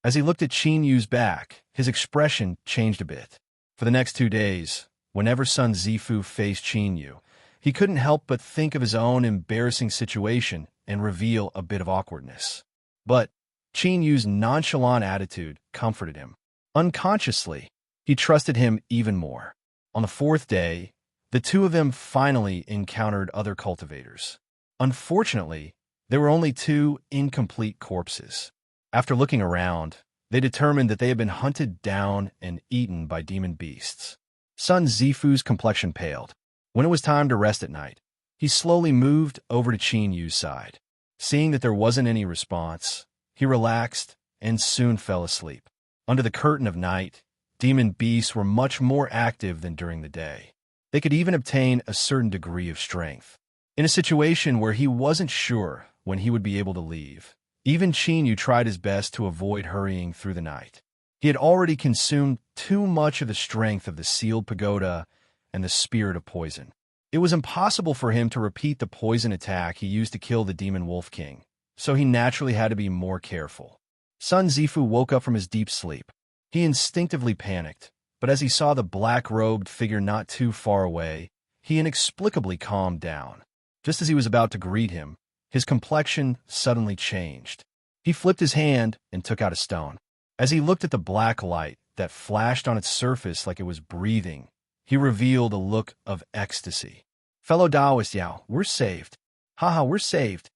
As he looked at Qin Yu's back, his expression changed a bit. For the next 2 days, whenever Sun Zifu faced Qin Yu, he couldn't help but think of his own embarrassing situation and reveal a bit of awkwardness. But Qin Yu's nonchalant attitude comforted him. Unconsciously, he trusted him even more. On the 4th day, the two of them finally encountered other cultivators. Unfortunately, there were only 2 incomplete corpses. After looking around, they determined that they had been hunted down and eaten by demon beasts. Sun Zifu's complexion paled. When it was time to rest at night, he slowly moved over to Qin Yu's side. Seeing that there wasn't any response, he relaxed and soon fell asleep. Under the curtain of night, demon beasts were much more active than during the day. They could even obtain a certain degree of strength. In a situation where he wasn't sure when he would be able to leave, even Qin Yu tried his best to avoid hurrying through the night. He had already consumed too much of the strength of the sealed pagoda and the spirit of poison. It was impossible for him to repeat the poison attack he used to kill the Demon Wolf King, so he naturally had to be more careful. Sun Zifu woke up from his deep sleep. He instinctively panicked, but as he saw the black-robed figure not too far away, he inexplicably calmed down. Just as he was about to greet him, his complexion suddenly changed. He flipped his hand and took out a stone. As he looked at the black light that flashed on its surface like it was breathing, he revealed a look of ecstasy. "Fellow Taoist Yao, we're saved. Haha, we're saved."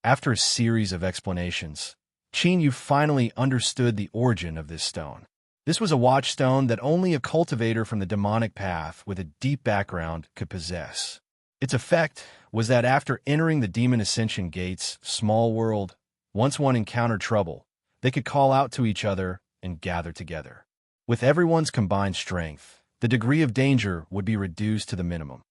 After a series of explanations, Qin Yu finally understood the origin of this stone. This was a watchstone that only a cultivator from the demonic path with a deep background could possess. Its effect was that after entering the Demon Ascension Gate's small world, once one encountered trouble, they could call out to each other and gather together. With everyone's combined strength, the degree of danger would be reduced to the minimum.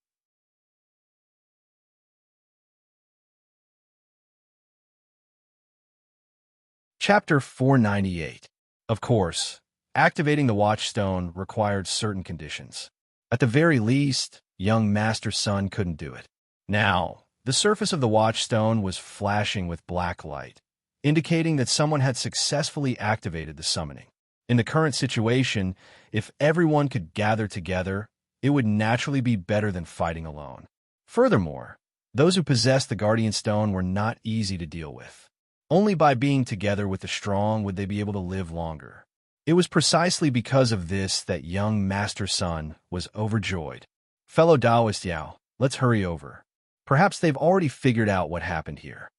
Chapter 498. Of course, activating the Watchstone required certain conditions. At the very least, young Master Sun couldn't do it. Now, the surface of the Watchstone was flashing with black light, indicating that someone had successfully activated the summoning. In the current situation, if everyone could gather together, it would naturally be better than fighting alone. Furthermore, those who possessed the Guardian Stone were not easy to deal with. Only by being together with the strong would they be able to live longer. It was precisely because of this that young Master Sun was overjoyed. "Fellow Taoist Yao, let's hurry over. Perhaps they've already figured out what happened here."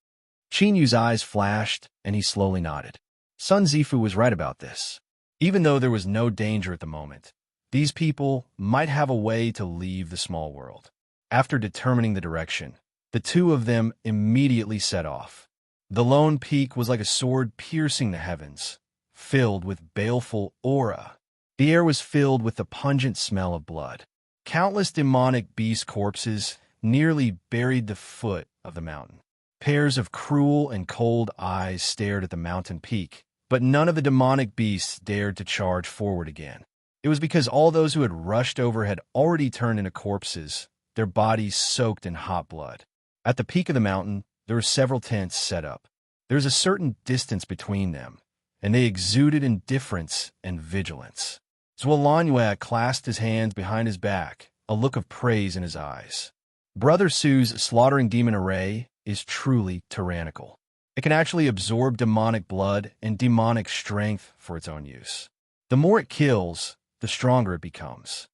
Qin Yu's eyes flashed, and he slowly nodded. Sun Zifu was right about this. Even though there was no danger at the moment, these people might have a way to leave the small world. After determining the direction, the two of them immediately set off. The lone peak was like a sword piercing the heavens, filled with baleful aura. The air was filled with the pungent smell of blood. Countless demonic beast corpses nearly buried the foot of the mountain. Pairs of cruel and cold eyes stared at the mountain peak, but none of the demonic beasts dared to charge forward again. It was because all those who had rushed over had already turned into corpses, their bodies soaked in hot blood. At the peak of the mountain, there were several tents set up. There was a certain distance between them, and they exuded indifference and vigilance. Zhuo clasped his hands behind his back, a look of praise in his eyes. Brother Su's slaughtering demon array is truly tyrannical. It can actually absorb demonic blood and demonic strength for its own use. The more it kills, the stronger it becomes.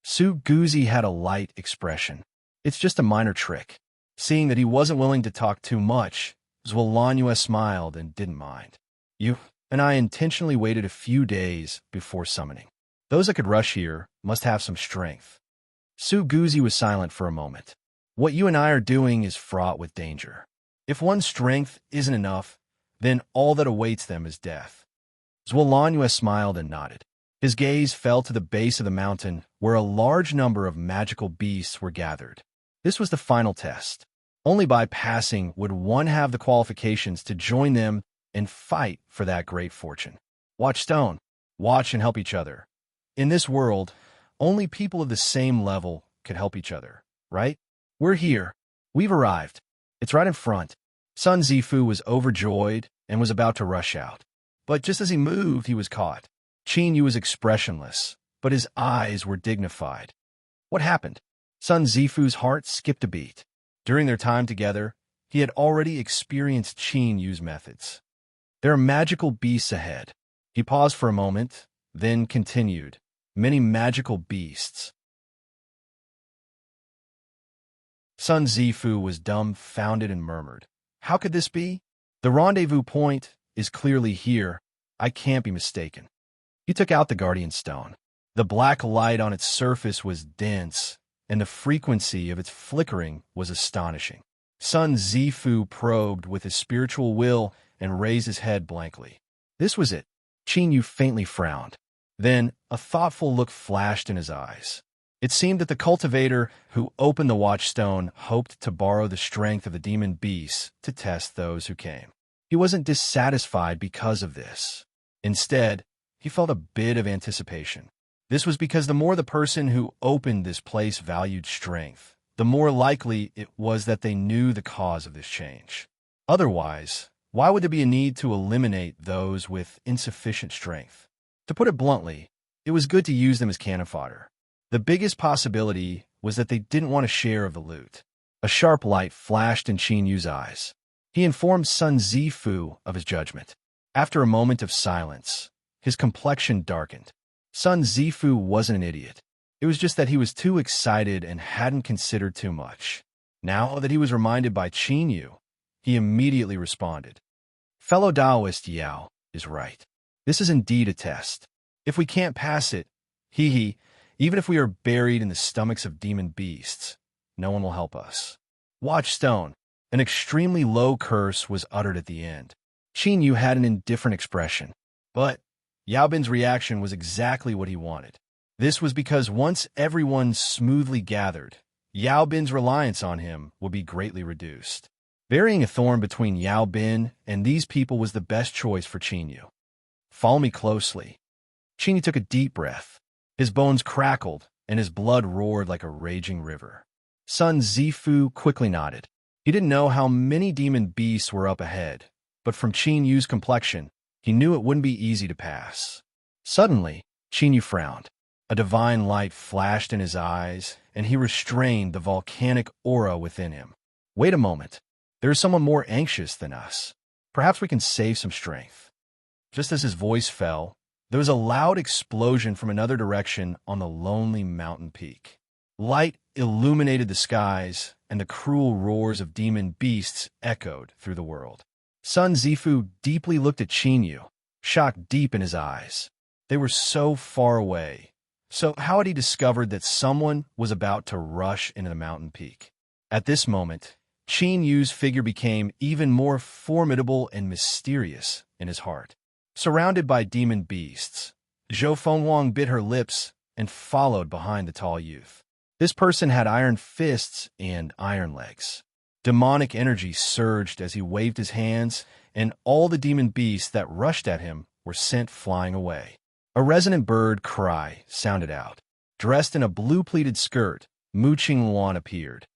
Su Guzi had a light expression. "It's just a minor trick." Seeing that he wasn't willing to talk too much, Zhuo smiled and didn't mind. "You and I intentionally waited a few days before summoning. Those that could rush here must have some strength. Su Guzi was silent for a moment. What you and I are doing is fraught with danger. If one's strength isn't enough, then all that awaits them is death. Zhuolanyu smiled and nodded. His gaze fell to the base of the mountain where a large number of magical beasts were gathered. This was the final test. Only by passing would one have the qualifications to join them and fight for that great fortune. Watch stone. Watch and help each other. In this world, only people of the same level could help each other, right? We're here. We've arrived. It's right in front. Sun Zifu was overjoyed and was about to rush out. But just as he moved, he was caught. Qin Yu was expressionless, but his eyes were dignified. What happened? Sun Zifu's heart skipped a beat. During their time together, he had already experienced Qin Yu's methods. There are magical beasts ahead. He paused for a moment, then continued. Many magical beasts. Sun Zifu was dumbfounded and murmured. How could this be? The rendezvous point is clearly here. I can't be mistaken. He took out the guardian stone. The black light on its surface was dense, and the frequency of its flickering was astonishing. Sun Zifu probed with his spiritual will and raised his head blankly. This was it. Qin Yu faintly frowned. Then a thoughtful look flashed in his eyes. It seemed that the cultivator who opened the watchstone hoped to borrow the strength of the demon beasts to test those who came. He wasn't dissatisfied because of this. Instead, he felt a bit of anticipation. This was because the more the person who opened this place valued strength, the more likely it was that they knew the cause of this change. Otherwise, why would there be a need to eliminate those with insufficient strength? To put it bluntly, it was good to use them as cannon fodder. The biggest possibility was that they didn't want a share of the loot. A sharp light flashed in Qin Yu's eyes. He informed Sun Zifu of his judgment. After a moment of silence, his complexion darkened. Sun Zifu wasn't an idiot. It was just that he was too excited and hadn't considered too much. Now that he was reminded by Qin Yu, he immediately responded. Fellow Taoist Yao is right. This is indeed a test. If we can't pass it, even if we are buried in the stomachs of demon beasts, no one will help us. Watch stone. An extremely low curse was uttered at the end. Qin Yu had an indifferent expression, but Yao Bin's reaction was exactly what he wanted. This was because once everyone smoothly gathered, Yao Bin's reliance on him would be greatly reduced. Burying a thorn between Yao Bin and these people was the best choice for Qin Yu. Follow me closely. Qin Yu took a deep breath. His bones crackled, and his blood roared like a raging river. Sun Zifu quickly nodded. He didn't know how many demon beasts were up ahead, but from Qin Yu's complexion, he knew it wouldn't be easy to pass. Suddenly, Qin Yu frowned. A divine light flashed in his eyes, and he restrained the volcanic aura within him. Wait a moment. There is someone more anxious than us. Perhaps we can save some strength. Just as his voice fell, there was a loud explosion from another direction on the lonely mountain peak. Light illuminated the skies, and the cruel roars of demon beasts echoed through the world. Sun Zifu deeply looked at Qin Yu, shock deep in his eyes. They were so far away. So how had he discovered that someone was about to rush into the mountain peak? At this moment, Qin Yu's figure became even more formidable and mysterious in his heart. Surrounded by demon beasts, Zhou Fenghuang bit her lips and followed behind the tall youth. This person had iron fists and iron legs. Demonic energy surged as he waved his hands, and all the demon beasts that rushed at him were sent flying away. A resonant bird cry sounded out. Dressed in a blue-pleated skirt, Mu Qingluan appeared.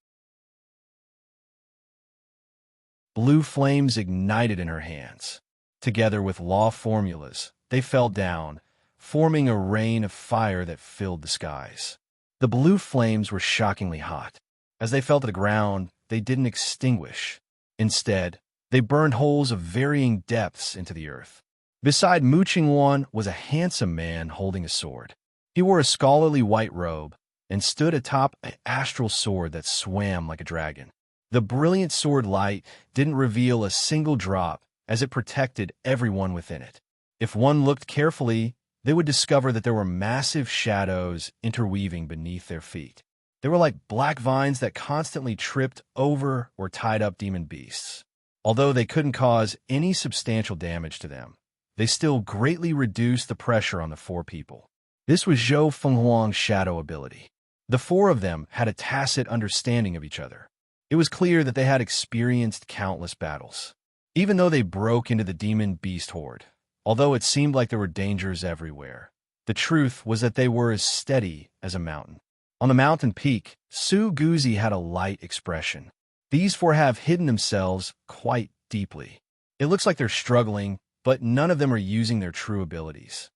Blue flames ignited in her hands. Together with law formulas, they fell down, forming a rain of fire that filled the skies. The blue flames were shockingly hot. As they fell to the ground, they didn't extinguish. Instead, they burned holes of varying depths into the earth. Beside Mu Qingluan was a handsome man holding a sword. He wore a scholarly white robe and stood atop an astral sword that swam like a dragon. The brilliant sword light didn't reveal a single drop as it protected everyone within it. If one looked carefully, they would discover that there were massive shadows interweaving beneath their feet. They were like black vines that constantly tripped over or tied up demon beasts. Although they couldn't cause any substantial damage to them, they still greatly reduced the pressure on the four people. This was Zhou Fenghuang's shadow ability. The four of them had a tacit understanding of each other. It was clear that they had experienced countless battles. Even though they broke into the demon beast horde, although it seemed like there were dangers everywhere, the truth was that they were as steady as a mountain. On the mountain peak, Su Guzi had a light expression. These four have hidden themselves quite deeply. It looks like they're struggling, but none of them are using their true abilities.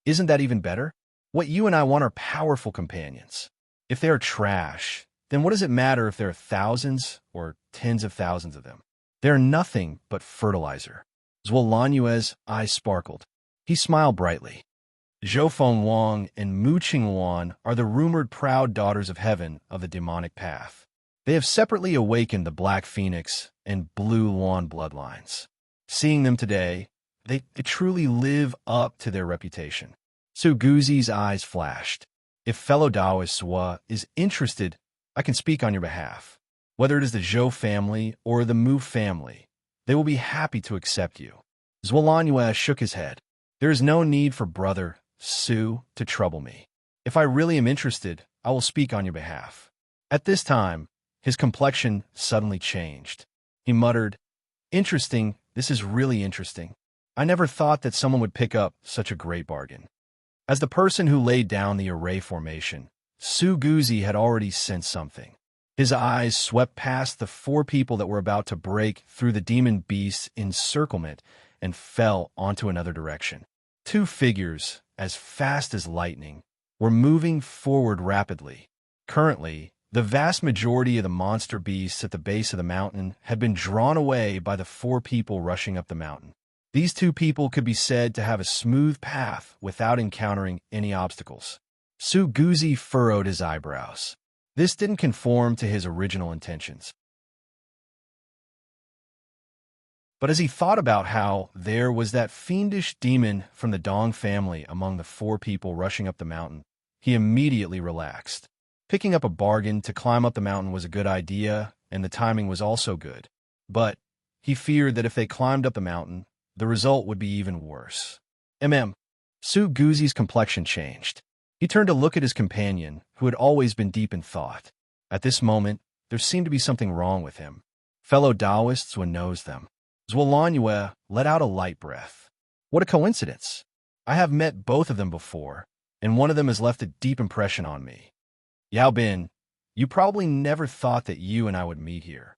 Isn't that even better? What you and I want are powerful companions. If they are trash, then what does it matter if there are thousands or tens of thousands of them? They are nothing but fertilizer. Zhuo eyes sparkled. He smiled brightly. Zhou Fenghuang and Mu Qingwan are the rumored proud daughters of heaven of the demonic path. They have separately awakened the Black Phoenix and Blue Luan bloodlines. Seeing them today, they truly live up to their reputation. Su Guzi's eyes flashed. If fellow Taoist Sua is interested, I can speak on your behalf. Whether it is the Zhou family or the Mu family, they will be happy to accept you. Zhuo shook his head. There is no need for brother Su to trouble me. If I really am interested, I will speak on your behalf. At this time, his complexion suddenly changed. He muttered, "Interesting, this is really interesting. I never thought that someone would pick up such a great bargain." As the person who laid down the array formation, Su Guzi had already sensed something. His eyes swept past the four people that were about to break through the demon beast's encirclement and fell onto another direction. Two figures, as fast as lightning, were moving forward rapidly. Currently, the vast majority of the monster beasts at the base of the mountain had been drawn away by the four people rushing up the mountain. These two people could be said to have a smooth path without encountering any obstacles. Su Guzi furrowed his eyebrows. This didn't conform to his original intentions. But as he thought about how there was that fiendish demon from the Dong family among the four people rushing up the mountain, he immediately relaxed. Picking up a bargain to climb up the mountain was a good idea, and the timing was also good. But he feared that if they climbed up the mountain, the result would be even worse. Su Guzi's complexion changed. He turned to look at his companion, who had always been deep in thought. At this moment, there seemed to be something wrong with him. Fellow Taoists would knows them. Zhuo let out a light breath. What a coincidence! I have met both of them before, and one of them has left a deep impression on me. Yao Bin, you probably never thought that you and I would meet here.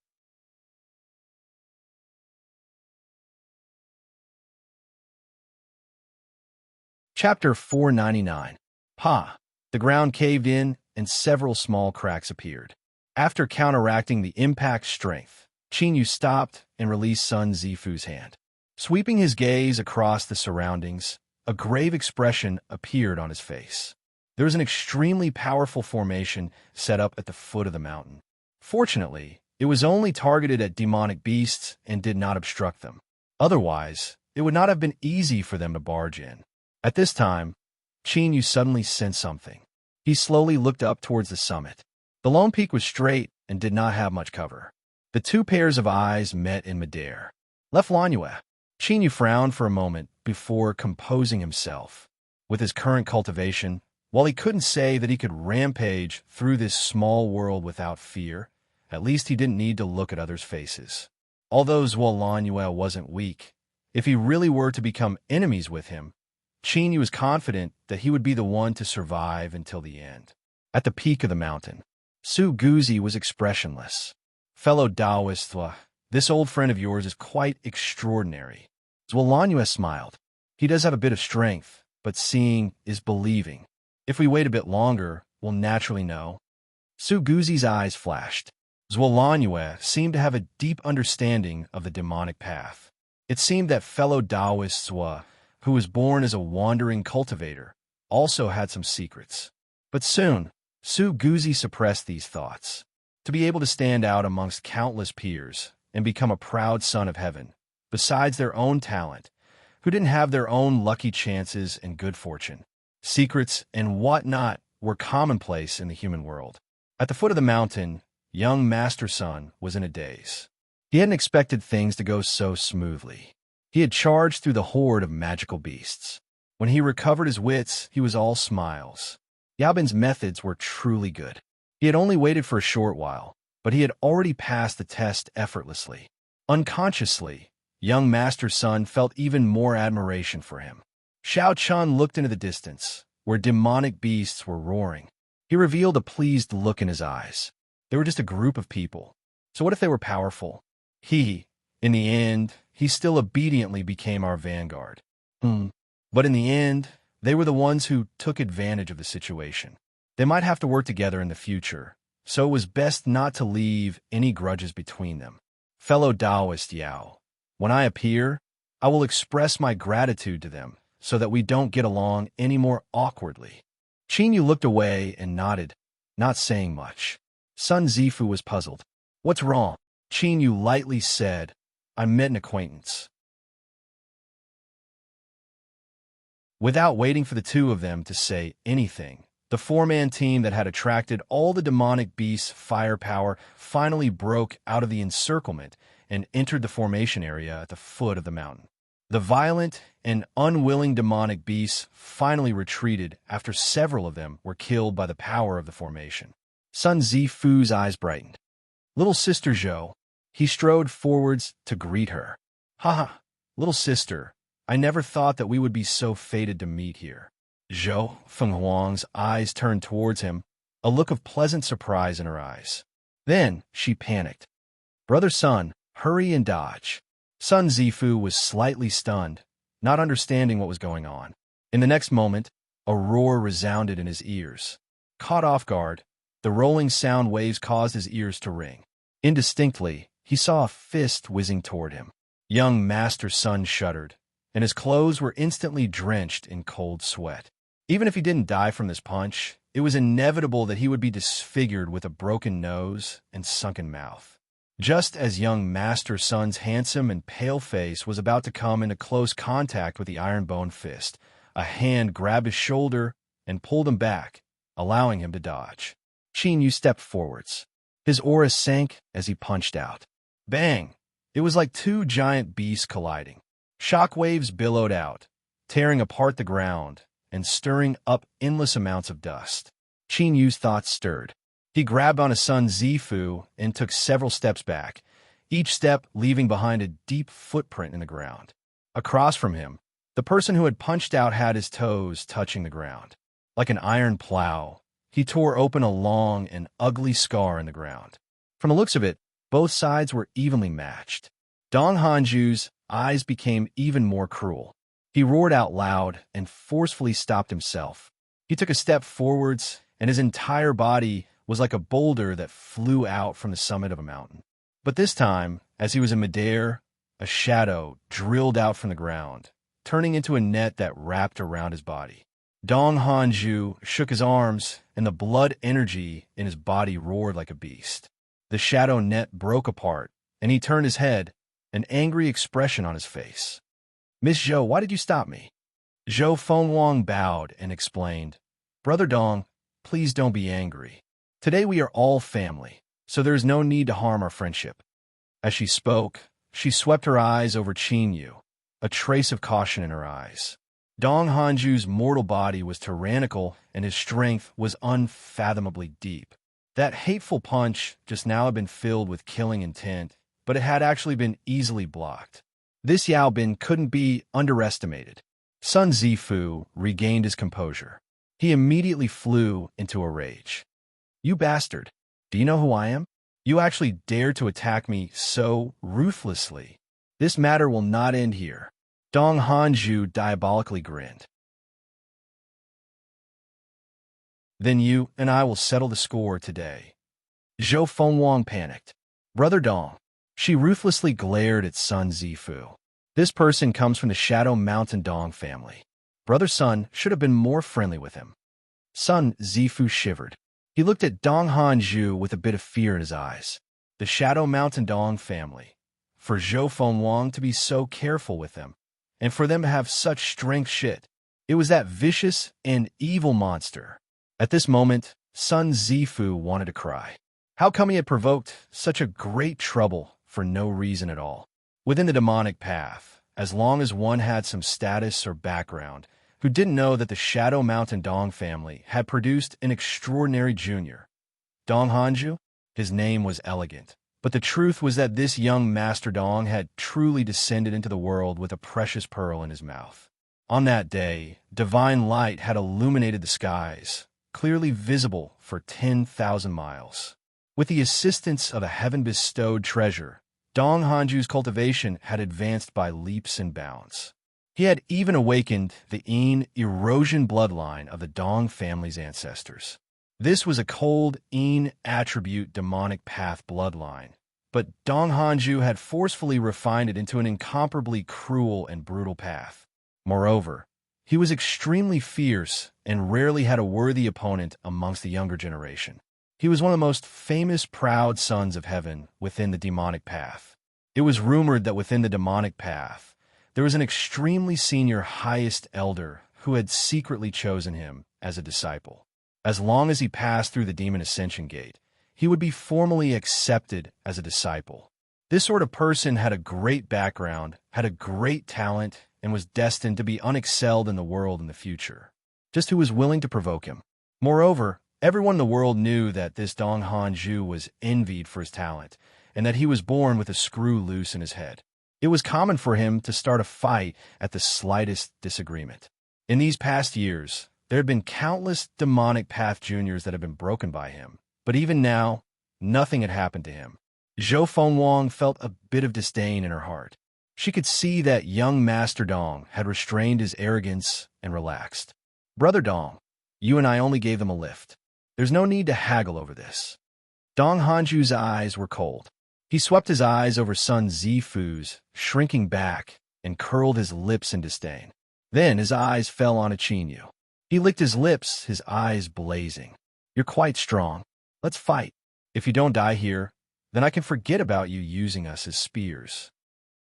Chapter 499. The ground caved in, and several small cracks appeared. After counteracting the impact's strength, Qinyu stopped and released Sun Zifu's hand. Sweeping his gaze across the surroundings, a grave expression appeared on his face. There was an extremely powerful formation set up at the foot of the mountain. Fortunately, it was only targeted at demonic beasts and did not obstruct them. Otherwise, it would not have been easy for them to barge in. At this time, Qinyu suddenly sensed something. He slowly looked up towards the summit. The lone peak was straight and did not have much cover. The two pairs of eyes met in midair. Left Lanue. Qinyu frowned for a moment before composing himself. With his current cultivation, while he couldn't say that he could rampage through this small world without fear, at least he didn't need to look at others' faces. Although Zhuo wasn't weak, if he really were to become enemies with him, Qinyu was confident that he would be the one to survive until the end. At the peak of the mountain, Su Guzi was expressionless. Fellow Taoist, this old friend of yours is quite extraordinary. Zhuo smiled. He does have a bit of strength, but seeing is believing. If we wait a bit longer, we'll naturally know. Su Guzi's eyes flashed. Zhuo seemed to have a deep understanding of the demonic path. It seemed that fellow Taoist Sua, who was born as a wandering cultivator, also had some secrets. But soon, Su Guzi suppressed these thoughts. To be able to stand out amongst countless peers and become a proud son of heaven, besides their own talent, who didn't have their own lucky chances and good fortune. Secrets and whatnot were commonplace in the human world. At the foot of the mountain, young Master Sun was in a daze. He hadn't expected things to go so smoothly. He had charged through the horde of magical beasts. When he recovered his wits, he was all smiles. Yaobin's methods were truly good. He had only waited for a short while, but he had already passed the test effortlessly. Unconsciously, young Master Sun felt even more admiration for him. Xiao Chun looked into the distance, where demonic beasts were roaring. He revealed a pleased look in his eyes. They were just a group of people. So what if they were powerful? In the end, he still obediently became our vanguard. But in the end, they were the ones who took advantage of the situation. They might have to work together in the future, so it was best not to leave any grudges between them. Fellow Taoist Yao, when I appear, I will express my gratitude to them so that we don't get along any more awkwardly. Qin Yu looked away and nodded, not saying much. Sun Zifu was puzzled. What's wrong? Qin Yu lightly said, I met an acquaintance. Without waiting for the two of them to say anything, the four-man team that had attracted all the demonic beasts' firepower finally broke out of the encirclement and entered the formation area at the foot of the mountain. The violent and unwilling demonic beasts finally retreated after several of them were killed by the power of the formation. Sun Zifu's eyes brightened. Little sister Zhou, he strode forwards to greet her. Haha, little sister, I never thought that we would be so fated to meet here. Zhou Fenghuang's eyes turned towards him, a look of pleasant surprise in her eyes. Then she panicked. Brother Sun, hurry and dodge. Sun Zifu was slightly stunned, not understanding what was going on. In the next moment, a roar resounded in his ears. Caught off guard, the rolling sound waves caused his ears to ring. Indistinctly, he saw a fist whizzing toward him. Young Master Sun shuddered, and his clothes were instantly drenched in cold sweat. Even if he didn't die from this punch, it was inevitable that he would be disfigured with a broken nose and sunken mouth. Just as young Master Sun's handsome and pale face was about to come into close contact with the iron bone fist, a hand grabbed his shoulder and pulled him back, allowing him to dodge. Qin Yu stepped forwards. His aura sank as he punched out. Bang! It was like two giant beasts colliding. Shockwaves billowed out, tearing apart the ground and stirring up endless amounts of dust. Qin Yu's thoughts stirred. He grabbed on his son Zifu and took several steps back, each step leaving behind a deep footprint in the ground. Across from him, the person who had punched out had his toes touching the ground. Like an iron plow, he tore open a long and ugly scar in the ground. From the looks of it, both sides were evenly matched. Dong Hanju's eyes became even more cruel. He roared out loud and forcefully stopped himself. He took a step forwards, and his entire body was like a boulder that flew out from the summit of a mountain. But this time, as he was in midair, a shadow drilled out from the ground, turning into a net that wrapped around his body. Dong Hanju shook his arms, and the blood energy in his body roared like a beast. The shadow net broke apart, and he turned his head, an angry expression on his face. Miss Zhou, why did you stop me? Zhou Fenghuang bowed and explained, Brother Dong, please don't be angry. Today we are all family, so there is no need to harm our friendship. As she spoke, she swept her eyes over Qin Yu, a trace of caution in her eyes. Dong Hanju's mortal body was tyrannical, and his strength was unfathomably deep. That hateful punch just now had been filled with killing intent, but it had actually been easily blocked. This Yao Bin couldn't be underestimated. Sun Zifu regained his composure. He immediately flew into a rage. You bastard! Do you know who I am? You actually dared to attack me so ruthlessly. This matter will not end here. Dong Hanju diabolically grinned. Then you and I will settle the score today. Zhou Fenghuang panicked. Brother Dong. She ruthlessly glared at Sun Zifu. This person comes from the Shadow Mountain Dong family. Brother Sun should have been more friendly with him. Sun Zifu shivered. He looked at Dong Hanju with a bit of fear in his eyes. The Shadow Mountain Dong family. For Zhou Fenghuang to be so careful with them, and for them to have such strength shit. It was that vicious and evil monster. At this moment, Sun Zifu wanted to cry. How come he had provoked such a great trouble for no reason at all? Within the demonic path, as long as one had some status or background, who didn't know that the Shadow Mountain Dong family had produced an extraordinary junior. Dong Hanju? His name was elegant. But the truth was that this young Master Dong had truly descended into the world with a precious pearl in his mouth. On that day, divine light had illuminated the skies, clearly visible for 10,000 miles. With the assistance of a heaven-bestowed treasure, Dong Hanju's cultivation had advanced by leaps and bounds. He had even awakened the erosion bloodline of the Dong family's ancestors. This was a cold attribute demonic path bloodline, but Dong Hanju had forcefully refined it into an incomparably cruel and brutal path. Moreover, he was extremely fierce and rarely had a worthy opponent amongst the younger generation. He was one of the most famous proud sons of heaven within the demonic path. It was rumored that within the demonic path, there was an extremely senior highest elder who had secretly chosen him as a disciple. As long as he passed through the demon ascension gate, he would be formally accepted as a disciple. This sort of person had a great background, had a great talent, and was destined to be unexcelled in the world in the future. Just who was willing to provoke him. Moreover, everyone in the world knew that this Dong Hanju was envied for his talent, and that he was born with a screw loose in his head. It was common for him to start a fight at the slightest disagreement. In these past years, there had been countless demonic path juniors that had been broken by him, but even now, nothing had happened to him. Zhou Fengwang felt a bit of disdain in her heart. She could see that young Master Dong had restrained his arrogance and relaxed. "Brother Dong, you and I only gave them a lift. There's no need to haggle over this." Dong Hanju's eyes were cold. He swept his eyes over Sun Zifu's, shrinking back, and curled his lips in disdain. Then his eyes fell on Qinyu. He licked his lips, his eyes blazing. "You're quite strong. Let's fight. If you don't die here, then I can forget about you using us as spears."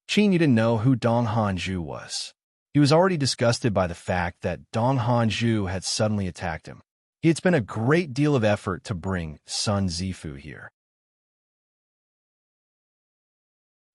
Qinyu didn't know who Dong Hanju was. He was already disgusted by the fact that Dong Hanju had suddenly attacked him. He had spent a great deal of effort to bring Sun Zifu here.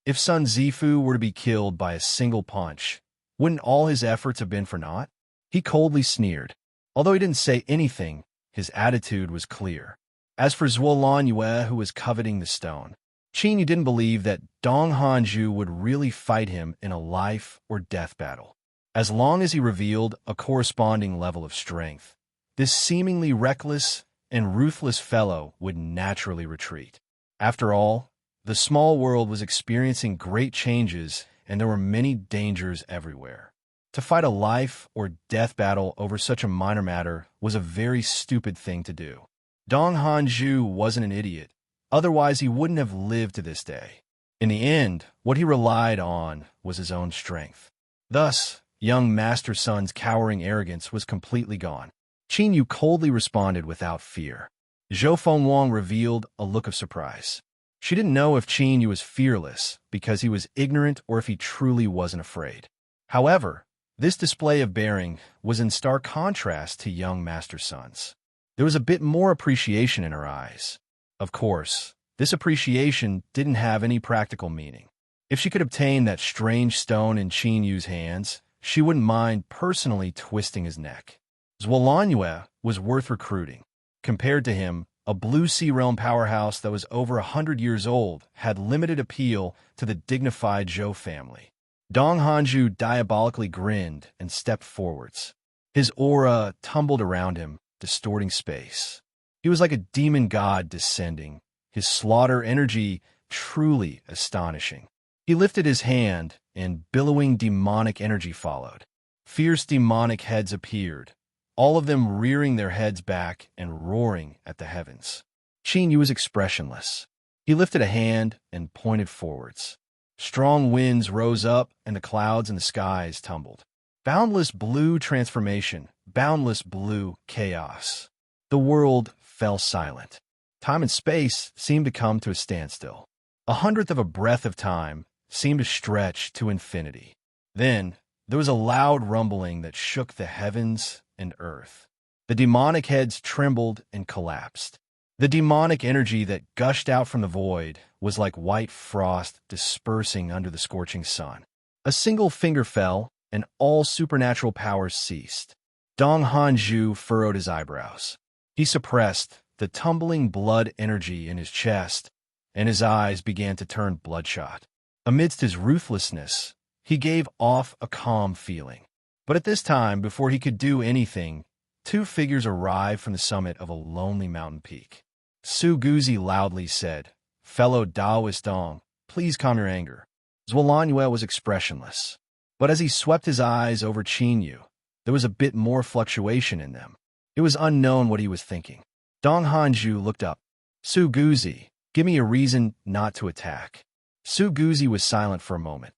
If Sun Zifu were to be killed by a single punch, wouldn't all his efforts have been for naught? He coldly sneered. Although he didn't say anything, his attitude was clear. As for Zuolan Yue, who was coveting the stone, Qinyu didn't believe that Dong Hanju would really fight him in a life or death battle. As long as he revealed a corresponding level of strength, this seemingly reckless and ruthless fellow would naturally retreat. After all, the small world was experiencing great changes and there were many dangers everywhere. To fight a life or death battle over such a minor matter was a very stupid thing to do. Dong Hanju wasn't an idiot, otherwise he wouldn't have lived to this day. In the end, what he relied on was his own strength. Thus, young Master Sun's cowering arrogance was completely gone. Qinyu coldly responded without fear. Zhou Fengwang revealed a look of surprise. She didn't know if Qinyu was fearless because he was ignorant or if he truly wasn't afraid. However, this display of bearing was in stark contrast to young Master Sun's. There was a bit more appreciation in her eyes. Of course, this appreciation didn't have any practical meaning. If she could obtain that strange stone in Qinyu's hands, she wouldn't mind personally twisting his neck. Zuolan Yue was worth recruiting. Compared to him, a Blue Sea Realm powerhouse that was over 100 years old had limited appeal to the dignified Zhou family. Dong Hanju diabolically grinned and stepped forwards. His aura tumbled around him, distorting space. He was like a demon god descending, his slaughter energy truly astonishing. He lifted his hand, and billowing demonic energy followed. Fierce demonic heads appeared, all of them rearing their heads back and roaring at the heavens. Qinyu was expressionless. He lifted a hand and pointed forwards. Strong winds rose up, and the clouds in the skies tumbled. Boundless blue transformation, boundless blue chaos. The world fell silent. Time and space seemed to come to a standstill. 1/100th of a breath of time seemed to stretch to infinity. Then, there was a loud rumbling that shook the heavens and earth. The demonic heads trembled and collapsed. The demonic energy that gushed out from the void was like white frost dispersing under the scorching sun. A single finger fell, and all supernatural powers ceased. Dong Hanju furrowed his eyebrows. He suppressed the tumbling blood energy in his chest, and his eyes began to turn bloodshot. Amidst his ruthlessness, he gave off a calm feeling. But at this time, before he could do anything, two figures arrived from the summit of a lonely mountain peak. Su Guzi loudly said, "Fellow Taoist Dong, please calm your anger." Zhuolangyue was expressionless. But as he swept his eyes over Qin Yu, there was a bit more fluctuation in them. It was unknown what he was thinking. Dong Hanju looked up. "Su Guzi, give me a reason not to attack." Su Guzi was silent for a moment.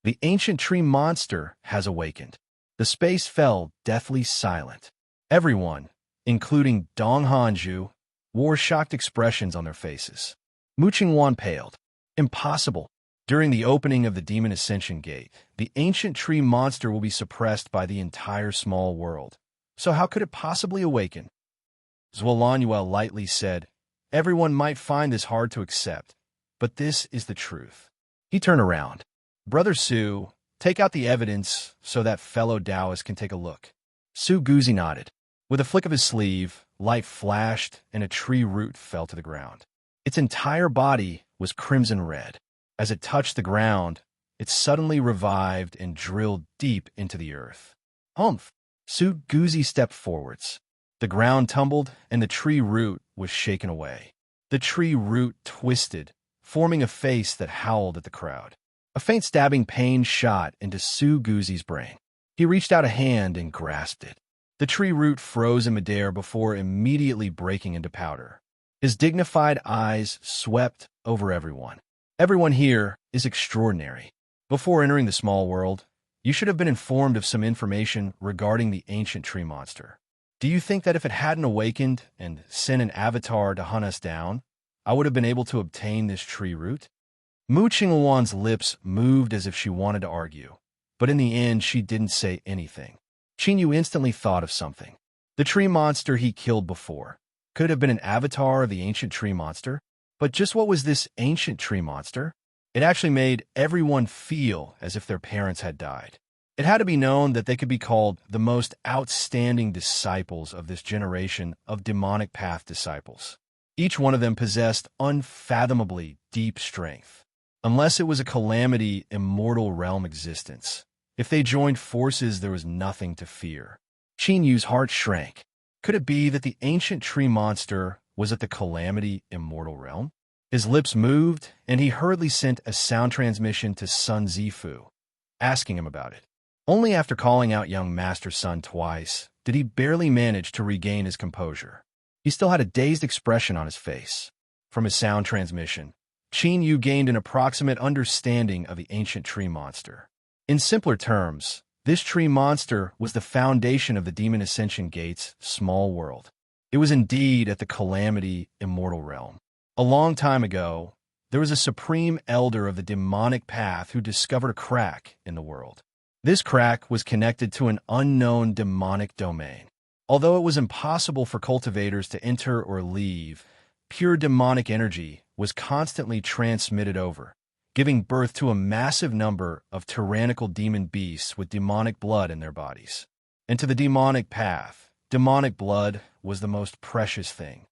The ancient tree monster has awakened. The space fell deathly silent. Everyone, including Dong Hanju, wore shocked expressions on their faces. Mu Qingwan paled. Impossible. During the opening of the Demon Ascension Gate, the ancient tree monster will be suppressed by the entire small world. So how could it possibly awaken? Zhuolangyue lightly said, "Everyone might find this hard to accept, but this is the truth." He turned around. "Brother Su, take out the evidence so that fellow Taoist can take a look." Su Guzi nodded. With a flick of his sleeve, light flashed and a tree root fell to the ground. Its entire body was crimson red. As it touched the ground, it suddenly revived and drilled deep into the earth. "Humph!" Su Guzi stepped forwards. The ground tumbled and the tree root was shaken away. The tree root twisted, forming a face that howled at the crowd. A faint stabbing pain shot into Su Guzi's brain. He reached out a hand and grasped it. The tree root froze in midair before immediately breaking into powder. His dignified eyes swept over everyone. "Everyone here is extraordinary. Before entering the small world, you should have been informed of some information regarding the ancient tree monster. Do you think that if it hadn't awakened and sent an avatar to hunt us down, I would have been able to obtain this tree root?" Mu Qingwan's lips moved as if she wanted to argue, but in the end she didn't say anything. Qin Yu instantly thought of something. The tree monster he killed before could have been an avatar of the ancient tree monster. But just what was this ancient tree monster? It actually made everyone feel as if their parents had died. It had to be known that they could be called the most outstanding disciples of this generation of demonic path disciples. Each one of them possessed unfathomably deep strength. Unless it was a calamity immortal realm existence. If they joined forces, there was nothing to fear. Qin Yu's heart shrank. Could it be that the ancient tree monster was at the calamity immortal realm? His lips moved, and he hurriedly sent a sound transmission to Sun Zifu, asking him about it. Only after calling out young Master Sun twice did he barely manage to regain his composure. He still had a dazed expression on his face. From his sound transmission, Qin Yu gained an approximate understanding of the ancient tree monster. In simpler terms, this tree monster was the foundation of the Demon Ascension Gate's small world. It was indeed at the calamity immortal realm. A long time ago, there was a supreme elder of the demonic path who discovered a crack in the world. This crack was connected to an unknown demonic domain. Although it was impossible for cultivators to enter or leave, pure demonic energy was constantly transmitted over, giving birth to a massive number of tyrannical demon beasts with demonic blood in their bodies. And to the demonic path, demonic blood was the most precious thing.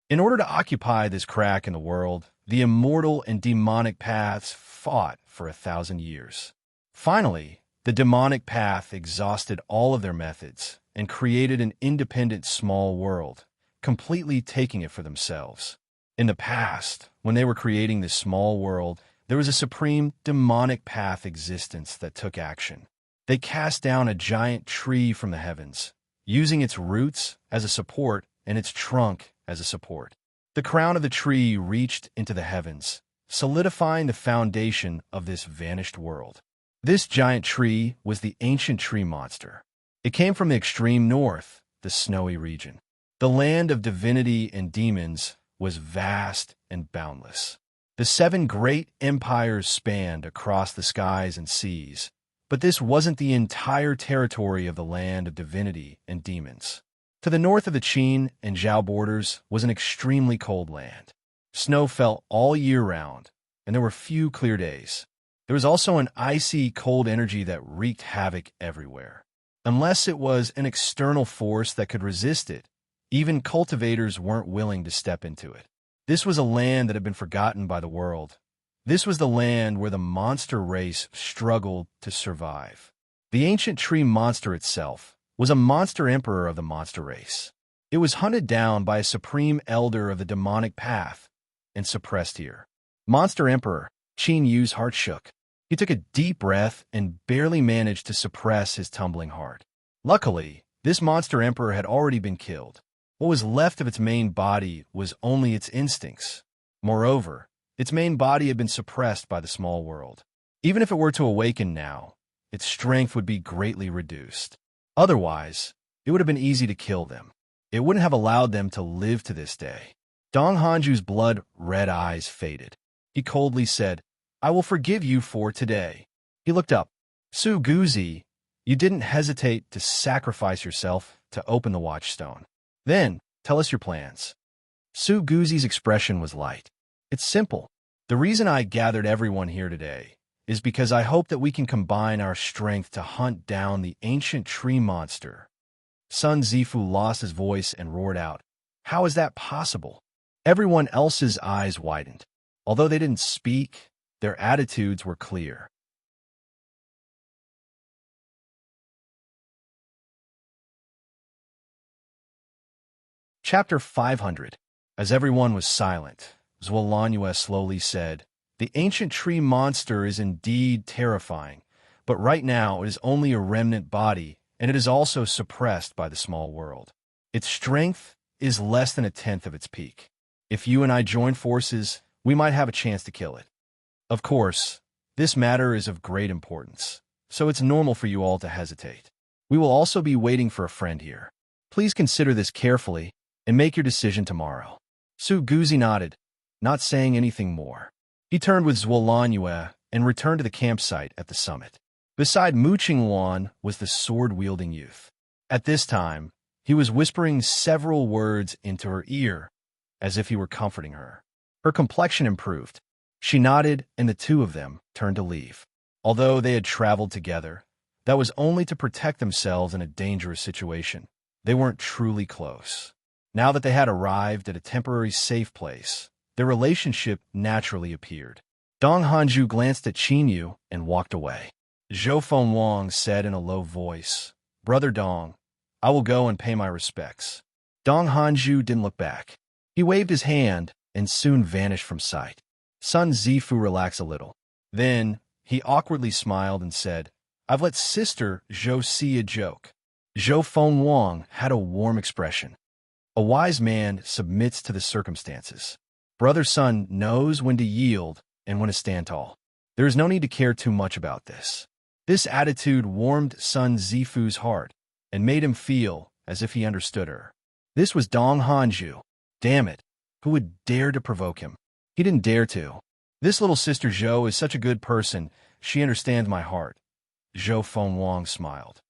In order to occupy this crack in the world, the immortal and demonic paths fought for 1,000 years. Finally, the demonic path exhausted all of their methods and created an independent small world, completely taking it for themselves. In the past, when they were creating this small world, there was a supreme demonic path existence that took action. They cast down a giant tree from the heavens, using its roots as a support and its trunk as a support. The crown of the tree reached into the heavens, solidifying the foundation of this vanished world. This giant tree was the ancient tree monster. It came from the extreme north, the snowy region. The land of divinity and demons was vast and boundless. The 7 great empires spanned across the skies and seas, but this wasn't the entire territory of the land of divinity and demons. To the north of the Qin and Zhao borders was an extremely cold land. Snow fell all year round, and there were few clear days. There was also an icy, cold energy that wreaked havoc everywhere. Unless it was an external force that could resist it, even cultivators weren't willing to step into it. This was a land that had been forgotten by the world. This was the land where the monster race struggled to survive. The ancient tree monster itself was a monster emperor of the monster race. It was hunted down by a supreme elder of the demonic path and suppressed here. Monster Emperor, Qin Yu's heart shook. He took a deep breath and barely managed to suppress his tumbling heart. Luckily, this monster emperor had already been killed. What was left of its main body was only its instincts. Moreover, its main body had been suppressed by the small world. Even if it were to awaken now, its strength would be greatly reduced. Otherwise, it would have been easy to kill them. It wouldn't have allowed them to live to this day. Dong Hanju's blood-red eyes faded. He coldly said, "I will forgive you for today." He looked up. "Su Guzi, you didn't hesitate to sacrifice yourself to open the watchstone. Then, tell us your plans." Su Guzi's expression was light. "It's simple. The reason I gathered everyone here today is because I hope that we can combine our strength to hunt down the ancient tree monster." Sun Zifu lost his voice and roared out, "How is that possible?" Everyone else's eyes widened. Although they didn't speak, their attitudes were clear. Chapter 500. As everyone was silent, Zhuolanue slowly said, "The ancient tree monster is indeed terrifying, but right now it is only a remnant body, and it is also suppressed by the small world. Its strength is less than a tenth of its peak. If you and I join forces, we might have a chance to kill it. Of course, this matter is of great importance, so it's normal for you all to hesitate. We will also be waiting for a friend here. Please consider this carefully and make your decision tomorrow." Su Guzi nodded, not saying anything more. He turned with Zhuolanue and returned to the campsite at the summit. Beside Mu Qingluan was the sword-wielding youth. At this time, he was whispering several words into her ear, as if he were comforting her. Her complexion improved. She nodded, and the two of them turned to leave. Although they had traveled together, that was only to protect themselves in a dangerous situation. They weren't truly close. Now that they had arrived at a temporary safe place, their relationship naturally appeared. Dong Hanju glanced at Qin Yu and walked away. Zhou Fengwang said in a low voice, "Brother Dong, I will go and pay my respects." Dong Hanju didn't look back. He waved his hand and soon vanished from sight. Sun Zifu relaxed a little. Then he awkwardly smiled and said, "I've let Sister Zhou see a joke." Zhou Fengwang had a warm expression. A wise man submits to the circumstances. Brother Sun knows when to yield and when to stand tall. There is no need to care too much about this. This attitude warmed Sun Zifu's heart and made him feel as if he understood her. This was Dong Hanju. Damn it, who would dare to provoke him? He didn't dare to. This little sister Zhou is such a good person. She understands my heart. Zhou Fengwang smiled.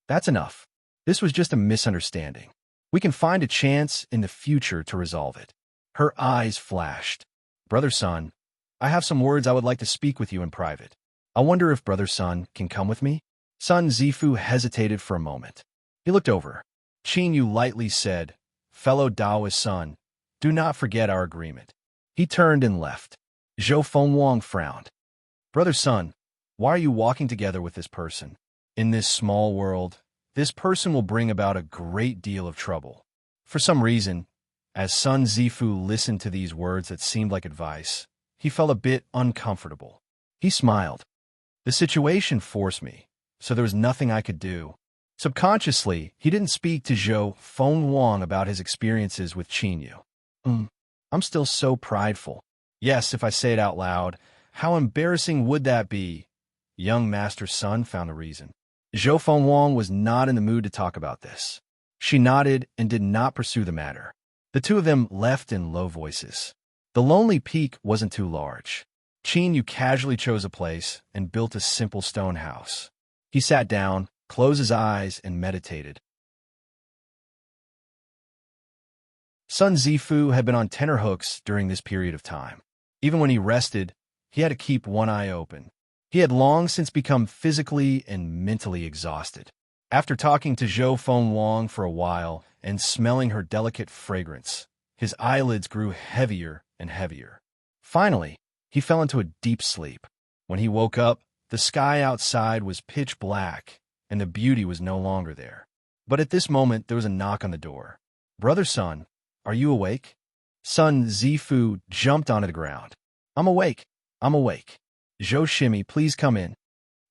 That's enough. This was just a misunderstanding. We can find a chance in the future to resolve it. Her eyes flashed. Brother Sun, I have some words I would like to speak with you in private. I wonder if Brother Sun can come with me? Sun Zifu hesitated for a moment. He looked over. Qin Yu lightly said, "Fellow Taoist son, do not forget our agreement." He turned and left. Zhou Fengwang frowned. Brother Sun, why are you walking together with this person? In this small world, this person will bring about a great deal of trouble. For some reason, as Sun Zifu listened to these words that seemed like advice, he felt a bit uncomfortable. He smiled. The situation forced me, so there was nothing I could do. Subconsciously, he didn't speak to Zhou Fengwang about his experiences with Qin Yu. I'm still so prideful. Yes, if I say it out loud, how embarrassing would that be? Young Master Sun found a reason. Zhou Fengwang was not in the mood to talk about this. She nodded and did not pursue the matter. The two of them left in low voices. The lonely peak wasn't too large. Qin Yu casually chose a place and built a simple stone house. He sat down, closed his eyes, and meditated. Sun Zifu had been on tenterhooks during this period of time. Even when he rested, he had to keep one eye open. He had long since become physically and mentally exhausted. After talking to Zhou Fengwang for a while and smelling her delicate fragrance, his eyelids grew heavier and heavier. Finally, he fell into a deep sleep. When he woke up, the sky outside was pitch black, and the beauty was no longer there. But at this moment, there was a knock on the door. "Brother Sun, are you awake?" Sun Zifu jumped onto the ground. "I'm awake. I'm awake. Zhou Shimi, please come in."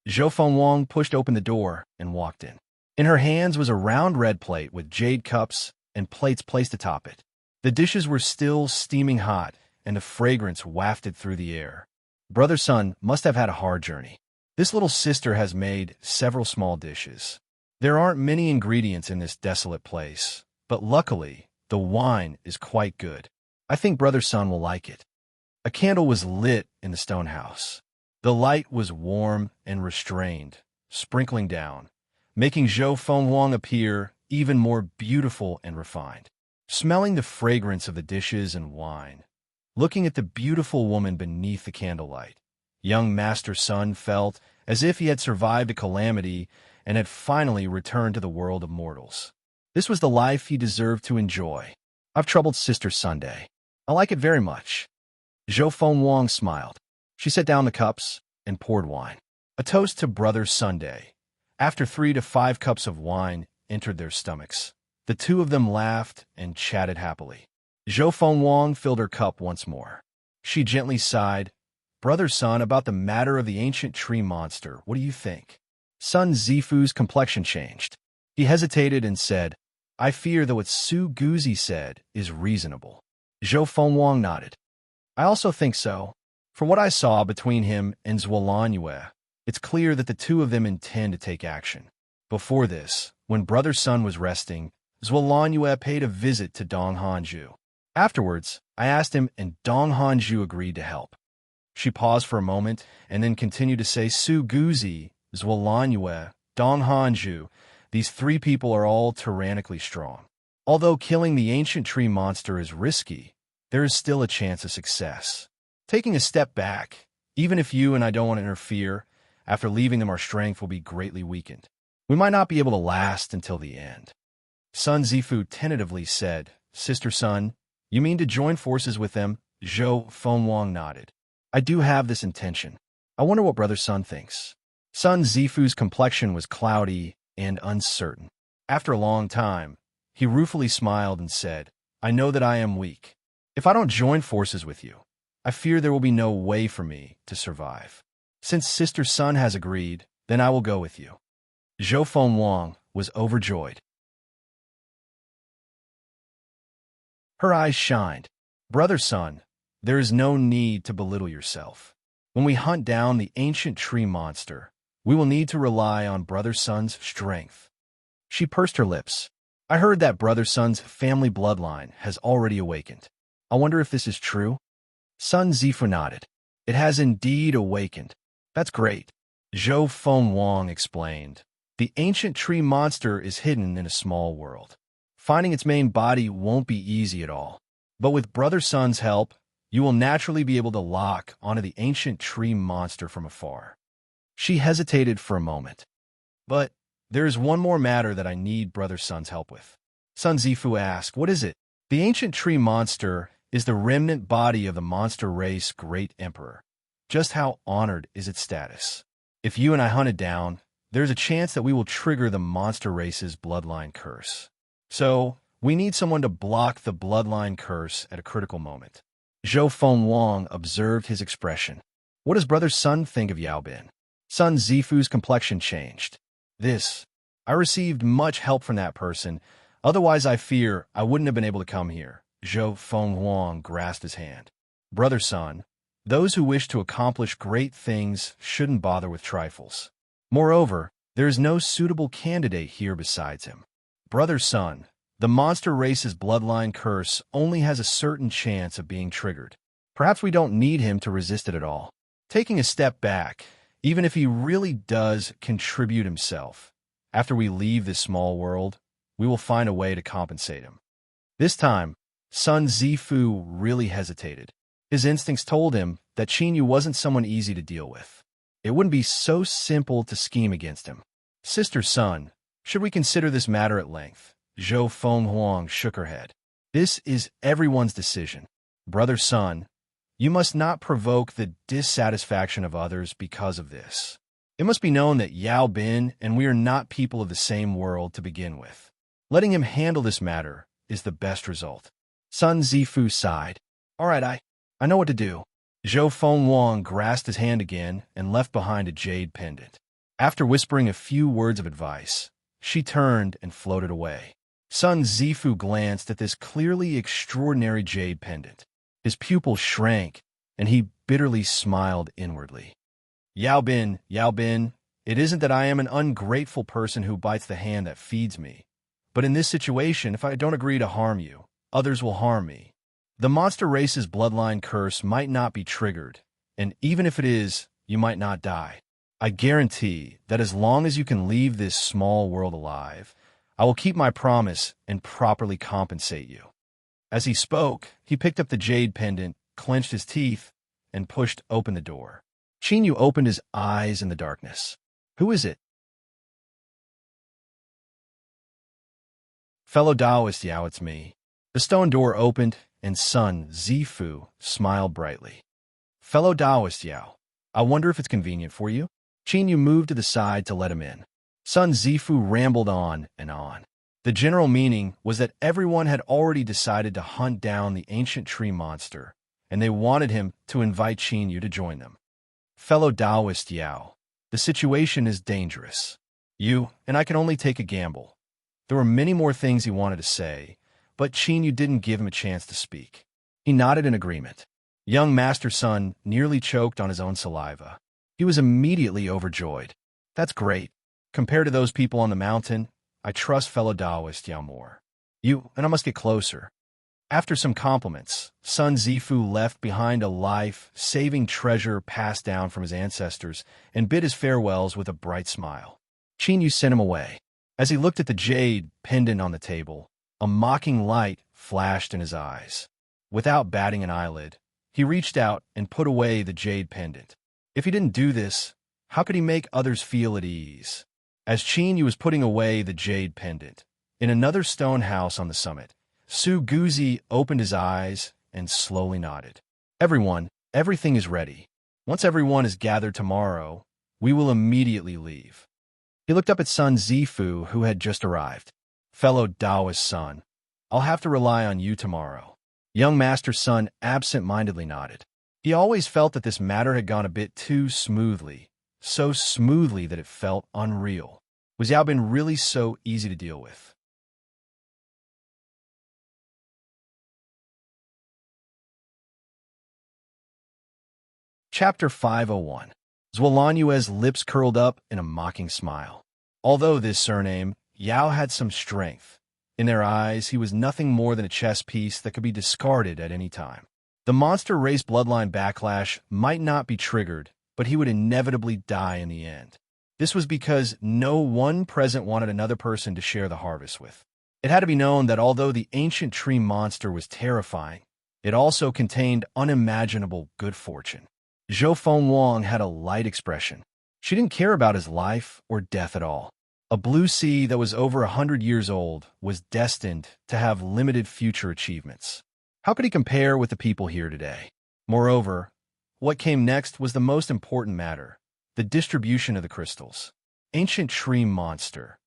Zhou Fengwang pushed open the door and walked in. In her hands was a round red plate with jade cups and plates placed atop it. The dishes were still steaming hot, and the fragrance wafted through the air. Brother Sun must have had a hard journey. This little sister has made several small dishes. There aren't many ingredients in this desolate place, but luckily, the wine is quite good. I think Brother Sun will like it. A candle was lit in the stone house. The light was warm and restrained, sprinkling down, making Zhou Fengwang appear even more beautiful and refined. Smelling the fragrance of the dishes and wine, looking at the beautiful woman beneath the candlelight, young Master Sun felt as if he had survived a calamity and had finally returned to the world of mortals. This was the life he deserved to enjoy. "I've troubled Sister Sunday. I like it very much." Zhou Fengwang smiled. She set down the cups and poured wine. A toast to Brother Sunday. After 3 to 5 cups of wine entered their stomachs, the two of them laughed and chatted happily. Zhou Fengwang filled her cup once more. She gently sighed. "Brother Sun, about the matter of the ancient tree monster, what do you think?" Sun Zifu's complexion changed. He hesitated and said, "I fear that what Su Guzi said is reasonable." Zhou Fengwang nodded. "I also think so. From what I saw between him and Zhuolan, it's clear that the two of them intend to take action. Before this, when Brother Sun was resting, Zhuolan paid a visit to Dong Hanju. Afterwards, I asked him, and Dong Hanju agreed to help." She paused for a moment and then continued to say, "Su Guzi, Zhuolan, Dong Hanju, these 3 people are all tyrannically strong. Although killing the ancient tree monster is risky, there is still a chance of success. Taking a step back, even if you and I don't want to interfere, after leaving them our strength will be greatly weakened. We might not be able to last until the end." Sun Zifu tentatively said, "Sister Sun, you mean to join forces with them?" Zhou Fengwang nodded. "I do have this intention. I wonder what Brother Sun thinks." Sun Zifu's complexion was cloudy and uncertain. After a long time, he ruefully smiled and said, "I know that I am weak. If I don't join forces with you, I fear there will be no way for me to survive. Since Sister Sun has agreed, then I will go with you." Zhou Fengwang was overjoyed. Her eyes shined. "Brother Sun, there is no need to belittle yourself. When we hunt down the ancient tree monster, we will need to rely on Brother Sun's strength." She pursed her lips. "I heard that Brother Sun's family bloodline has already awakened. I wonder if this is true?" Sun Zifu nodded. "It has indeed awakened. That's great." Zhou Fengwang explained. "The ancient tree monster is hidden in a small world. Finding its main body won't be easy at all. But with Brother Sun's help, you will naturally be able to lock onto the ancient tree monster from afar." She hesitated for a moment. "But there is one more matter that I need Brother Sun's help with." Sun Zifu asked, "What is it?" "The ancient tree monster is the remnant body of the monster race great emperor. Just how honored is its status? If you and I hunt it down, there's a chance that we will trigger the monster race's bloodline curse. So, we need someone to block the bloodline curse at a critical moment." Zhou Fengwang observed his expression. "What does Brother Sun think of Yao Bin?" Sun Zifu's complexion changed. I received much help from that person. Otherwise, I fear I wouldn't have been able to come here." Zhou Fengwang grasped his hand. "Brother Sun, those who wish to accomplish great things shouldn't bother with trifles. Moreover, there is no suitable candidate here besides him. Brother Sun, the monster race's bloodline curse only has a certain chance of being triggered. Perhaps we don't need him to resist it at all. Taking a step back, even if he really does contribute himself, after we leave this small world, we will find a way to compensate him. This time, Sun Zifu really hesitated. His instincts told him that Qinyu wasn't someone easy to deal with. It wouldn't be so simple to scheme against him. Sister Sun, should we consider this matter at length? Zhou Fenghuang shook her head. This is everyone's decision. Brother Sun, you must not provoke the dissatisfaction of others because of this. It must be known that Yao Bin and we are not people of the same world to begin with. Letting him handle this matter is the best result. Sun Zifu sighed. All right, I know what to do. Zhou Fenghuang grasped his hand again and left behind a jade pendant. After whispering a few words of advice, she turned and floated away. Sun Zifu glanced at this clearly extraordinary jade pendant. His pupils shrank, and he bitterly smiled inwardly. Yao Bin, it isn't that I am an ungrateful person who bites the hand that feeds me. But in this situation, if I don't agree to harm you, others will harm me. The monster race's bloodline curse might not be triggered, and even if it is, you might not die. I guarantee that as long as you can leave this small world alive, I will keep my promise and properly compensate you. As he spoke, he picked up the jade pendant, clenched his teeth, and pushed open the door. Qinyu opened his eyes in the darkness. Who is it? Fellow Taoist Yao, it's me. The stone door opened, and Sun Zifu smiled brightly. Fellow Taoist Yao, I wonder if it's convenient for you? Qinyu moved to the side to let him in. Sun Zifu rambled on and on. The general meaning was that everyone had already decided to hunt down the ancient tree monster, and they wanted him to invite Qinyu to join them. Fellow Taoist Yao, the situation is dangerous. You and I can only take a gamble. There were many more things he wanted to say, but Qinyu didn't give him a chance to speak. He nodded in agreement. Young Master Sun nearly choked on his own saliva. He was immediately overjoyed. That's great. Compared to those people on the mountain, I trust fellow Taoist Yao more. You and I must get closer. After some compliments, Sun Zifu left behind a life-saving treasure passed down from his ancestors and bid his farewells with a bright smile. Qinyu sent him away. As he looked at the jade pendant on the table, a mocking light flashed in his eyes. Without batting an eyelid, he reached out and put away the jade pendant. If he didn't do this, how could he make others feel at ease? As Qinyu was putting away the jade pendant, in another stone house on the summit, Su Guzi opened his eyes and slowly nodded. Everything is ready. Once everyone is gathered tomorrow, we will immediately leave. He looked up at Sun Zifu, who had just arrived. Fellow Taoist Sun, I'll have to rely on you tomorrow. Young Master Sun absent-mindedly nodded. He always felt that this matter had gone a bit too smoothly, so smoothly that it felt unreal. Was Yao Bin really so easy to deal with? Chapter 501. Zhuolanjue's lips curled up in a mocking smile. Although this surname, Yao had some strength. In their eyes, he was nothing more than a chess piece that could be discarded at any time. The monster race bloodline backlash might not be triggered, but he would inevitably die in the end. This was because no one present wanted another person to share the harvest with. It had to be known that although the ancient tree monster was terrifying, it also contained unimaginable good fortune. Zhou Fenghuang had a light expression. She didn't care about his life or death at all. A blue sea that was over 100 years old was destined to have limited future achievements. How could he compare with the people here today? Moreover, what came next was the most important matter, the distribution of the crystals. Ancient tree monster.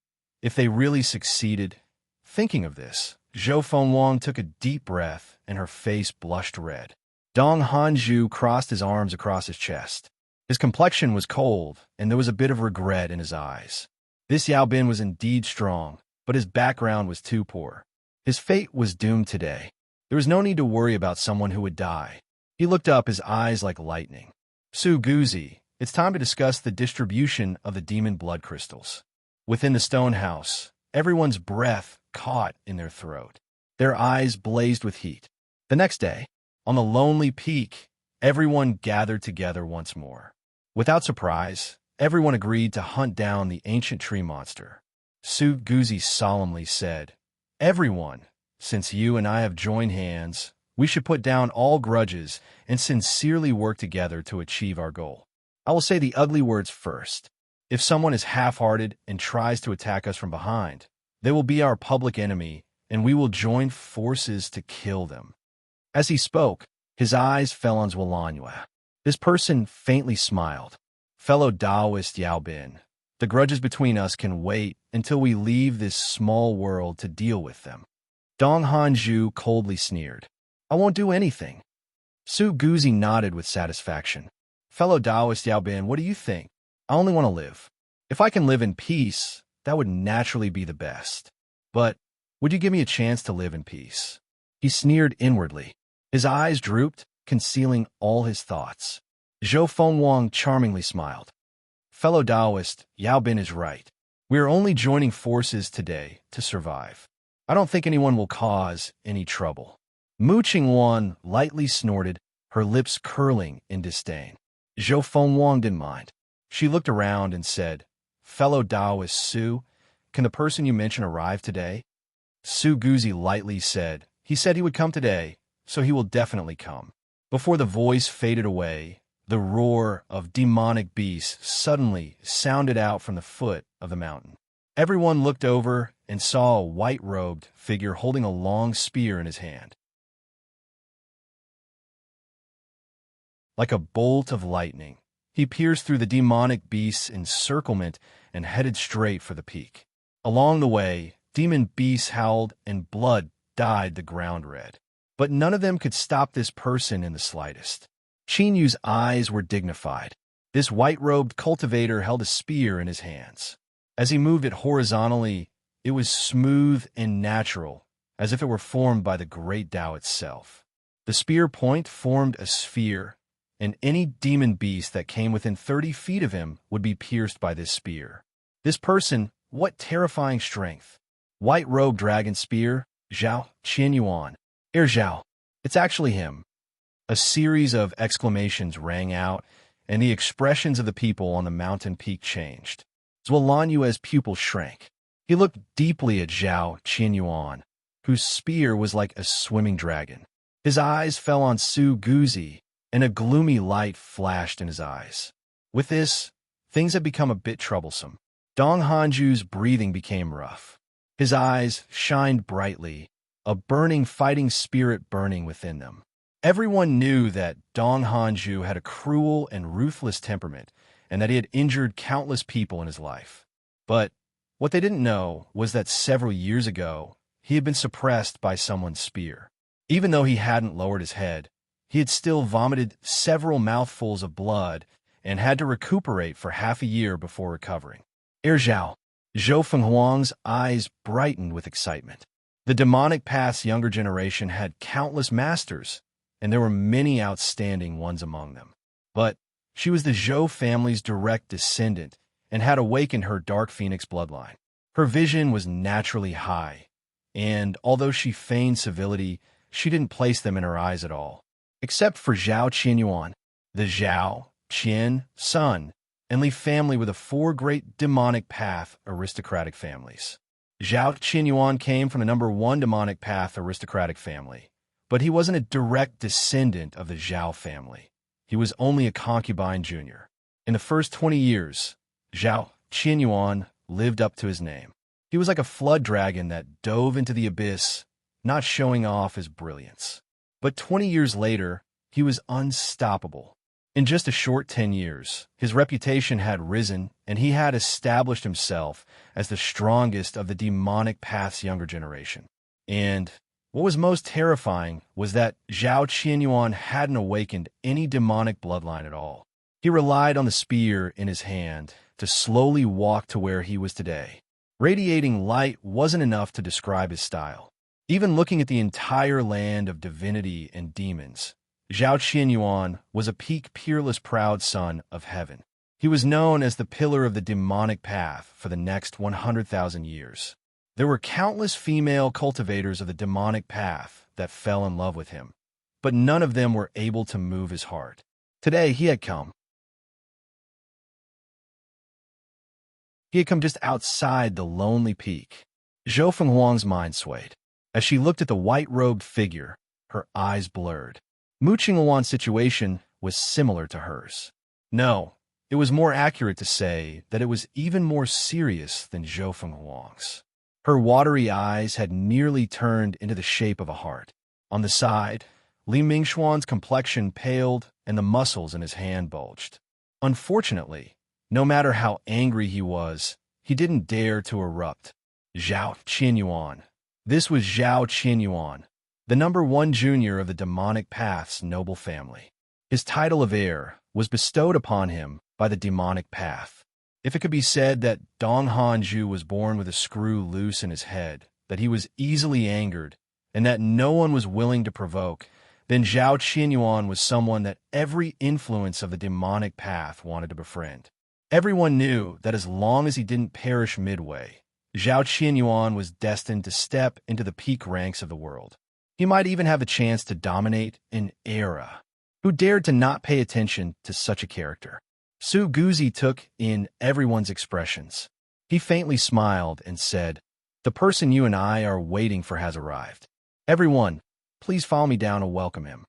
If they really succeeded, thinking of this, Zhou Fenghuang took a deep breath and her face blushed red. Dong Hanju crossed his arms across his chest. His complexion was cold, and there was a bit of regret in his eyes. This Yao Bin was indeed strong, but his background was too poor. His fate was doomed today. There was no need to worry about someone who would die. He looked up, his eyes like lightning. Su Guzi, it's time to discuss the distribution of the demon blood crystals. Within the stone house, everyone's breath caught in their throat. Their eyes blazed with heat. The next day, On the lonely peak, everyone gathered together once more. Without surprise, everyone agreed to hunt down the ancient tree monster. Su Guzi solemnly said, "Everyone, since you and I have joined hands, we should put down all grudges and sincerely work together to achieve our goal. I will say the ugly words first. If someone is half-hearted and tries to attack us from behind, they will be our public enemy, and we will join forces to kill them." As he spoke, his eyes fell on Zhuolanyu. This person faintly smiled. "Fellow Taoist Yao Bin, the grudges between us can wait until we leave this small world to deal with them." Dong Hanju coldly sneered. "I won't do anything." Su Guzi nodded with satisfaction. "Fellow Taoist Yao Bin, what do you think? I only want to live. If I can live in peace, that would naturally be the best. But would you give me a chance to live in peace?" He sneered inwardly. His eyes drooped, concealing all his thoughts. Zhou Fengwang charmingly smiled. "Fellow Taoist, Yao Bin is right. We are only joining forces today to survive. I don't think anyone will cause any trouble." Mu Qingwan lightly snorted, her lips curling in disdain. Zhou Fengwang didn't mind. She looked around and said, "Fellow Taoist Su, can the person you mentioned arrive today?" Su Guzi lightly said, "He said he would come today, so he will definitely come." Before the voice faded away, the roar of demonic beasts suddenly sounded out from the foot of the mountain. Everyone looked over and saw a white-robed figure holding a long spear in his hand. Like a bolt of lightning, he pierced through the demonic beast's encirclement and headed straight for the peak. Along the way, demon beasts howled and blood dyed the ground red. But none of them could stop this person in the slightest. Qin Yu's eyes were dignified. This white-robed cultivator held a spear in his hands. As he moved it horizontally, it was smooth and natural, as if it were formed by the great Tao itself. The spear point formed a sphere, and any demon beast that came within 30 feet of him would be pierced by this spear. This person, what terrifying strength! White-robed dragon spear, Zhao Qianyuan. Zhao. It's actually him. A series of exclamations rang out, and the expressions of the people on the mountain peak changed. Zhuolanyu's pupil shrank. He looked deeply at Zhao Qianyuan, whose spear was like a swimming dragon. His eyes fell on Su Guzi, and a gloomy light flashed in his eyes. With this, things had become a bit troublesome. Dong Hanju's breathing became rough. His eyes shined brightly, a burning fighting spirit burning within them. Everyone knew that Dong Hanju had a cruel and ruthless temperament, and that he had injured countless people in his life. But what they didn't know was that several years ago, he had been suppressed by someone's spear. Even though he hadn't lowered his head, he had still vomited several mouthfuls of blood and had to recuperate for half a year before recovering. Zhao. Zhou Fenghuang's eyes brightened with excitement. The demonic path's younger generation had countless masters, and there were many outstanding ones among them. But she was the Zhou family's direct descendant and had awakened her Dark Phoenix bloodline. Her vision was naturally high, and although she feigned civility, she didn't place them in her eyes at all. Except for Zhao Qianyuan, the Zhao, Qian, Sun, and Li family were the four great demonic path aristocratic families. Zhao Qianyuan came from the number 1 demonic path aristocratic family, but he wasn't a direct descendant of the Zhao family. He was only a concubine junior. In the first 20 years, Zhao Qianyuan lived up to his name. He was like a flood dragon that dove into the abyss, not showing off his brilliance. But 20 years later, he was unstoppable. In just a short 10 years, his reputation had risen, and he had established himself as the strongest of the demonic path's younger generation. And what was most terrifying was that Zhao Qianyuan hadn't awakened any demonic bloodline at all. He relied on the spear in his hand to slowly walk to where he was today. Radiating light wasn't enough to describe his style. Even looking at the entire land of divinity and demons, Zhao Qianyuan was a peak, peerless, proud son of heaven. He was known as the pillar of the demonic path for the next 100,000 years. There were countless female cultivators of the demonic path that fell in love with him. but none of them were able to move his heart. Today he had come. He had come just outside the lonely peak. Zhou Fenghuang's mind swayed. As she looked at the white-robed figure, her eyes blurred. Mu Qinghuan's situation was similar to hers. No, it was more accurate to say that it was even more serious than Zhou Fenghuang's. Her watery eyes had nearly turned into the shape of a heart. On the side, Li Mingxuan's complexion paled and the muscles in his hand bulged. Unfortunately, no matter how angry he was, he didn't dare to erupt. Zhao Qinyuan. This was Zhao Qinyuan, the #1 junior of the demonic path's noble family. His title of heir was bestowed upon him by the demonic path. If it could be said that Dong Hanju was born with a screw loose in his head, that he was easily angered, and that no one was willing to provoke, then Zhao Qinyuan was someone that every influence of the demonic path wanted to befriend. Everyone knew that as long as he didn't perish midway, Zhao Qinyuan was destined to step into the peak ranks of the world. He might even have the chance to dominate an era. Who dared to not pay attention to such a character? Su Guzi took in everyone's expressions. He faintly smiled and said, "The person you and I are waiting for has arrived. Everyone, please follow me down and welcome him."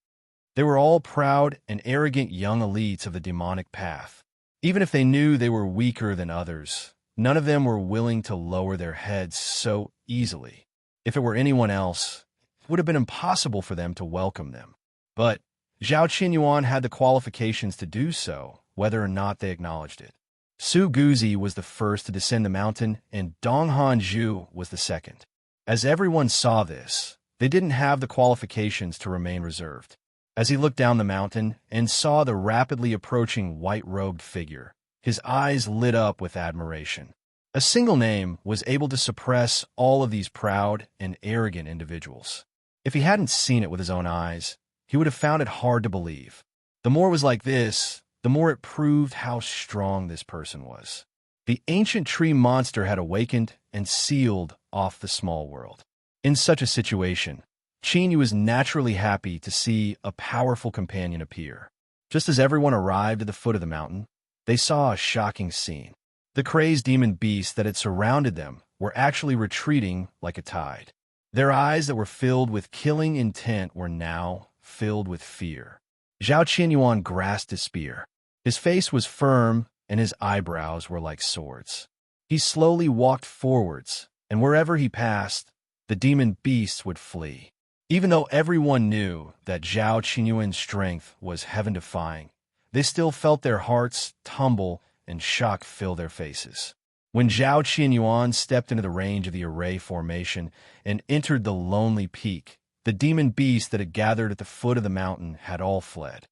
They were all proud and arrogant young elites of the demonic path. Even if they knew they were weaker than others, none of them were willing to lower their heads so easily. If it were anyone else, it would have been impossible for them to welcome them. But Zhao Qinyuan had the qualifications to do so, whether or not they acknowledged it. Su Guzi was the first to descend the mountain, and Dong Hanju was the second. As everyone saw this, they didn't have the qualifications to remain reserved. As he looked down the mountain and saw the rapidly approaching white-robed figure, his eyes lit up with admiration. A single name was able to suppress all of these proud and arrogant individuals. If he hadn't seen it with his own eyes, he would have found it hard to believe. The more it was like this, the more it proved how strong this person was. The ancient tree monster had awakened and sealed off the small world. In such a situation, Qinyu was naturally happy to see a powerful companion appear. Just as everyone arrived at the foot of the mountain, they saw a shocking scene. The crazed demon beasts that had surrounded them were actually retreating like a tide. Their eyes that were filled with killing intent were now filled with fear. Zhao Qinyuan grasped his spear. His face was firm, and his eyebrows were like swords. He slowly walked forwards, and wherever he passed, the demon beasts would flee. Even though everyone knew that Zhao Qinyuan's strength was heaven-defying, they still felt their hearts tumble and shock fill their faces. When Zhao Qinyuan stepped into the range of the array formation and entered the lonely peak, the demon beasts that had gathered at the foot of the mountain had all fled.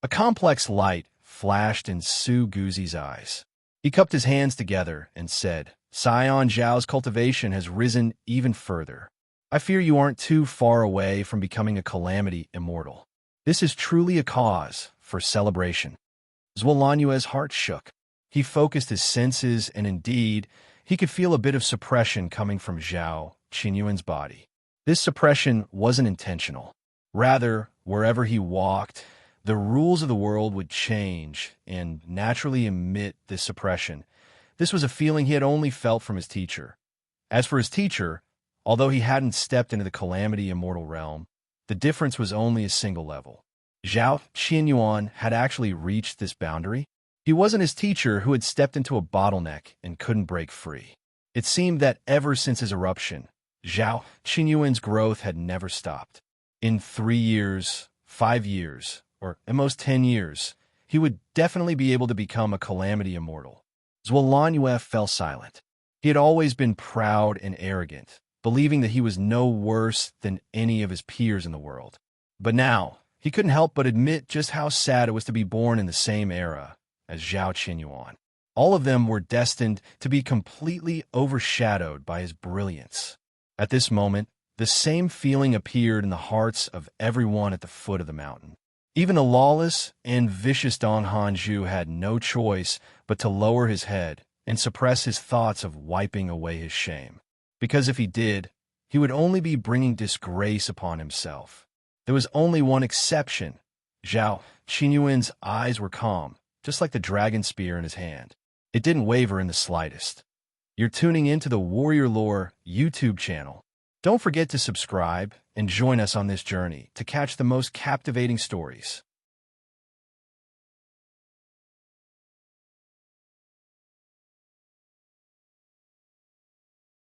A complex light flashed in Su Guzi's eyes. He cupped his hands together and said, "Scion Zhao's cultivation has risen even further. I fear you aren't too far away from becoming a calamity immortal. This is truly a cause for celebration." Zhuolanjue's heart shook. He focused his senses, and indeed, he could feel a bit of suppression coming from Zhao Qinyuan's body. This suppression wasn't intentional. Rather, wherever he walked, the rules of the world would change and naturally emit this suppression. This was a feeling he had only felt from his teacher. As for his teacher, although he hadn't stepped into the calamity immortal realm, the difference was only a single level. Zhao Qinyuan had actually reached this boundary. He wasn't his teacher who had stepped into a bottleneck and couldn't break free. It seemed that ever since his eruption, Zhao Qinyuan's growth had never stopped. In 3 years, 5 years, or at most 10 years, he would definitely be able to become a calamity immortal. Zhuolanjue fell silent. He had always been proud and arrogant, believing that he was no worse than any of his peers in the world. But now, he couldn't help but admit just how sad it was to be born in the same era as Zhao Qinyuan. All of them were destined to be completely overshadowed by his brilliance. At this moment, the same feeling appeared in the hearts of everyone at the foot of the mountain. Even the lawless and vicious Dong Hanju had no choice but to lower his head and suppress his thoughts of wiping away his shame. Because if he did, he would only be bringing disgrace upon himself. There was only one exception. Zhao Qinyuan's eyes were calm, just like the dragon spear in his hand. It didn't waver in the slightest. You're tuning into the Warrior Lore YouTube channel. Don't forget to subscribe and join us on this journey to catch the most captivating stories.